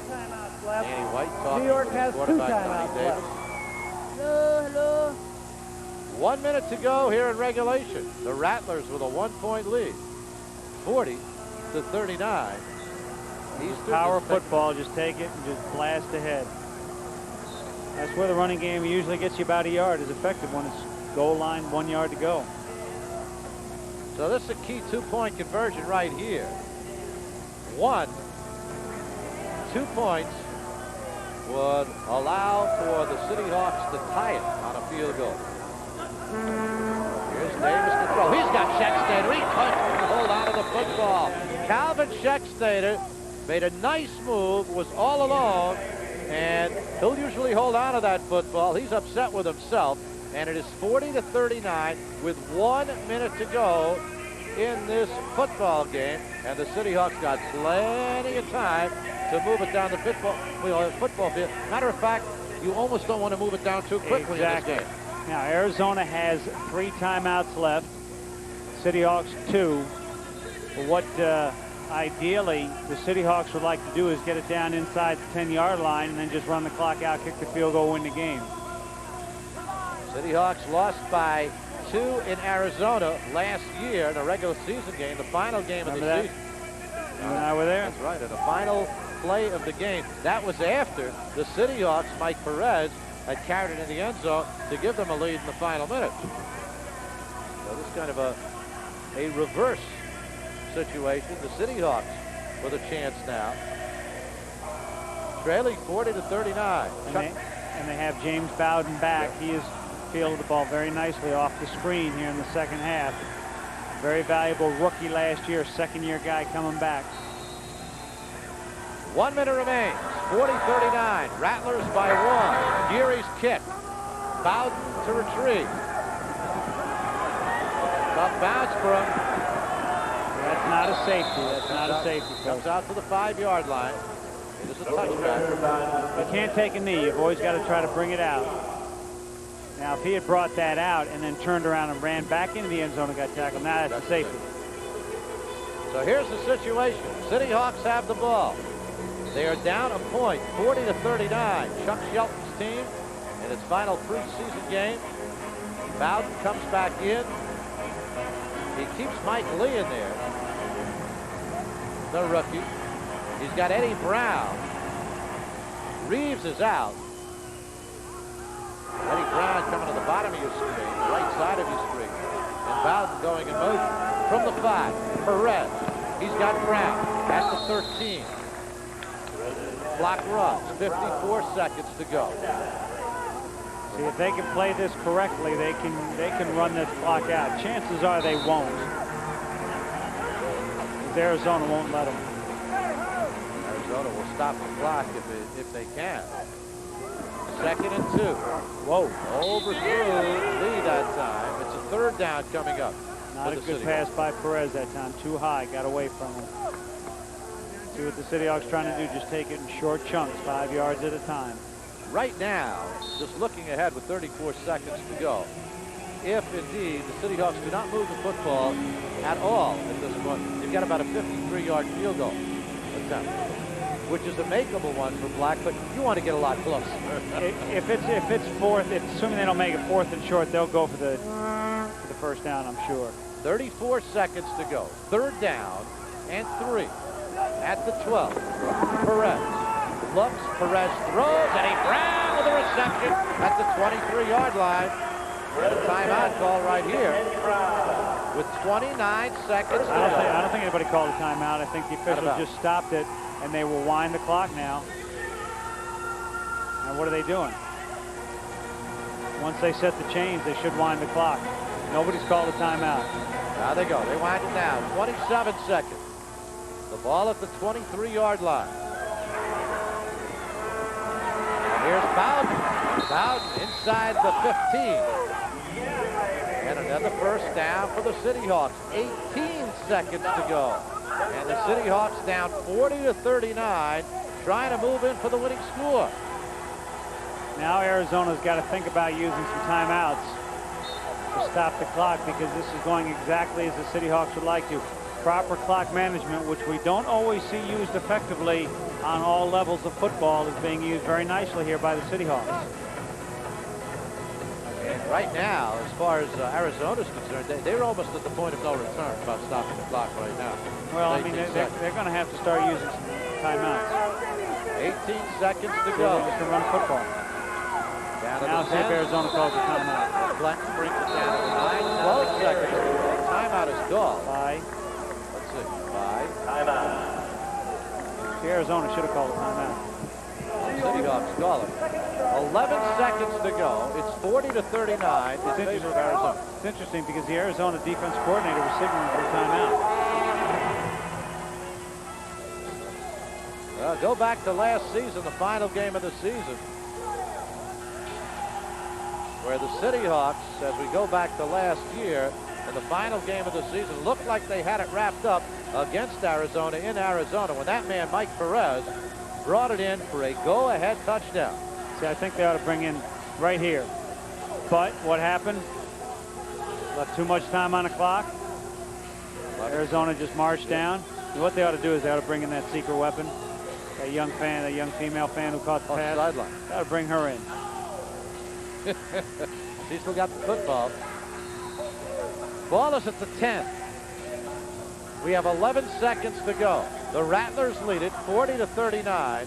Timeouts left. Danny White talking New York with has his 2 quarterback, timeouts Tony Davis. left. Hello. 1 minute to go here in regulation. The Rattlers with a 1-point lead, 40-39. Power football, just take it and just blast ahead. That's where the running game usually gets you about a yard, is effective when it's goal line, 1 yard to go. So this is a key 2-point conversion right here. 2 points would allow for the CityHawks to tie it on a field goal. Here's Davis to throw. He's got Schexnayder. He couldn't hold on to the football. Calvin Schexnayder made a nice move, was all alone, and he'll usually hold on to that football. He's upset with himself, and it is 40-39 with 1 minute to go in this football game, and the CityHawks got plenty of time to move it down the football field. Matter of fact, you almost don't want to move it down too quickly in this game. Now Arizona has 3 timeouts left. CityHawks 2. But what ideally the CityHawks would like to do is get it down inside the 10-yard line and then just run the clock out, kick the field goal, win the game. CityHawks lost by 2 in Arizona last year in a regular season game, the final game of the season. You and I were there. That's right, in the final play of the game. That was after the CityHawks, Mike Perez, had carried it in the end zone to give them a lead in the final minute. So this is kind of a reverse situation. The CityHawks with a chance now. Trailing 40-39. And they have James Bowden back. He has fielded the ball very nicely off the screen here in the second half. Very valuable rookie last year, second-year guy coming back. 1 minute remains. 40-39. Rattlers by 1. Geary's kick. Bowden to retrieve. Tough bounce for him. That's not a safety. That's not a safety. Comes out to the 5-yard line. It is a touchback. You can't take a knee. You've always got to try to bring it out. Now, if he had brought that out and then turned around and ran back into the end zone and got tackled, now that's a safety. So here's the situation. CityHawks have the ball. They are down a point, 40-39. Chuck Shelton's team in its final preseason game. Bowden comes back in. He keeps Mike Lee in there, the rookie. He's got Eddie Brown Reeves is out. Eddie Brown coming to the bottom of your screen, the right side of your screen. And Bowden going in motion. From the 5, Perez. He's got Brown at the 13. Clock runs, 54 seconds to go. See, if they can play this correctly, they can run this clock out. Chances are they won't. Arizona won't let them. Arizona will stop the clock if they can. 2nd and 2. Whoa. Overthrew Lee that time. It's a 3rd down coming up. Not a good pass by Perez that time. Too high. Got away from him. See what the CityHawks trying to do. Just take it in short chunks, 5 yards at a time. Right now, just looking ahead with 34 seconds to go, if indeed the CityHawks do not move the football at all at this point, they've got about a 53-yard field goal attempt, which is a makeable one for Black, but you want to get a lot closer. If it's 4th, assuming they don't make it 4th and short, they'll go for the 1st down, I'm sure. 34 seconds to go. 3rd down and 3 at the 12. Perez looks, Perez throws, Eddie Brown with a reception at the 23-yard line. And a timeout call right here with 29 seconds to go. I don't think anybody called a timeout. I think the officials just stopped it, and they will wind the clock now. And what are they doing? Once they set the chains, they should wind the clock. Nobody's called a timeout. Now they go. They wind it down. 27 seconds. The ball at the 23-yard line. And here's Bowden. Bowden inside the 15. And another 1st down for the CityHawks. 18 seconds to go. And the CityHawks down 40-39, trying to move in for the winning score. Now Arizona's got to think about using some timeouts to stop the clock, because this is going exactly as the CityHawks would like to. Proper clock management, which we don't always see used effectively on all levels of football, is being used very nicely here by the CityHawks. And right now, as far as Arizona's concerned, they're almost at the point of no return about stopping the clock right now. Well, I mean, they're going to have to start using some timeouts. 18 seconds to go. Just to run football. Now see if Arizona calls a timeout. Clinton brings it down to 9, 12 seconds. Timeout is called. Bye. Let's see. Bye. Timeout. See, Arizona should have called a timeout. CityHawks call it. 11 seconds to go. It's 40-39 in favor of Arizona. It's interesting because the Arizona defense coordinator was signaling for a timeout. Go back to last season, the final game of the season, where the CityHawks, as we go back to last year, in the final game of the season, looked like they had it wrapped up against Arizona in Arizona when that man, Mike Perez, brought it in for a go-ahead touchdown. See, I think they ought to bring in right here. But what happened? Left too much time on the clock. Arizona just marched down. And what they ought to do is they ought to bring in that secret weapon. That young fan, that young female fan who caught the pass. Sideline. Got to bring her in. She still got the football. Ball is at the 10. We have 11 seconds to go. The Rattlers lead it 40-39.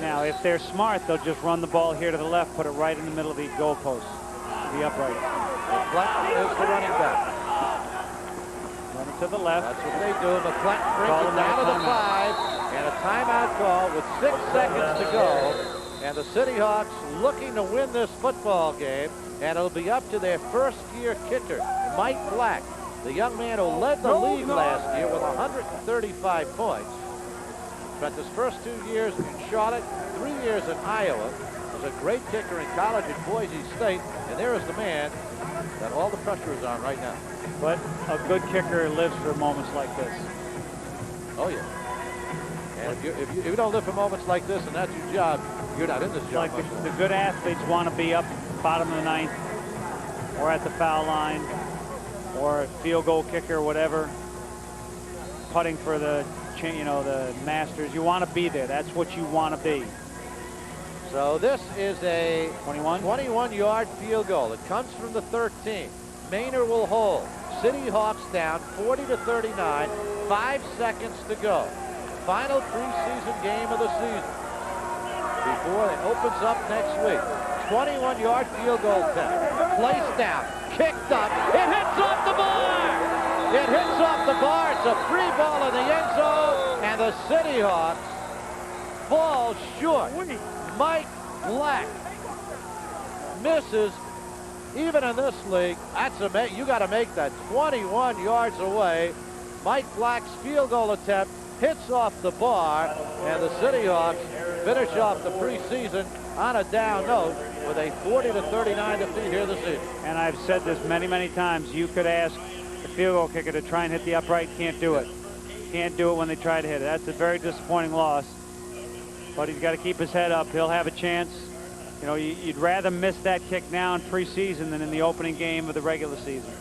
Now, if they're smart, they'll just run the ball here to the left, put it right in the middle of the goalpost, the upright. McClellan is the running back. Run it to the left. That's what they do. McClellan brings it down to the 5, and a timeout call with 6 seconds to go. And the CityHawks looking to win this football game, and it'll be up to their first-year kicker, Mike Black, the young man who led the league last year with 135 points. Spent his first 2 years in Charlotte, 3 years in Iowa. Was a great kicker in college at Boise State, and there is the man that all the pressure is on right now. But a good kicker lives for moments like this. Oh yeah. And if you don't live for moments like this, and that's your job, you're not in this job. Like the good athletes want to be up bottom of the 9th, or at the foul line, or a field goal kicker, whatever, putting for the the Masters. You want to be there. That's what you want to be. So this is a 21 yard field goal. It comes from the 13. Maynard will hold. CityHawks down 40-39. 5 seconds to go. Final preseason game of the season. before it opens up next week. 21-yard field goal attempt. Placed down. Kicked up. It hits off the bar. It hits off the bar. It's a free ball in the end zone. And the CityHawks fall short. Mike Black misses. Even in this league, that's amazing. You got to make that 21 yards away. Mike Black's field goal attempt hits off the bar, and the CityHawks finish off the preseason on a down note with a 40-39 defeat here this evening. And I've said this many, many times. You could ask the field goal kicker to try and hit the upright. Can't do it. Can't do it when they try to hit it. That's a very disappointing loss. But he's got to keep his head up. He'll have a chance. You know, you'd rather miss that kick now in preseason than in the opening game of the regular season.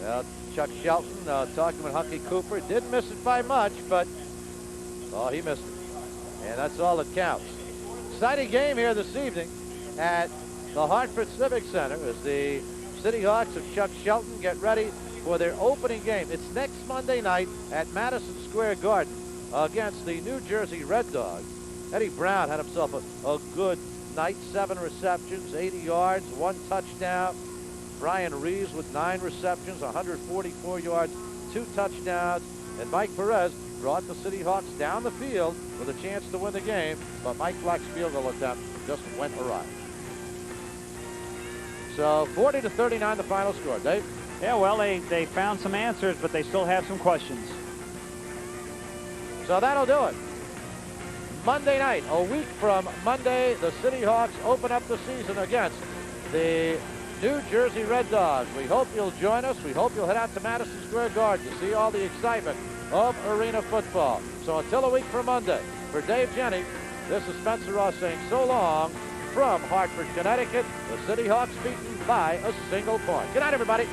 Well, Chuck Shelton talking with Hunky Cooper. Didn't miss it by much, but he missed it. And that's all that counts. Exciting game here this evening at the Hartford Civic Center as the CityHawks of Chuck Shelton get ready for their opening game. It's next Monday night at Madison Square Garden against the New Jersey Red Dogs. Eddie Brown had himself a good night. 7 receptions, 80 yards, 1 touchdown. Brian Reeves with 9 receptions, 144 yards, 2 touchdowns. And Mike Perez brought the CityHawks down the field with a chance to win the game, but Mike Black's field goal attempt just went awry. So 40-39 the final score. Dave? Yeah, well, they found some answers, but they still have some questions. So that'll do it. Monday night, a week from Monday, the CityHawks open up the season against the New Jersey Red Dogs. We hope you'll join us. We hope you'll head out to Madison Square Garden to see all the excitement of arena football. So until a week from Monday, for Dave Jenny, this is Spencer Ross saying so long from Hartford, Connecticut. The CityHawks beaten by a single point. Good night, everybody.